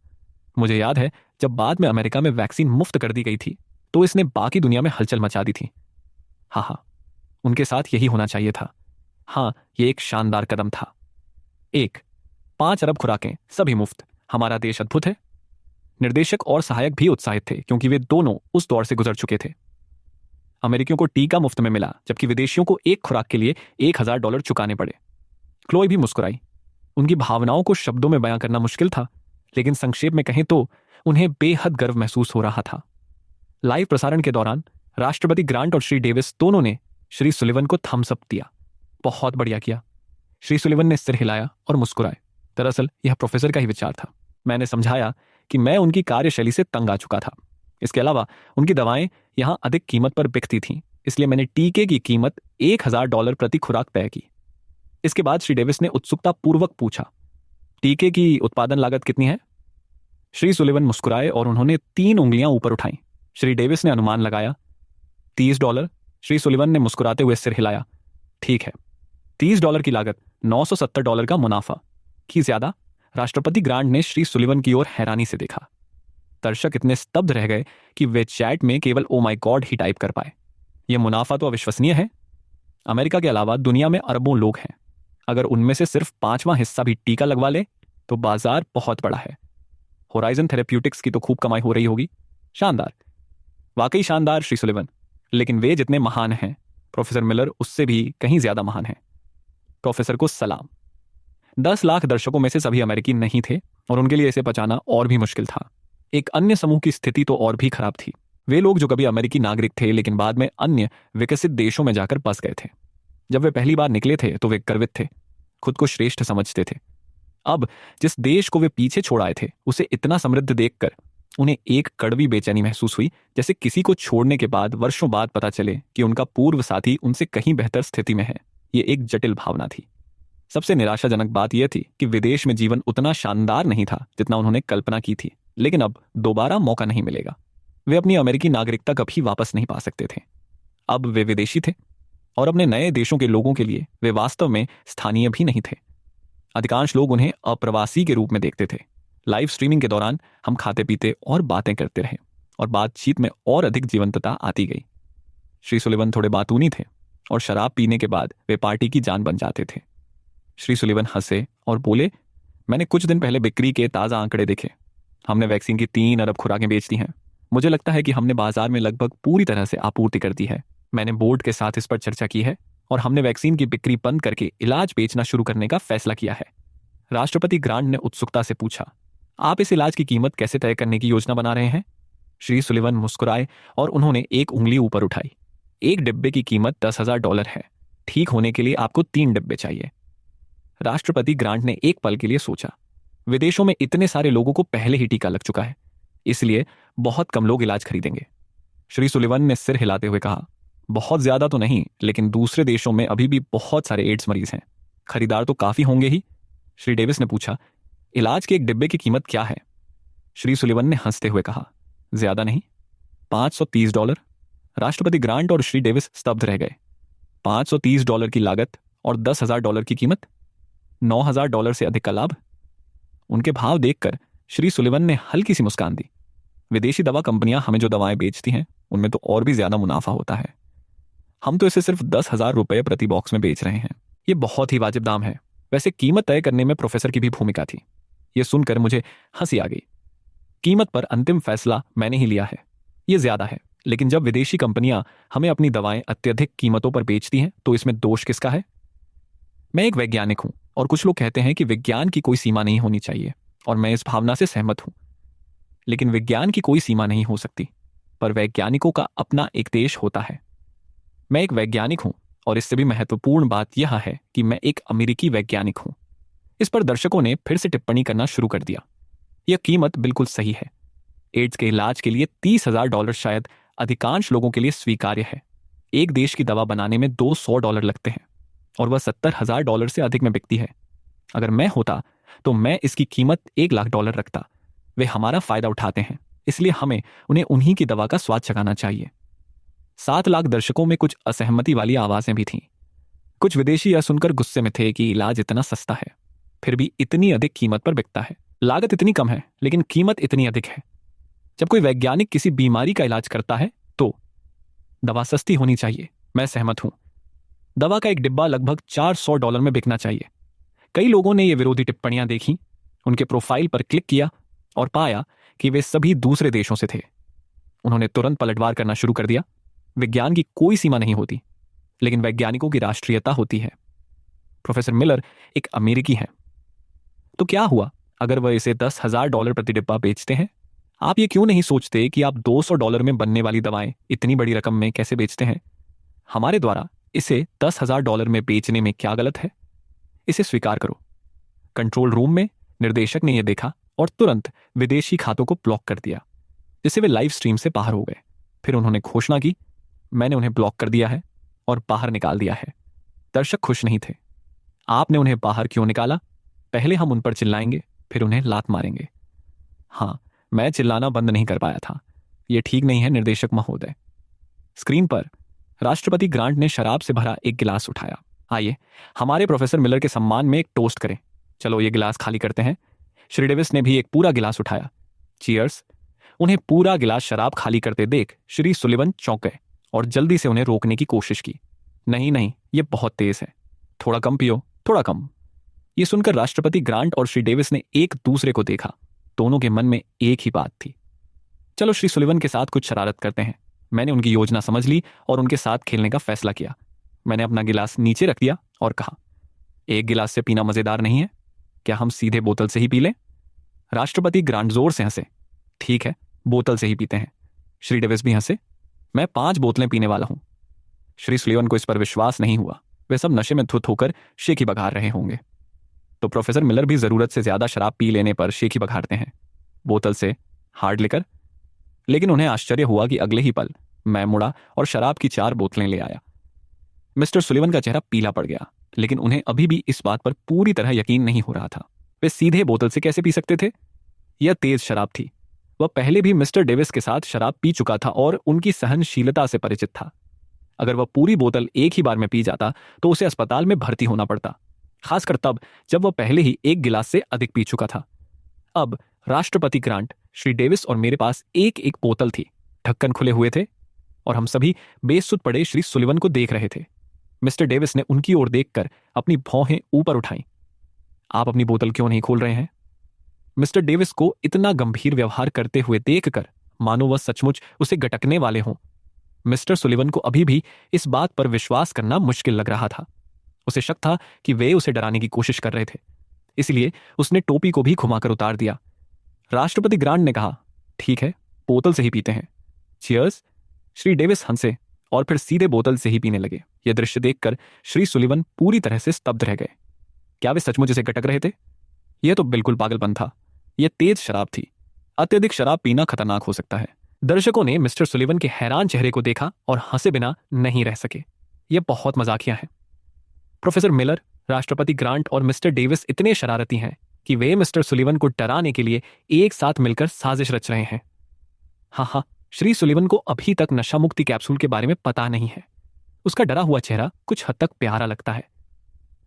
मुझे याद है जब बाद में अमेरिका में वैक्सीन मुफ्त कर दी गई थी तो इसने बाकी दुनिया में हलचल मचा दी थी। हाँ, उनके साथ यही होना चाहिए था। हाँ, यह एक शानदार कदम था। 5 अरब खुराकें, सभी मुफ्त। हमारा देश अद्भुत है। निर्देशक और सहायक भी उत्साहित थे क्योंकि वे दोनों उस दौर से गुजर चुके थे। अमेरिकियों को टीका मुफ्त में मिला, जबकि विदेशियों को एक खुराक के लिए $1000 चुकाने पड़े। क्लोई भी मुस्कुराई। उनकी भावनाओं को शब्दों में बयां करना मुश्किल था, लेकिन संक्षेप में कहें तो उन्हें बेहद गर्व महसूस हो रहा था। लाइव प्रसारण के दौरान राष्ट्रपति ग्रांट और श्री डेविस दोनों ने श्री सुलिवन को थम्स अप दिया। बहुत बढ़िया किया। श्री सुलिवन ने सिर हिलाया और मुस्कुराए। दरअसल यह प्रोफेसर का ही विचार था। मैंने समझाया कि मैं उनकी कार्यशैली से तंग आ चुका था। इसके अलावा उनकी दवाएं यहां अधिक कीमत पर बिकती थीं, इसलिए मैंने टीके की कीमत $1000 प्रति खुराक तय की। इसके बाद श्री डेविस ने उत्सुकता पूर्वक पूछा, टीके की उत्पादन लागत कितनी है? श्री सुलिवन मुस्कुराए और उन्होंने 3 उंगलियां ऊपर उठाई। श्री डेविस ने अनुमान लगाया, $30। श्री सुलिवन ने मुस्कुराते हुए सिर हिलाया। ठीक है, $30 की लागत, $970 का मुनाफा। की ज्यादा? राष्ट्रपति ग्रांट ने श्री सुलिवन की ओर हैरानी से देखा। दर्शक इतने स्तब्ध रह गए कि वे चैट में केवल oh my God he type कर पाए। यह मुनाफा तो अविश्वसनीय है। अमेरिका के अलावा दुनिया में अरबों लोग हैं। अगर उनमें से सिर्फ 5वां हिस्सा भी टीका लगवा ले तो बाजार बहुत बड़ा है। होराइजन थेरेप्यूटिक्स की तो खूब कमाई हो रही होगी। शानदार, वाकई शानदार श्री सुलिवन। लेकिन वे जितने महान हैं, प्रोफेसर मिलर उससे भी कहीं ज्यादा महान हैं। प्रोफेसर को सलाम। 10 लाख दर्शकों में से सभी अमेरिकी नहीं थे और उनके लिए इसे पचाना और भी मुश्किल था। एक अन्य समूह की स्थिति तो और भी खराब थी। वे लोग जो कभी अमेरिकी नागरिक थे लेकिन बाद में अन्य विकसित देशों में जाकर बस गए थे। जब वे पहली बार निकले थे तो वे गर्वित थे, खुद को श्रेष्ठ समझते थे। अब जिस देश को वे पीछे छोड़ आए थे उसे इतना समृद्ध देखकर उन्हें एक कड़वी बेचैनी महसूस हुई, जैसे किसी को छोड़ने के बाद वर्षों बाद पता चले कि उनका पूर्व साथी उनसे कहीं बेहतर स्थिति में है। ये एक जटिल भावना थी। सबसे निराशाजनक बात यह थी कि विदेश में जीवन उतना शानदार नहीं था जितना उन्होंने कल्पना की थी, लेकिन अब दोबारा मौका नहीं मिलेगा। वे अपनी अमेरिकी नागरिकता कभी वापस नहीं पा सकते थे। अब वे विदेशी थे और अपने नए देशों के लोगों के लिए वे वास्तव में स्थानीय भी नहीं थे। अधिकांश लोग उन्हें अप्रवासी के रूप में देखते थे। लाइव स्ट्रीमिंग के दौरान हम खाते पीते और बातें करते रहे और बातचीत में और अधिक जीवंतता आती गई। श्री सुलिवन थोड़े बातूनी थे और शराब पीने के बाद वे पार्टी की जान बन जाते थे। श्री सुलिवन हंसे और बोले, मैंने कुछ दिन पहले बिक्री के ताज़ा आंकड़े देखे। हमने वैक्सीन की 3 अरब खुराकें बेच दी हैं। मुझे लगता है कि हमने बाजार में लगभग पूरी तरह से आपूर्ति कर दी है। मैंने बोर्ड के साथ इस पर चर्चा की है और हमने वैक्सीन की बिक्री बंद करके इलाज बेचना शुरू करने का फैसला किया है। राष्ट्रपति ग्रांट ने उत्सुकता से पूछा, आप इस इलाज की कीमत कैसे तय करने की योजना बना रहे हैं? श्री सुलिवन मुस्कुराए और उन्होंने एक उंगली ऊपर उठाई। एक डिब्बे की कीमत $10,000 है। ठीक होने के लिए आपको 3 डिब्बे चाहिए। राष्ट्रपति ग्रांट ने एक पल के लिए सोचा। विदेशों में इतने सारे लोगों को पहले ही टीका लग चुका है, इसलिए बहुत कम लोग इलाज खरीदेंगे। श्री सुलिवन ने सिर हिलाते हुए कहा, बहुत ज्यादा तो नहीं, लेकिन दूसरे देशों में अभी भी बहुत सारे एड्स मरीज हैं। खरीदार तो काफी होंगे ही। श्री डेविस ने पूछा, इलाज के एक डिब्बे की कीमत क्या है? श्री सुलिवन ने हंसते हुए कहा, ज्यादा नहीं, $530। राष्ट्रपति ग्रांट और श्री डेविस स्तब्ध रह गए। $530 की लागत और $10,000 की कीमत, $9,000 से अधिक का लाभ। उनके भाव देखकर श्री सुलिवन ने हल्की सी मुस्कान दी। विदेशी दवा कंपनियां हमें जो दवाएं बेचती हैं उनमें तो और भी ज्यादा मुनाफा होता है। हम तो इसे सिर्फ $10,000 प्रति बॉक्स में बेच रहे हैं। ये बहुत ही वाजिब दाम है। वैसे कीमत तय करने में प्रोफेसर की भी भूमिका थी। यह सुनकर मुझे हंसी आ गई। कीमत पर अंतिम फैसला मैंने ही लिया है। यह ज्यादा है, लेकिन जब विदेशी कंपनियां हमें अपनी दवाएं अत्यधिक कीमतों पर बेचती हैं तो इसमें दोष किसका है? मैं एक वैज्ञानिक हूं और कुछ लोग कहते हैं कि विज्ञान की कोई सीमा नहीं होनी चाहिए, और मैं इस भावना से सहमत हूं। लेकिन विज्ञान की कोई सीमा नहीं हो सकती, पर वैज्ञानिकों का अपना एक देश होता है। मैं एक वैज्ञानिक हूं, और इससे भी महत्वपूर्ण बात यह है कि मैं एक अमेरिकी वैज्ञानिक हूं। इस पर दर्शकों ने फिर से टिप्पणी करना शुरू कर दिया। यह कीमत बिल्कुल सही है। एड्स के इलाज के लिए $30,000 शायद अधिकांश लोगों के लिए स्वीकार्य है। एक देश की दवा बनाने में $200 लगते हैं, और वह $70,000 से अधिक में बिकती है। अगर मैं होता तो मैं इसकी कीमत $1,00,000 रखता। वे हमारा फायदा उठाते हैं, इसलिए हमें उन्हें उन्हीं की दवा का स्वाद चखाना चाहिए। 7 लाख दर्शकों में कुछ असहमति वाली आवाजें भी थीं। कुछ विदेशी यह सुनकर गुस्से में थे कि इलाज इतना सस्ता है, फिर भी इतनी अधिक कीमत पर बिकता है। लागत इतनी कम है, लेकिन कीमत इतनी अधिक है। जब कोई वैज्ञानिक किसी बीमारी का इलाज करता है तो दवा सस्ती होनी चाहिए। मैं सहमत हूं। दवा का एक डिब्बा लगभग $400 में बिकना चाहिए। कई लोगों ने ये विरोधी टिप्पणियां देखी, उनके प्रोफाइल पर क्लिक किया और पाया कि वे सभी दूसरे देशों से थे। उन्होंने तुरंत पलटवार करना शुरू कर दिया। विज्ञान की कोई सीमा नहीं होती, लेकिन वैज्ञानिकों की राष्ट्रीयता होती है। प्रोफेसर मिलर एक अमेरिकी हैं, तो क्या हुआ अगर वह इसे $10,000 प्रति डिब्बा बेचते हैं? आप ये क्यों नहीं सोचते कि आप $200 में बनने वाली दवाएं इतनी बड़ी रकम में कैसे बेचते हैं? हमारे द्वारा इसे $10,000 में बेचने में क्या गलत है? इसे स्वीकार करो। कंट्रोल रूम में निर्देशक ने यह देखा और तुरंत विदेशी खातों को ब्लॉक कर दिया, जिससे वे लाइव स्ट्रीम से बाहर हो गए। फिर उन्होंने घोषणा की, मैंने उन्हें ब्लॉक कर दिया है और बाहर निकाल दिया है। दर्शक खुश नहीं थे। आपने उन्हें बाहर क्यों निकाला? पहले हम उन पर चिल्लाएंगे, फिर उन्हें लात मारेंगे। हाँ, मैं चिल्लाना बंद नहीं कर पाया था। यह ठीक नहीं है निर्देशक महोदय। स्क्रीन पर राष्ट्रपति ग्रांट ने शराब से भरा एक गिलास उठाया। आइए हमारे प्रोफेसर मिलर के सम्मान में एक टोस्ट करें। चलो ये गिलास खाली करते हैं। श्री डेविस ने भी एक पूरा गिलास उठाया। चीयर्स। उन्हें पूरा गिलास शराब खाली करते देख श्री सुलिवन चौंक गए और जल्दी से उन्हें रोकने की कोशिश की। नहीं नहीं, ये बहुत तेज है, थोड़ा कम पियो, थोड़ा कम। ये सुनकर राष्ट्रपति ग्रांट और श्री डेविस ने एक दूसरे को देखा। दोनों के मन में एक ही बात थी, चलो श्री सुलिवन के साथ कुछ शरारत करते हैं। मैंने उनकी योजना समझ ली और उनके साथ खेलने का फैसला किया। मैंने अपना गिलास नीचे रख दिया और कहा, एक गिलास से पीना मजेदार नहीं है, क्या हम सीधे बोतल से ही पी लें? राष्ट्रपति ग्रांट जोर से हंसे। ठीक है, बोतल से ही पीते हैं। श्री डेविस भी हंसे। मैं 5 बोतलें पीने वाला हूं। श्री सुलिवन को इस पर विश्वास नहीं हुआ। वे सब नशे में धुत होकर शेखी बघार रहे होंगे। तो प्रोफेसर मिलर भी जरूरत से ज्यादा शराब पी लेने पर शेखी बघारते हैं, बोतल से, हार्ड लिकर। लेकिन उन्हें आश्चर्य हुआ कि अगले ही पल मैं मुड़ा और शराब की 4 बोतलें ले आया। मिस्टर सुलिवन का चेहरा पीला पड़ गया, लेकिन उन्हें अभी भी इस बात पर पूरी तरह यकीन नहीं हो रहा था। वे सीधे बोतल से कैसे पी सकते थे? यह तेज शराब थी। वह पहले भी मिस्टर डेविस के साथ शराब पी चुका था और उनकी सहनशीलता से परिचित था। अगर वह पूरी बोतल एक ही बार में पी जाता तो उसे अस्पताल में भर्ती होना पड़ता, खासकर तब जब वह पहले ही एक गिलास से अधिक पी चुका था। अब राष्ट्रपति ग्रांट, श्री डेविस और मेरे पास एक एक बोतल थी। ढक्कन खुले हुए थे और हम सभी बेसुध पड़े श्री सुलिवन को देख रहे थे। मिस्टर डेविस ने उनकी ओर देखकर अपनी भौहें ऊपर उठाईं। आप अपनी बोतल क्यों नहीं खोल रहे हैं? मिस्टर डेविस को इतना गंभीर व्यवहार करते हुए देखकर मानो वह सचमुच उसे गटकने वाले हों। मिस्टर सुलिवन को अभी भी इस बात पर विश्वास करना मुश्किल लग रहा था। उसे शक था कि वे उसे डराने की कोशिश कर रहे थे, इसलिए उसने टोपी को भी घुमाकर उतार दिया। राष्ट्रपति ग्रांट ने कहा, ठीक है, बोतल से ही पीते हैं। चियर्स। श्री डेविस हंसे और फिर सीधे बोतल से ही पीने लगे। यह दृश्य देखकर श्री सुलिवन पूरी तरह से स्तब्ध रह गए। क्या वे सचमुच इसे गटक रहे थे? यह तो बिल्कुल पागलपन था। यह तेज शराब थी। अत्यधिक शराब पीना खतरनाक हो सकता है। दर्शकों ने मिस्टर सुलिवन के हैरान चेहरे को देखा और हंसे बिना नहीं रह सके। यह बहुत मजाकिया है। प्रोफेसर मिलर, राष्ट्रपति ग्रांट और मिस्टर डेविस इतने शरारती हैं कि वे मिस्टर सुलिवन को डराने के लिए एक साथ मिलकर साजिश रच रहे हैं। हाँ, श्री सुलिवन को अभी तक नशा मुक्ति कैप्सूल के बारे में पता नहीं है। उसका डरा हुआ चेहरा कुछ हद तक प्यारा लगता है।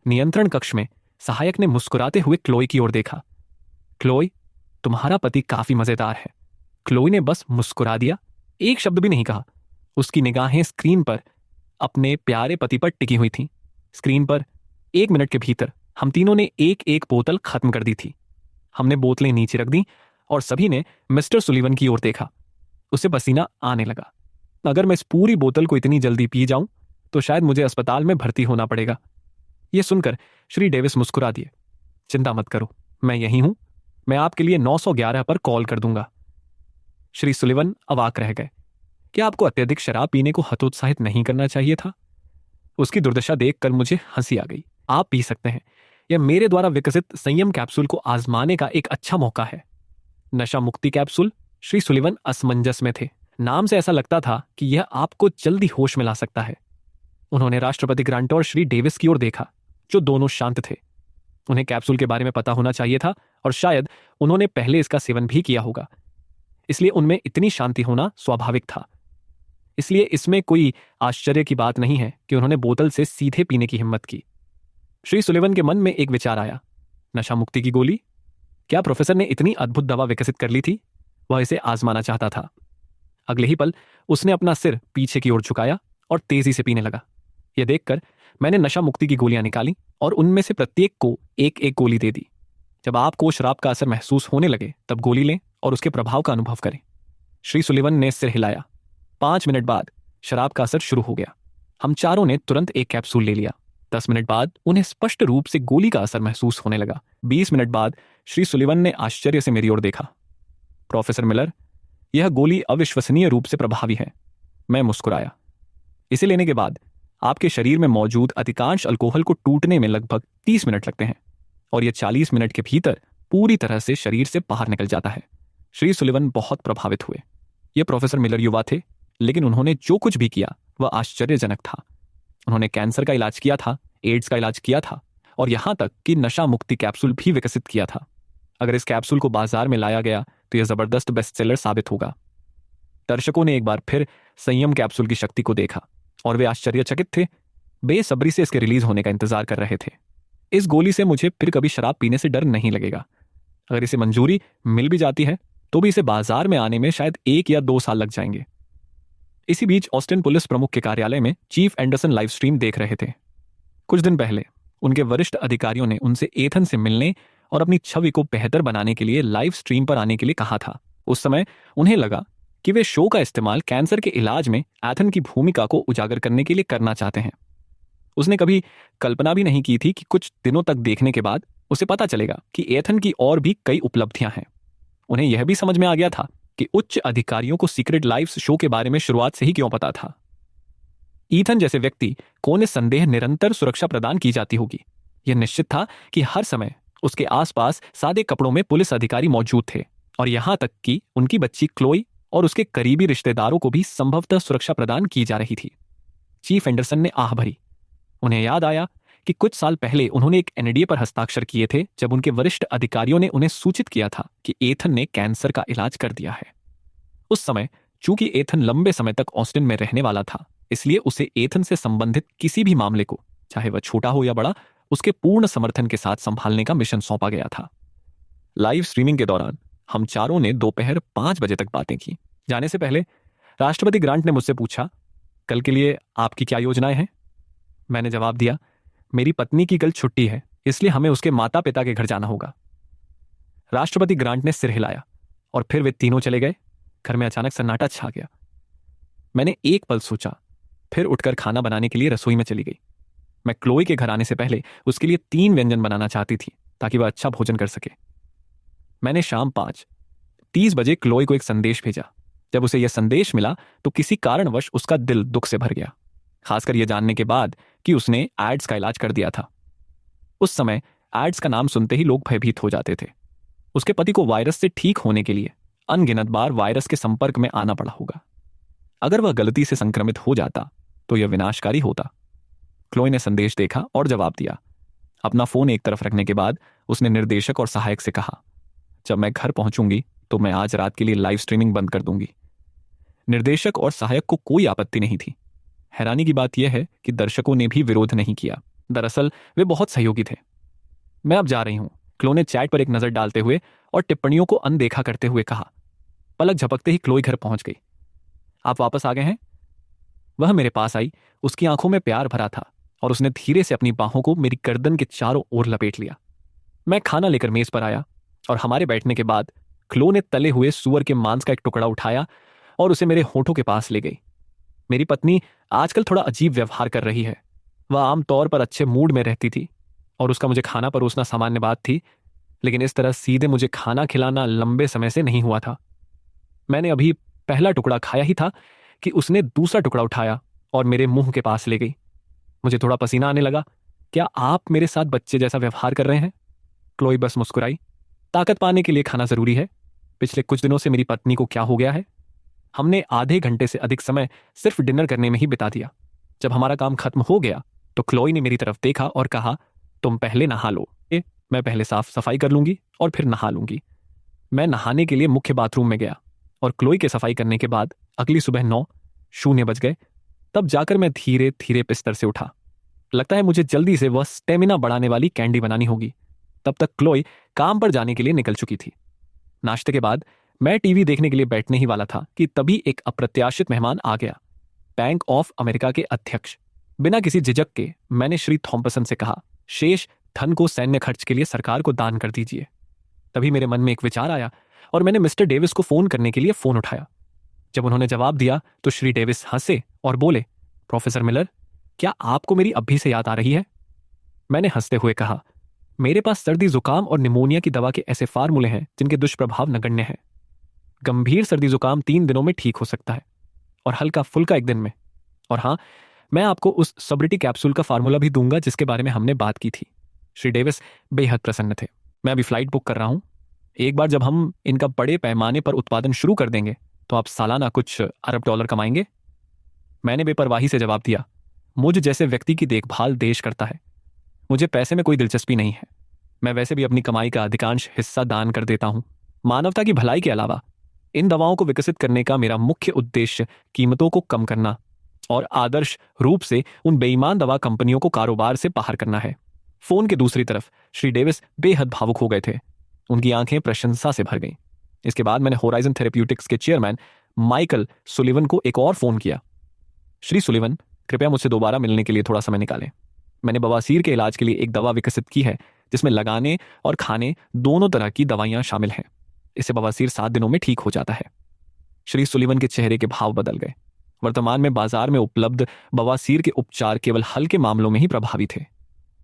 नियंत्रण कक्ष में सहायक ने मुस्कुराते हुए क्लोई की ओर देखा। क्लोई, तुम्हारा पति काफी मजेदार है। क्लोई ने बस मुस्कुरा दिया, एक शब्द भी नहीं कहा। उसकी निगाहें स्क्रीन पर अपने प्यारे पति पर टिकी हुई थीं। स्क्रीन पर 1 मिनट के भीतर हम तीनों ने एक एक बोतल खत्म कर दी थी। हमने बोतलें नीचे रख दी और सभी ने मिस्टर सुलिवन की ओर देखा। उसे पसीना आने लगा। अगर मैं इस पूरी बोतल को इतनी जल्दी पी जाऊं तो शायद मुझे अस्पताल में भर्ती होना पड़ेगा। यह सुनकर श्री डेविस मुस्कुरा दिए। चिंता मत करो, मैं यहीं हूं। मैं आपके लिए 911 पर कॉल कर दूंगा। श्री सुलिवन अवाक रह गए। क्या आपको अत्यधिक शराब पीने को हतोत्साहित नहीं करना चाहिए था? उसकी दुर्दशा देखकर मुझे हंसी आ गई। आप पी सकते हैं। यह मेरे द्वारा विकसित संयम कैप्सूल को आजमाने का एक अच्छा मौका है। नशा मुक्ति कैप्सूल? श्री सुलिवन असमंजस में थे। नाम से ऐसा लगता था कि यह आपको जल्दी होश में ला सकता है। उन्होंने राष्ट्रपति ग्रांट और श्री डेविस की ओर देखा, जो दोनों शांत थे। उन्हें कैप्सूल के बारे में पता होना चाहिए था और शायद उन्होंने पहले इसका सेवन भी किया होगा, इसलिए उनमें इतनी शांति होना स्वाभाविक था। इसलिए इसमें कोई आश्चर्य की बात नहीं है कि उन्होंने बोतल से सीधे पीने की हिम्मत की। श्री सुलिवन के मन में एक विचार आया। नशा मुक्ति की गोली? क्या प्रोफेसर ने इतनी अद्भुत दवा विकसित कर ली थी? वह इसे आजमाना चाहता था। अगले ही पल उसने अपना सिर पीछे की ओर झुकाया और तेजी से पीने लगा। यह देखकर मैंने नशा मुक्ति की गोलियां निकाली और उनमें से प्रत्येक को एक एक गोली दे दी। जब आपको शराब का असर महसूस होने लगे तब गोली लें और उसके प्रभाव का अनुभव करें। श्री सुलिवन ने सिर हिलाया। 5 मिनट बाद शराब का असर शुरू हो गया। हम चारों ने तुरंत एक कैप्सूल ले लिया। 10 मिनट बाद उन्हें स्पष्ट रूप से गोली का असर महसूस होने लगा। 20 मिनट बाद श्री सुलिवन ने आश्चर्य से मेरी ओर देखा। प्रोफेसर मिलर, यह गोली अविश्वसनीय रूप से प्रभावी है। मैं मुस्कुराया। इसे लेने के बाद आपके शरीर में मौजूद अधिकांश अल्कोहल को टूटने में लगभग 30 मिनट लगते हैं और यह 40 मिनट के भीतर पूरी तरह से शरीर से बाहर निकल जाता है। श्री सुलिवन बहुत प्रभावित हुए। यह प्रोफेसर मिलर युवा थे, लेकिन उन्होंने जो कुछ भी किया वह आश्चर्यजनक था। उन्होंने कैंसर का इलाज किया था, एड्स का इलाज किया था और यहां तक कि नशा मुक्ति कैप्सूल भी विकसित किया था। अगर इस कैप्सूल को बाजार में लाया गया तो यह जबरदस्त बेस्टसेलर साबित होगा। दर्शकों ने एक बार फिर संयम कैप्सूल की शक्ति को देखा और वे आश्चर्यचकित थे, बेसब्री से इसके रिलीज होने का इंतजार कर रहे थे। इस गोली से मुझे फिर कभी शराब पीने से डर नहीं लगेगा। अगर इसे मंजूरी मिल भी जाती है तो भी इसे बाजार में आने में शायद 1 या 2 साल लग जाएंगे। इसी बीच ऑस्टिन पुलिस प्रमुख के कार्यालय में चीफ एंडरसन लाइव स्ट्रीम देख रहे थे। कुछ दिन पहले उनके वरिष्ठ अधिकारियों ने उनसे एथन से मिलने और अपनी छवि को बेहतर बनाने के लिए लाइव स्ट्रीम पर आने के लिए कहा था। उस समय उन्हें लगा कि वे शो का इस्तेमाल कैंसर के इलाज में एथन की भूमिका को उजागर करने के लिए करना चाहते हैं। उसने कभी कल्पना भी नहीं की थी कि कुछ दिनों तक देखने के बाद उसे पता चलेगा कि एथन की और भी कई उपलब्धियां हैं। उन्हें यह भी समझ में आ गया था कि उच्च अधिकारियों को सीक्रेट लाइव्स शो के बारे में शुरुआत से ही क्यों पता था। ईथन जैसे व्यक्ति को निसंदेह निरंतर सुरक्षा प्रदान की जाती होगी। यह निश्चित था कि हर समय उसके आसपास सादे कपड़ों में पुलिस अधिकारी मौजूद थे और यहां तक कि उनकी बच्ची क्लोई और उसके करीबी रिश्तेदारों को भी संभवतः सुरक्षा प्रदान की जा रही थी। चीफ एंडरसन ने आह भरी। उन्हें याद आया कि कुछ साल पहले उन्होंने एक एनडीए पर हस्ताक्षर किए थे जब उनके वरिष्ठ अधिकारियों ने उन्हें सूचित किया था कि एथन ने कैंसर का इलाज कर दिया है। उस समय चूंकि एथन लंबे समय तक ऑस्टिन में रहने वाला था, इसलिए उसे एथन से संबंधित किसी भी मामले को, चाहे वह छोटा हो या बड़ा, उसके पूर्ण समर्थन के साथ संभालने का मिशन सौंपा गया था। लाइव स्ट्रीमिंग के दौरान हम चारों ने दोपहर 5 बजे तक बातें की। जाने से पहले राष्ट्रपति ग्रांट ने मुझसे पूछा, कल के लिए आपकी क्या योजनाएं हैं? मैंने जवाब दिया, मेरी पत्नी की कल छुट्टी है, इसलिए हमें उसके माता पिता के घर जाना होगा। राष्ट्रपति ग्रांट ने सिर हिलाया और फिर वे तीनों चले गए। घर में अचानक सन्नाटा छा गया। मैंने एक पल सोचा, फिर उठकर खाना बनाने के लिए रसोई में चली गई। मैं क्लोई के घर आने से पहले उसके लिए 3 व्यंजन बनाना चाहती थी ताकि वह अच्छा भोजन कर सके। मैंने शाम 5:30 बजे क्लोई को एक संदेश भेजा। जब उसे यह संदेश मिला तो किसी कारणवश उसका दिल दुख से भर गया, खासकर यह जानने के बाद कि उसने एड्स का इलाज कर दिया था। उस समय एड्स का नाम सुनते ही लोग भयभीत हो जाते थे। उसके पति को वायरस से ठीक होने के लिए अनगिनत बार वायरस के संपर्क में आना पड़ा होगा। अगर वह गलती से संक्रमित हो जाता तो यह विनाशकारी होता। क्लोई ने संदेश देखा और जवाब दिया। अपना फोन एक तरफ रखने के बाद उसने निर्देशक और सहायक से कहा, जब मैं घर पहुंचूंगी तो मैं आज रात के लिए लाइव स्ट्रीमिंग बंद कर दूंगी। निर्देशक और सहायक को कोई आपत्ति नहीं थी। हैरानी की बात यह है कि दर्शकों ने भी विरोध नहीं किया। दरअसल वे बहुत सहयोगी थे। मैं अब जा रही हूं, क्लो ने चैट पर एक नजर डालते हुए और टिप्पणियों को अनदेखा करते हुए कहा। पलक झपकते ही क्लोई घर पहुंच गई। आप वापस आ गए हैं? वह मेरे पास आई। उसकी आंखों में प्यार भरा था और उसने धीरे से अपनी बाहों को मेरी गर्दन के चारों ओर लपेट लिया। मैं खाना लेकर मेज पर आया और हमारे बैठने के बाद क्लो ने तले हुए सूअर के मांस का एक टुकड़ा उठाया और उसे मेरे होठों के पास ले गई। मेरी पत्नी आजकल थोड़ा अजीब व्यवहार कर रही है। वह आमतौर पर अच्छे मूड में रहती थी और उसका मुझे खाना परोसना सामान्य बात थी, लेकिन इस तरह सीधे मुझे खाना खिलाना लंबे समय से नहीं हुआ था। मैंने अभी पहला टुकड़ा खाया ही था कि उसने दूसरा टुकड़ा उठाया और मेरे मुंह के पास ले गई। मुझे थोड़ा पसीना आने लगा। क्या आप मेरे साथ बच्चे जैसा व्यवहार कर रहे हैं? क्लोई बस मुस्कुराई। ताकत पाने के लिए खाना जरूरी है। पिछले कुछ दिनों से मेरी पत्नी को क्या हो गया है? हमने आधे घंटे से अधिक समय सिर्फ डिनर करने में ही बिता दिया। जब हमारा काम खत्म हो गया तो क्लोई ने मेरी तरफ देखा और कहा, तुम पहले नहा लो। मैं पहले साफ सफाई कर लूंगी और फिर नहा लूंगी। मैं नहाने के लिए मुख्य बाथरूम में गया और क्लोई के सफाई करने के बाद अगली सुबह 9:00 बज गए। तब जाकर मैं धीरे धीरे बिस्तर से उठा। लगता है मुझे जल्दी से वह स्टेमिना बढ़ाने वाली कैंडी बनानी होगी। तब तक क्लोई काम पर जाने के लिए निकल चुकी थी। नाश्ते के बाद मैं टीवी देखने के लिए बैठने ही वाला था कि तभी एक अप्रत्याशित मेहमान आ गया। बैंक ऑफ अमेरिका के अध्यक्ष। बिना किसी झिझक के मैंने श्री थॉम्पसन से कहा, शेष धन को सैन्य खर्च के लिए सरकार को दान कर दीजिए। तभी मेरे मन में एक विचार आया और मैंने मिस्टर डेविस को फोन करने के लिए फोन उठाया। जब उन्होंने जवाब दिया तो श्री डेविस हंसे और बोले, प्रोफेसर मिलर, क्या आपको मेरी अभी से याद आ रही है? मैंने हंसते हुए कहा, मेरे पास सर्दी जुकाम और निमोनिया की दवा के ऐसे फार्मूले हैं जिनके दुष्प्रभाव नगण्य हैं। गंभीर सर्दी जुकाम 3 दिनों में ठीक हो सकता है और हल्का फुल्का 1 दिन में। और हाँ, मैं आपको उस सब्रिटी कैप्सूल का फार्मूला भी दूंगा जिसके बारे में हमने बात की थी। श्री डेविस बेहद प्रसन्न थे। मैं अभी फ्लाइट बुक कर रहा हूं। एक बार जब हम इनका बड़े पैमाने पर उत्पादन शुरू कर देंगे तो आप सालाना कुछ अरब डॉलर कमाएंगे। मैंने बेपरवाही से जवाब दिया, मुझ जैसे व्यक्ति की देखभाल देश करता है। मुझे पैसे में कोई दिलचस्पी नहीं है। मैं वैसे भी अपनी कमाई का अधिकांश हिस्सा दान कर देता हूं। मानवता की भलाई के अलावा इन दवाओं को विकसित करने का मेरा मुख्य उद्देश्य कीमतों को कम करना और आदर्श रूप से उन बेईमान दवा कंपनियों को कारोबार से बाहर करना है। फोन के दूसरी तरफ श्री डेविस बेहद भावुक हो गए थे। उनकी आंखें प्रशंसा से भर गईं। इसके बाद मैंने होराइजन थेरेप्यूटिक्स के चेयरमैन माइकल सुलिवन को एक और फोन किया। श्री सुलिवन, कृपया मुझसे दोबारा मिलने के लिए थोड़ा समय निकालें। मैंने बवासीर के इलाज के लिए एक दवा विकसित की है जिसमें लगाने और खाने दोनों तरह की दवाइयां शामिल हैं। इससे बवासीर 7 दिनों में ठीक हो जाता है। श्री सुलिवन के चेहरे के भाव बदल गए। वर्तमान में बाजार में उपलब्ध बवासीर के उपचार केवल हल्के मामलों में ही प्रभावी थे।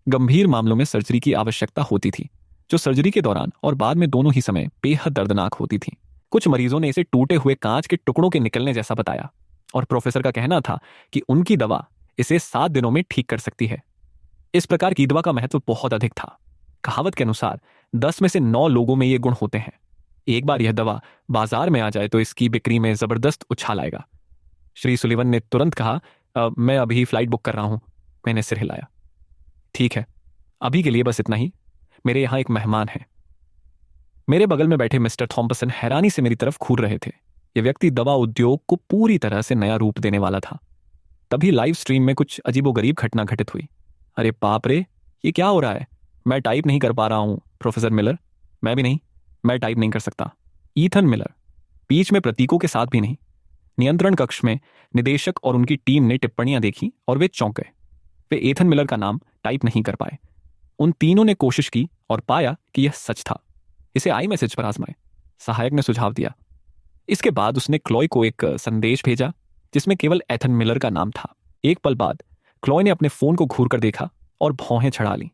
गंभीर मामलों में सर्जरी की आवश्यकता होती थी, जो सर्जरी के दौरान और बाद में दोनों ही समय बेहद दर्दनाक होती थी। कुछ मरीजों ने इसे टूटे हुए कांच के टुकड़ों के निकलने जैसा बताया और प्रोफेसर का कहना था कि उनकी दवा इसे 7 दिनों में ठीक कर सकती है। इस प्रकार की दवा का महत्व बहुत अधिक था। कहावत के अनुसार 10 में से 9 लोगों में ये गुण होते हैं। एक बार यह दवा बाजार में आ जाए तो इसकी बिक्री में जबरदस्त उछाल आएगा। श्री सुलिवन ने तुरंत कहा, मैं अभी फ्लाइट बुक कर रहा हूं। मैंने सिर हिलाया। ठीक है, अभी के लिए बस इतना ही। मेरे यहां एक मेहमान है। मेरे बगल में बैठे मिस्टर थॉम्पसन हैरानी से मेरी तरफ घूर रहे थे। यह व्यक्ति दवा उद्योग को पूरी तरह से नया रूप देने वाला था। तभी लाइव स्ट्रीम में कुछ अजीबोगरीब घटना घटित हुई। अरे बाप रे, ये क्या हो रहा है? मैं टाइप नहीं कर पा रहा हूं प्रोफेसर मिलर। मैं भी नहीं, मैं टाइप नहीं कर सकता। ईथन मिलर, बीच में प्रतीकों के साथ भी नहीं। नियंत्रण कक्ष में निदेशक और उनकी टीम ने टिप्पणियां देखी और वे चौंक गए। वे एथन मिलर का नाम टाइप नहीं कर पाए। उन तीनों ने कोशिश की और पाया कि यह सच था। इसे आई मैसेज पर आजमाएं, सहायक ने सुझाव दिया। इसके बाद उसने क्लॉय को एक संदेश भेजा जिसमें केवल एथन मिलर का नाम था। एक पल बाद क्लॉय ने अपने फोन को घूर कर देखा और भौहें चढ़ा ली।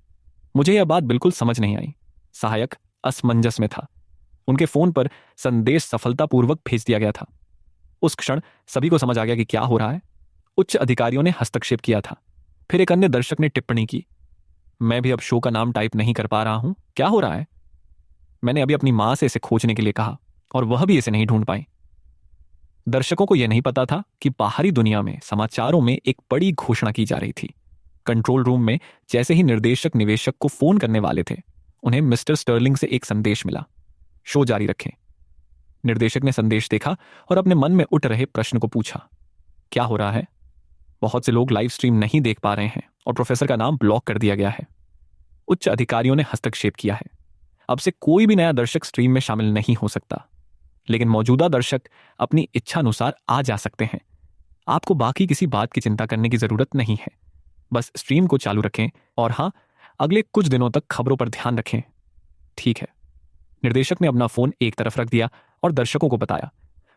मुझे यह बात बिल्कुल समझ नहीं आई। सहायक असमंजस में था। उनके फोन पर संदेश सफलतापूर्वक भेज दिया गया था। उस क्षण सभी को समझ आ गया कि क्या हो रहा है। उच्च अधिकारियों ने हस्तक्षेप किया था। फिर एक अन्य दर्शक ने टिप्पणी की, मैं भी अब शो का नाम टाइप नहीं कर पा रहा हूं, क्या हो रहा है? मैंने अभी अपनी मां से इसे खोजने के लिए कहा और वह भी इसे नहीं ढूंढ पाई। दर्शकों को यह नहीं पता था कि बाहरी दुनिया में समाचारों में एक बड़ी घोषणा की जा रही थी। कंट्रोल रूम में जैसे ही निर्देशक निवेशक को फोन करने वाले थे, उन्हें मिस्टर स्टर्लिंग से एक संदेश मिला, शो जारी रखें। निर्देशक ने संदेश देखा और अपने मन में उठ रहे प्रश्न को पूछा, क्या हो रहा है? बहुत से लोग लाइव स्ट्रीम नहीं देख पा रहे हैं और प्रोफेसर का नाम ब्लॉक कर दिया गया है। उच्च अधिकारियों ने हस्तक्षेप किया है। अब से कोई भी नया दर्शक स्ट्रीम में शामिल नहीं हो सकता, लेकिन मौजूदा दर्शक अपनी इच्छा अनुसार आ जा सकते हैं। आपको बाकी किसी बात की चिंता करने की जरूरत नहीं है। बस स्ट्रीम को चालू रखें और हाँ, अगले कुछ दिनों तक खबरों पर ध्यान रखें। ठीक है। निर्देशक ने अपना फोन एक तरफ रख दिया और दर्शकों को बताया,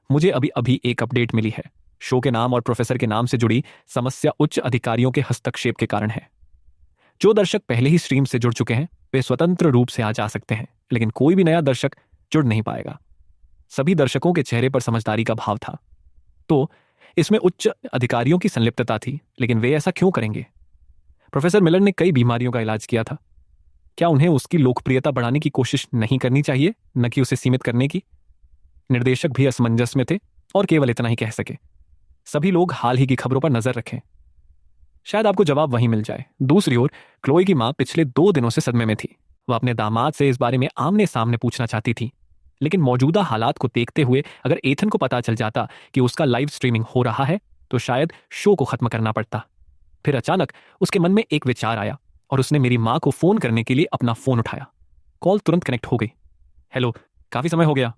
मुझे अभी अभी एक अपडेट मिली है। शो के नाम और प्रोफेसर के नाम से जुड़ी समस्या उच्च अधिकारियों के हस्तक्षेप के कारण है। जो दर्शक पहले ही स्ट्रीम से जुड़ चुके हैं वे स्वतंत्र रूप से आ जा सकते हैं, लेकिन कोई भी नया दर्शक जुड़ नहीं पाएगा। सभी दर्शकों के चेहरे पर समझदारी का भाव था। तो इसमें उच्च अधिकारियों की संलिप्तता थी, लेकिन वे ऐसा क्यों करेंगे? प्रोफेसर मिलर ने कई बीमारियों का इलाज किया था। क्या उन्हें उसकी लोकप्रियता बढ़ाने की कोशिश नहीं करनी चाहिए, न कि उसे सीमित करने की? निर्देशक भी असमंजस में थे और केवल इतना ही कह सके, सभी लोग हाल ही की खबरों पर नजर रखें। शायद आपको जवाब वहीं मिल जाए। दूसरी ओर क्लोई की मां पिछले 2 दिनों से सदमे में थी। वह अपने दामाद से इस बारे में आमने सामने पूछना चाहती थी, लेकिन मौजूदा हालात को देखते हुए अगर एथन को पता चल जाता कि उसका लाइव स्ट्रीमिंग हो रहा है तो शायद शो को खत्म करना पड़ता। फिर अचानक उसके मन में एक विचार आया और उसने मेरी मां को फोन करने के लिए अपना फोन उठाया। कॉल तुरंत कनेक्ट हो गई। हेलो, काफी समय हो गया,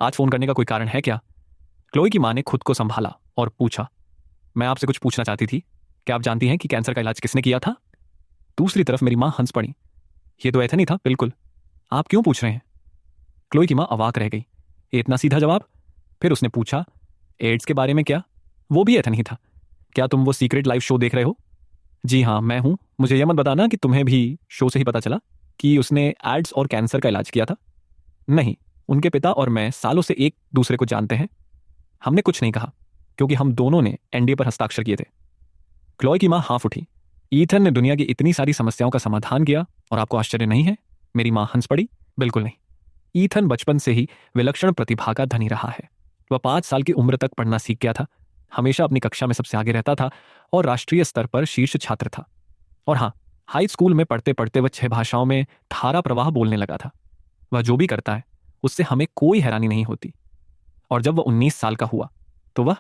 आज फोन करने का कोई कारण है क्या? क्लोई की मां ने खुद को संभाला और पूछा, मैं आपसे कुछ पूछना चाहती थी। क्या आप जानती हैं कि कैंसर का इलाज किसने किया था? दूसरी तरफ मेरी मां हंस पड़ी। ये तो एथन ही था, बिल्कुल। आप क्यों पूछ रहे हैं? क्लोई की मां अवाक रह गई। इतना सीधा जवाब? फिर उसने पूछा, एड्स के बारे में क्या? वो भी एथन ही था। क्या तुम वो सीक्रेट लाइव शो देख रहे हो? जी हाँ, मैं हूं। मुझे यह मत बताना कि तुम्हें भी शो से ही पता चला कि उसने एड्स और कैंसर का इलाज किया था। नहीं, उनके पिता और मैं सालों से एक दूसरे को जानते हैं। हमने कुछ नहीं कहा क्योंकि हम दोनों ने एनडीए पर हस्ताक्षर किए थे। क्लोई की मां हाँफ उठी। ईथन ने दुनिया की इतनी सारी समस्याओं का समाधान किया और आपको आश्चर्य नहीं है? मेरी मां हंस पड़ी। बिल्कुल नहीं। ईथन बचपन से ही विलक्षण प्रतिभा का धनी रहा है। वह 5 साल की उम्र तक पढ़ना सीख गया था, हमेशा अपनी कक्षा में सबसे आगे रहता था और राष्ट्रीय स्तर पर शीर्ष छात्र था। और हाँ, हाई स्कूल में पढ़ते पढ़ते वह 6 भाषाओं में धारा प्रवाह बोलने लगा था। वह जो भी करता है उससे हमें कोई हैरानी नहीं होती। और जब वह 19 साल का हुआ तो वह,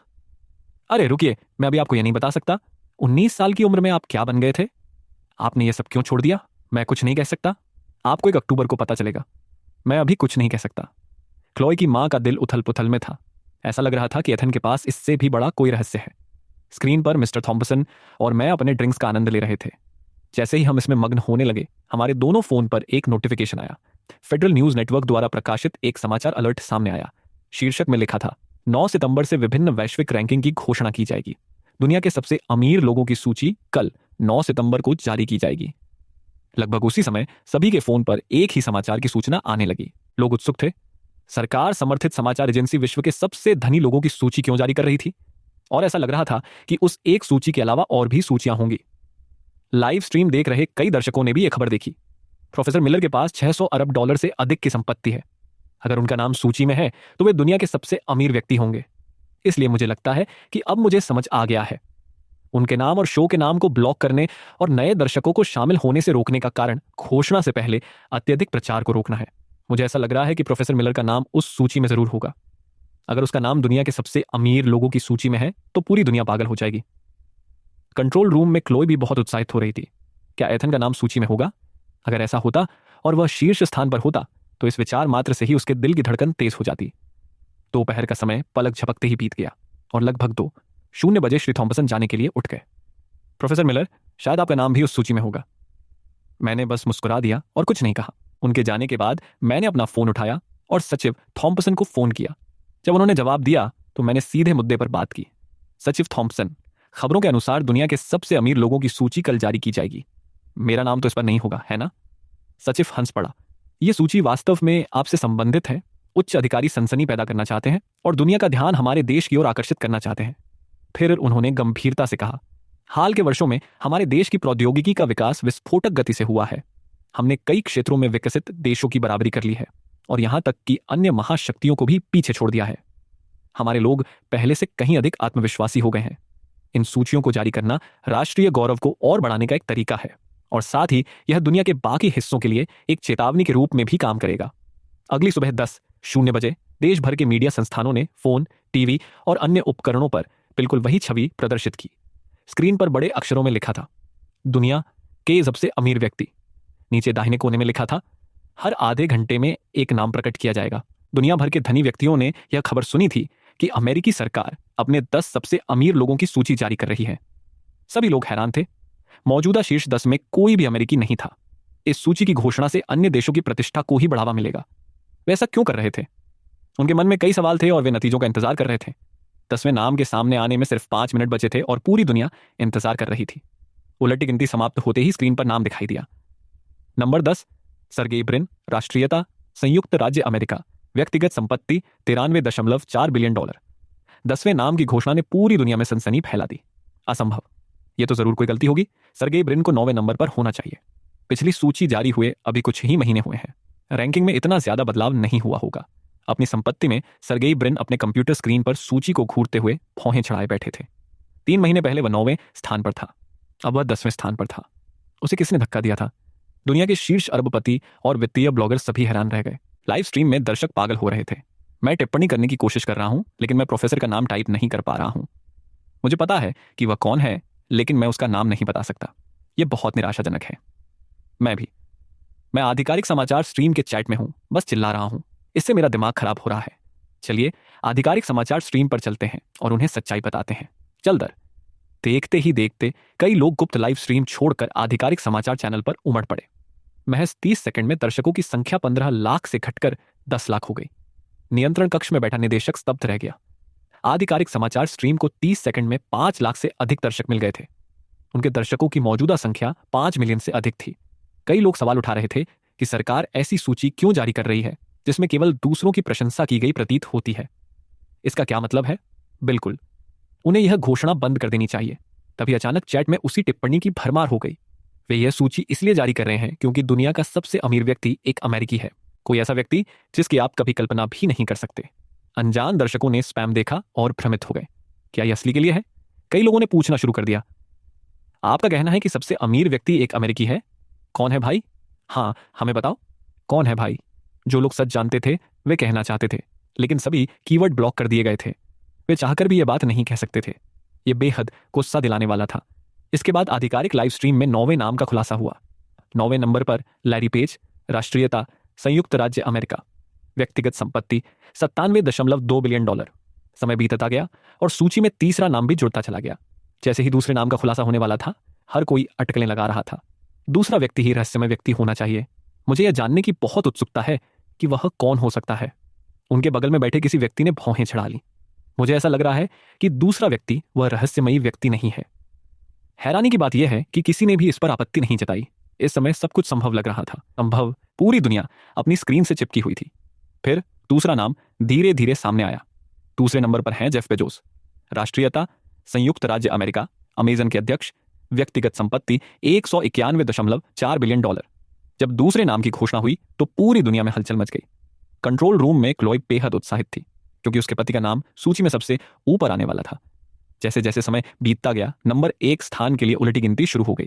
अरे रुकिए, मैं अभी आपको यह नहीं बता सकता। 19 साल की उम्र में आप क्या बन गए थे? आपने ये सब क्यों छोड़ दिया? मैं कुछ नहीं कह सकता। आपको 1 अक्टूबर को पता चलेगा। मैं अभी कुछ नहीं कह सकता। क्लोई की मां का दिल उथल पुथल में था। ऐसा लग रहा था कि एथन के पास इससे भी बड़ा कोई रहस्य है। स्क्रीन पर मिस्टर थॉम्पसन और मैं अपने ड्रिंक्स का आनंद ले रहे थे। जैसे ही हम इसमें मग्न होने लगे, हमारे दोनों फोन पर एक नोटिफिकेशन आया। फेडरल न्यूज नेटवर्क द्वारा प्रकाशित एक समाचार अलर्ट सामने आया। शीर्षक में लिखा था, 9 सितंबर से विभिन्न वैश्विक रैंकिंग की घोषणा की जाएगी। दुनिया के सबसे अमीर लोगों की सूची कल 9 सितंबर को जारी की जाएगी। लगभग उसी समय सभी के फोन पर एक ही समाचार की सूचना आने लगी। लोग उत्सुक थे। सरकार समर्थित समाचार एजेंसी विश्व के सबसे धनी लोगों की सूची क्यों जारी कर रही थी? और ऐसा लग रहा था कि उस एक सूची के अलावा और भी सूचियां होंगी। लाइव स्ट्रीम देख रहे कई दर्शकों ने भी यह खबर देखी। प्रोफेसर मिलर के पास $600 अरब से अधिक की संपत्ति है। अगर उनका नाम सूची में है तो वे दुनिया के सबसे अमीर व्यक्ति होंगे। इसलिए मुझे लगता है कि अब मुझे समझ आ गया है। उनके नाम और शो के नाम को ब्लॉक करने और नए दर्शकों को शामिल होने से रोकने का कारण घोषणा से पहले अत्यधिक प्रचार को रोकना है। मुझे ऐसा लग रहा है कि प्रोफेसर मिलर का नाम उस सूची में जरूर होगा। अगर उसका नाम दुनिया के सबसे अमीर लोगों की सूची में है तो पूरी दुनिया पागल हो जाएगी। कंट्रोल रूम में क्लोई भी बहुत उत्साहित हो रही थी। क्या एथन का नाम सूची में होगा? अगर ऐसा होता और वह शीर्ष स्थान पर होता तो इस विचार मात्र से ही उसके दिल की धड़कन तेज हो जाती। दोपहर का समय पलक झपकते ही बीत गया और लगभग 2:00 बजे श्री थॉम्पसन जाने के लिए उठ गए। प्रोफेसर मिलर, शायद आपका नाम भी उस सूची में होगा। मैंने बस मुस्कुरा दिया और कुछ नहीं कहा। उनके जाने के बाद मैंने अपना फोन उठाया और सचिव थॉम्पसन को फोन किया। जब उन्होंने जवाब दिया तो मैंने सीधे मुद्दे पर बात की। सचिव थॉम्पसन, खबरों के अनुसार दुनिया के सबसे अमीर लोगों की सूची कल जारी की जाएगी। मेरा नाम तो इस पर नहीं होगा, है ना? सचिव हंस पड़ा। यह सूची वास्तव में आपसे संबंधित है। उच्च अधिकारी सनसनी पैदा करना चाहते हैं और दुनिया का ध्यान हमारे देश की ओर आकर्षित करना चाहते हैं। फिर उन्होंने गंभीरता से कहा, हाल के वर्षों में हमारे देश की प्रौद्योगिकी का विकास विस्फोटक गति से हुआ है। हमने कई क्षेत्रों में विकसित देशों की बराबरी कर ली है और यहां तक कि अन्य महाशक्तियों को भी पीछे छोड़ दिया है। हमारे लोग पहले से कहीं अधिक आत्मविश्वासी हो गए हैं। इन सूचियों को जारी करना राष्ट्रीय गौरव को और बढ़ाने का एक तरीका है और साथ ही यह दुनिया के बाकी हिस्सों के लिए एक चेतावनी के रूप में भी काम करेगा। अगली सुबह 10:00 बजे देश भर के मीडिया संस्थानों ने फोन, टीवी और अन्य उपकरणों पर बिल्कुल वही छवि प्रदर्शित की। स्क्रीन पर बड़े अक्षरों में लिखा था, दुनिया के सबसे अमीर व्यक्ति। नीचे दाहिने कोने में लिखा था, हर आधे घंटे में एक नाम प्रकट किया जाएगा। दुनिया भर के धनी व्यक्तियों ने यह खबर सुनी थी कि अमेरिकी सरकार अपने 10 सबसे अमीर लोगों की सूची जारी कर रही है। सभी लोग हैरान थे। मौजूदा शीर्ष 10 में कोई भी अमेरिकी नहीं था। इस सूची की घोषणा से अन्य देशों की प्रतिष्ठा को ही बढ़ावा मिलेगा। वे ऐसा क्यों कर रहे थे? उनके मन में कई सवाल थे और वे नतीजों का इंतजार कर रहे थे। 10वें नाम के सामने आने में सिर्फ 5 मिनट बचे थे और पूरी दुनिया इंतजार कर रही थी। उलटी गिनती समाप्त होते ही स्क्रीन पर नाम दिखाई दिया। नंबर 10, सर्गेई ब्रिन, राष्ट्रीयता संयुक्त राज्य अमेरिका, व्यक्तिगत संपत्ति $93.4 बिलियन। 10वें नाम की घोषणा ने पूरी दुनिया में सनसनी फैला दी। असंभव, यह तो जरूर कोई गलती होगी। सर्गेई ब्रिन को 9वें नंबर पर होना चाहिए। पिछली सूची जारी हुए अभी कुछ ही महीने हुए हैं। रैंकिंग में इतना ज्यादा बदलाव नहीं हुआ होगा। अपनी संपत्ति में सर्गेई ब्रिन अपने कंप्यूटर स्क्रीन पर सूची को घूरते हुए भौहें चढ़ाए बैठे थे। 3 महीने पहले वह 9वें स्थान पर था, अब वह 10वें स्थान पर था। उसे किसने धक्का दिया था? दुनिया के शीर्ष अरबपति और वित्तीय ब्लॉगर सभी हैरान रह गए। लाइव स्ट्रीम में दर्शक पागल हो रहे थे। मैं टिप्पणी करने की कोशिश कर रहा हूं, लेकिन मैं प्रोफेसर का नाम टाइप नहीं कर पा रहा हूं। मुझे पता है कि वह कौन है, लेकिन मैं उसका नाम नहीं बता सकता। यह बहुत निराशाजनक है। मैं आधिकारिक समाचार स्ट्रीम के चैट में हूं, बस चिल्ला रहा हूं। इससे मेरा दिमाग खराब हो रहा है। चलिए आधिकारिक समाचार स्ट्रीम पर चलते हैं और उन्हें सच्चाई बताते हैं। चल दर। देखते ही देखते कई लोग गुप्त लाइव स्ट्रीम छोड़कर आधिकारिक समाचार चैनल पर उमड़ पड़े। महज 30 सेकंड में दर्शकों की संख्या 15 लाख से घटकर 10 लाख हो गई। नियंत्रण कक्ष में बैठा निदेशक स्तब्ध रह गया। आधिकारिक समाचार स्ट्रीम को 30 सेकंड में 5 लाख से अधिक दर्शक मिल गए थे। उनके दर्शकों की मौजूदा संख्या 5 मिलियन से अधिक थी। कई लोग सवाल उठा रहे थे कि सरकार ऐसी सूची क्यों जारी कर रही है जिसमें केवल दूसरों की प्रशंसा की गई प्रतीत होती है। इसका क्या मतलब है? बिल्कुल, उन्हें यह घोषणा बंद कर देनी चाहिए। तभी अचानक चैट में उसी टिप्पणी की भरमार हो गई। वे यह सूची इसलिए जारी कर रहे हैं क्योंकि दुनिया का सबसे अमीर व्यक्ति एक अमेरिकी है। कोई ऐसा व्यक्ति जिसकी आप कभी कल्पना भी नहीं कर सकते। अनजान दर्शकों ने स्पैम देखा और भ्रमित हो गए। क्या यह असली के लिए है? कई लोगों ने पूछना शुरू कर दिया, आपका कहना है कि सबसे अमीर व्यक्ति एक अमेरिकी है? कौन है भाई? हाँ, हमें बताओ, कौन है भाई? जो लोग सच जानते थे वे कहना चाहते थे, लेकिन सभी कीवर्ड ब्लॉक कर दिए गए थे। वे चाहकर भी यह बात नहीं कह सकते थे। यह बेहद गुस्सा दिलाने वाला था। इसके बाद आधिकारिक लाइव स्ट्रीम में 9वें नाम का खुलासा हुआ। 9वें नंबर पर लैरी पेज, राष्ट्रीयता संयुक्त राज्य अमेरिका, व्यक्तिगत संपत्ति $97.2 बिलियन। समय बीतता गया और सूची में तीसरा नाम भी जुड़ता चला गया। जैसे ही दूसरे नाम का खुलासा होने वाला था, हर कोई अटकलें लगा रहा था। दूसरा व्यक्ति ही रहस्यमय व्यक्ति होना चाहिए। मुझे यह जानने की बहुत उत्सुकता है कि वह कौन हो सकता है। उनके बगल में बैठे किसी व्यक्ति ने भौहें चढ़ा ली। मुझे ऐसा लग रहा है कि दूसरा व्यक्ति वह रहस्यमयी व्यक्ति नहीं है। हैरानी की बात यह है कि किसी ने भी इस पर आपत्ति नहीं जताई। इस समय सब कुछ संभव लग रहा था। संभव, पूरी दुनिया अपनी स्क्रीन से चिपकी हुई थी। फिर दूसरा नाम धीरे धीरे सामने आया। दूसरे नंबर पर हैं जेफ बेजोस, राष्ट्रीयता संयुक्त राज्य अमेरिका, अमेजन के अध्यक्ष, व्यक्तिगत संपत्ति $191.4 बिलियन। जब दूसरे नाम की घोषणा हुई तो पूरी दुनिया में हलचल मच गई। कंट्रोल रूम में क्लोई बेहद उत्साहित थी क्योंकि उसके पति का नाम सूची में सबसे ऊपर आने वाला था। जैसे जैसे समय बीतता गया, नंबर 1 स्थान के लिए उलटी गिनती शुरू हो गई।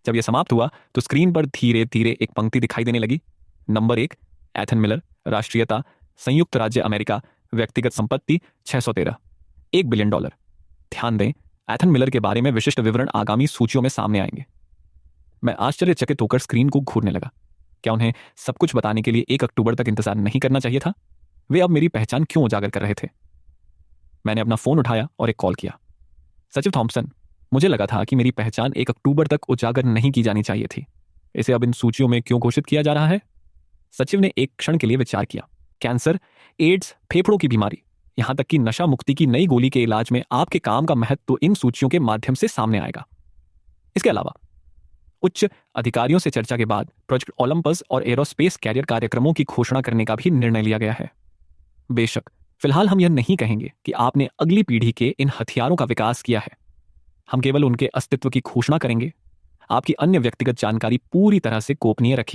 जब यह समाप्त हुआ तो स्क्रीन पर धीरे धीरे एक पंक्ति दिखाई देने लगी। नंबर 1, एथन मिलर, राष्ट्रीयता संयुक्त राज्य अमेरिका, व्यक्तिगत संपत्ति $613 बिलियन। ध्यान दें, एथन मिलर के बारे में विशिष्ट विवरण आगामी सूचियों में सामने आएंगे। मैं आश्चर्यचकित होकर स्क्रीन को घूरने लगा। क्या उन्हें सब कुछ बताने के लिए 1 अक्टूबर तक इंतजार नहीं करना चाहिए था? वे अब मेरी पहचान क्यों उजागर कर रहे थे? मैंने अपना फोन उठाया और एक कॉल किया। सचिव थॉम्पसन, मुझे लगा था कि मेरी पहचान 1 अक्टूबर तक उजागर नहीं की जानी चाहिए थी। इसे अब इन सूचियों में क्यों घोषित किया जा रहा है? सचिव ने एक क्षण के लिए विचार किया। कैंसर, एड्स, फेफड़ों की बीमारी, यहां तक कि नशा मुक्ति की नई गोली के इलाज में आपके काम का महत्व इन सूचियों के माध्यम से सामने आएगा। इसके अलावा उच्च अधिकारियों से चर्चा के बाद प्रोजेक्ट ओलंपस और एरोस्पेस कैरियर कार्यक्रमों की घोषणा करने का भी निर्णय लिया गया है। बेशक, फिलहाल हम यह नहीं कहेंगे कि आपने अगली पीढ़ी के इन हथियारों का विकास किया है। हम केवल उनके अस्तित्व की घोषणा करेंगे। आपकी अन्य व्यक्तिगत जानकारी पूरी तरह से गोपनीय रखी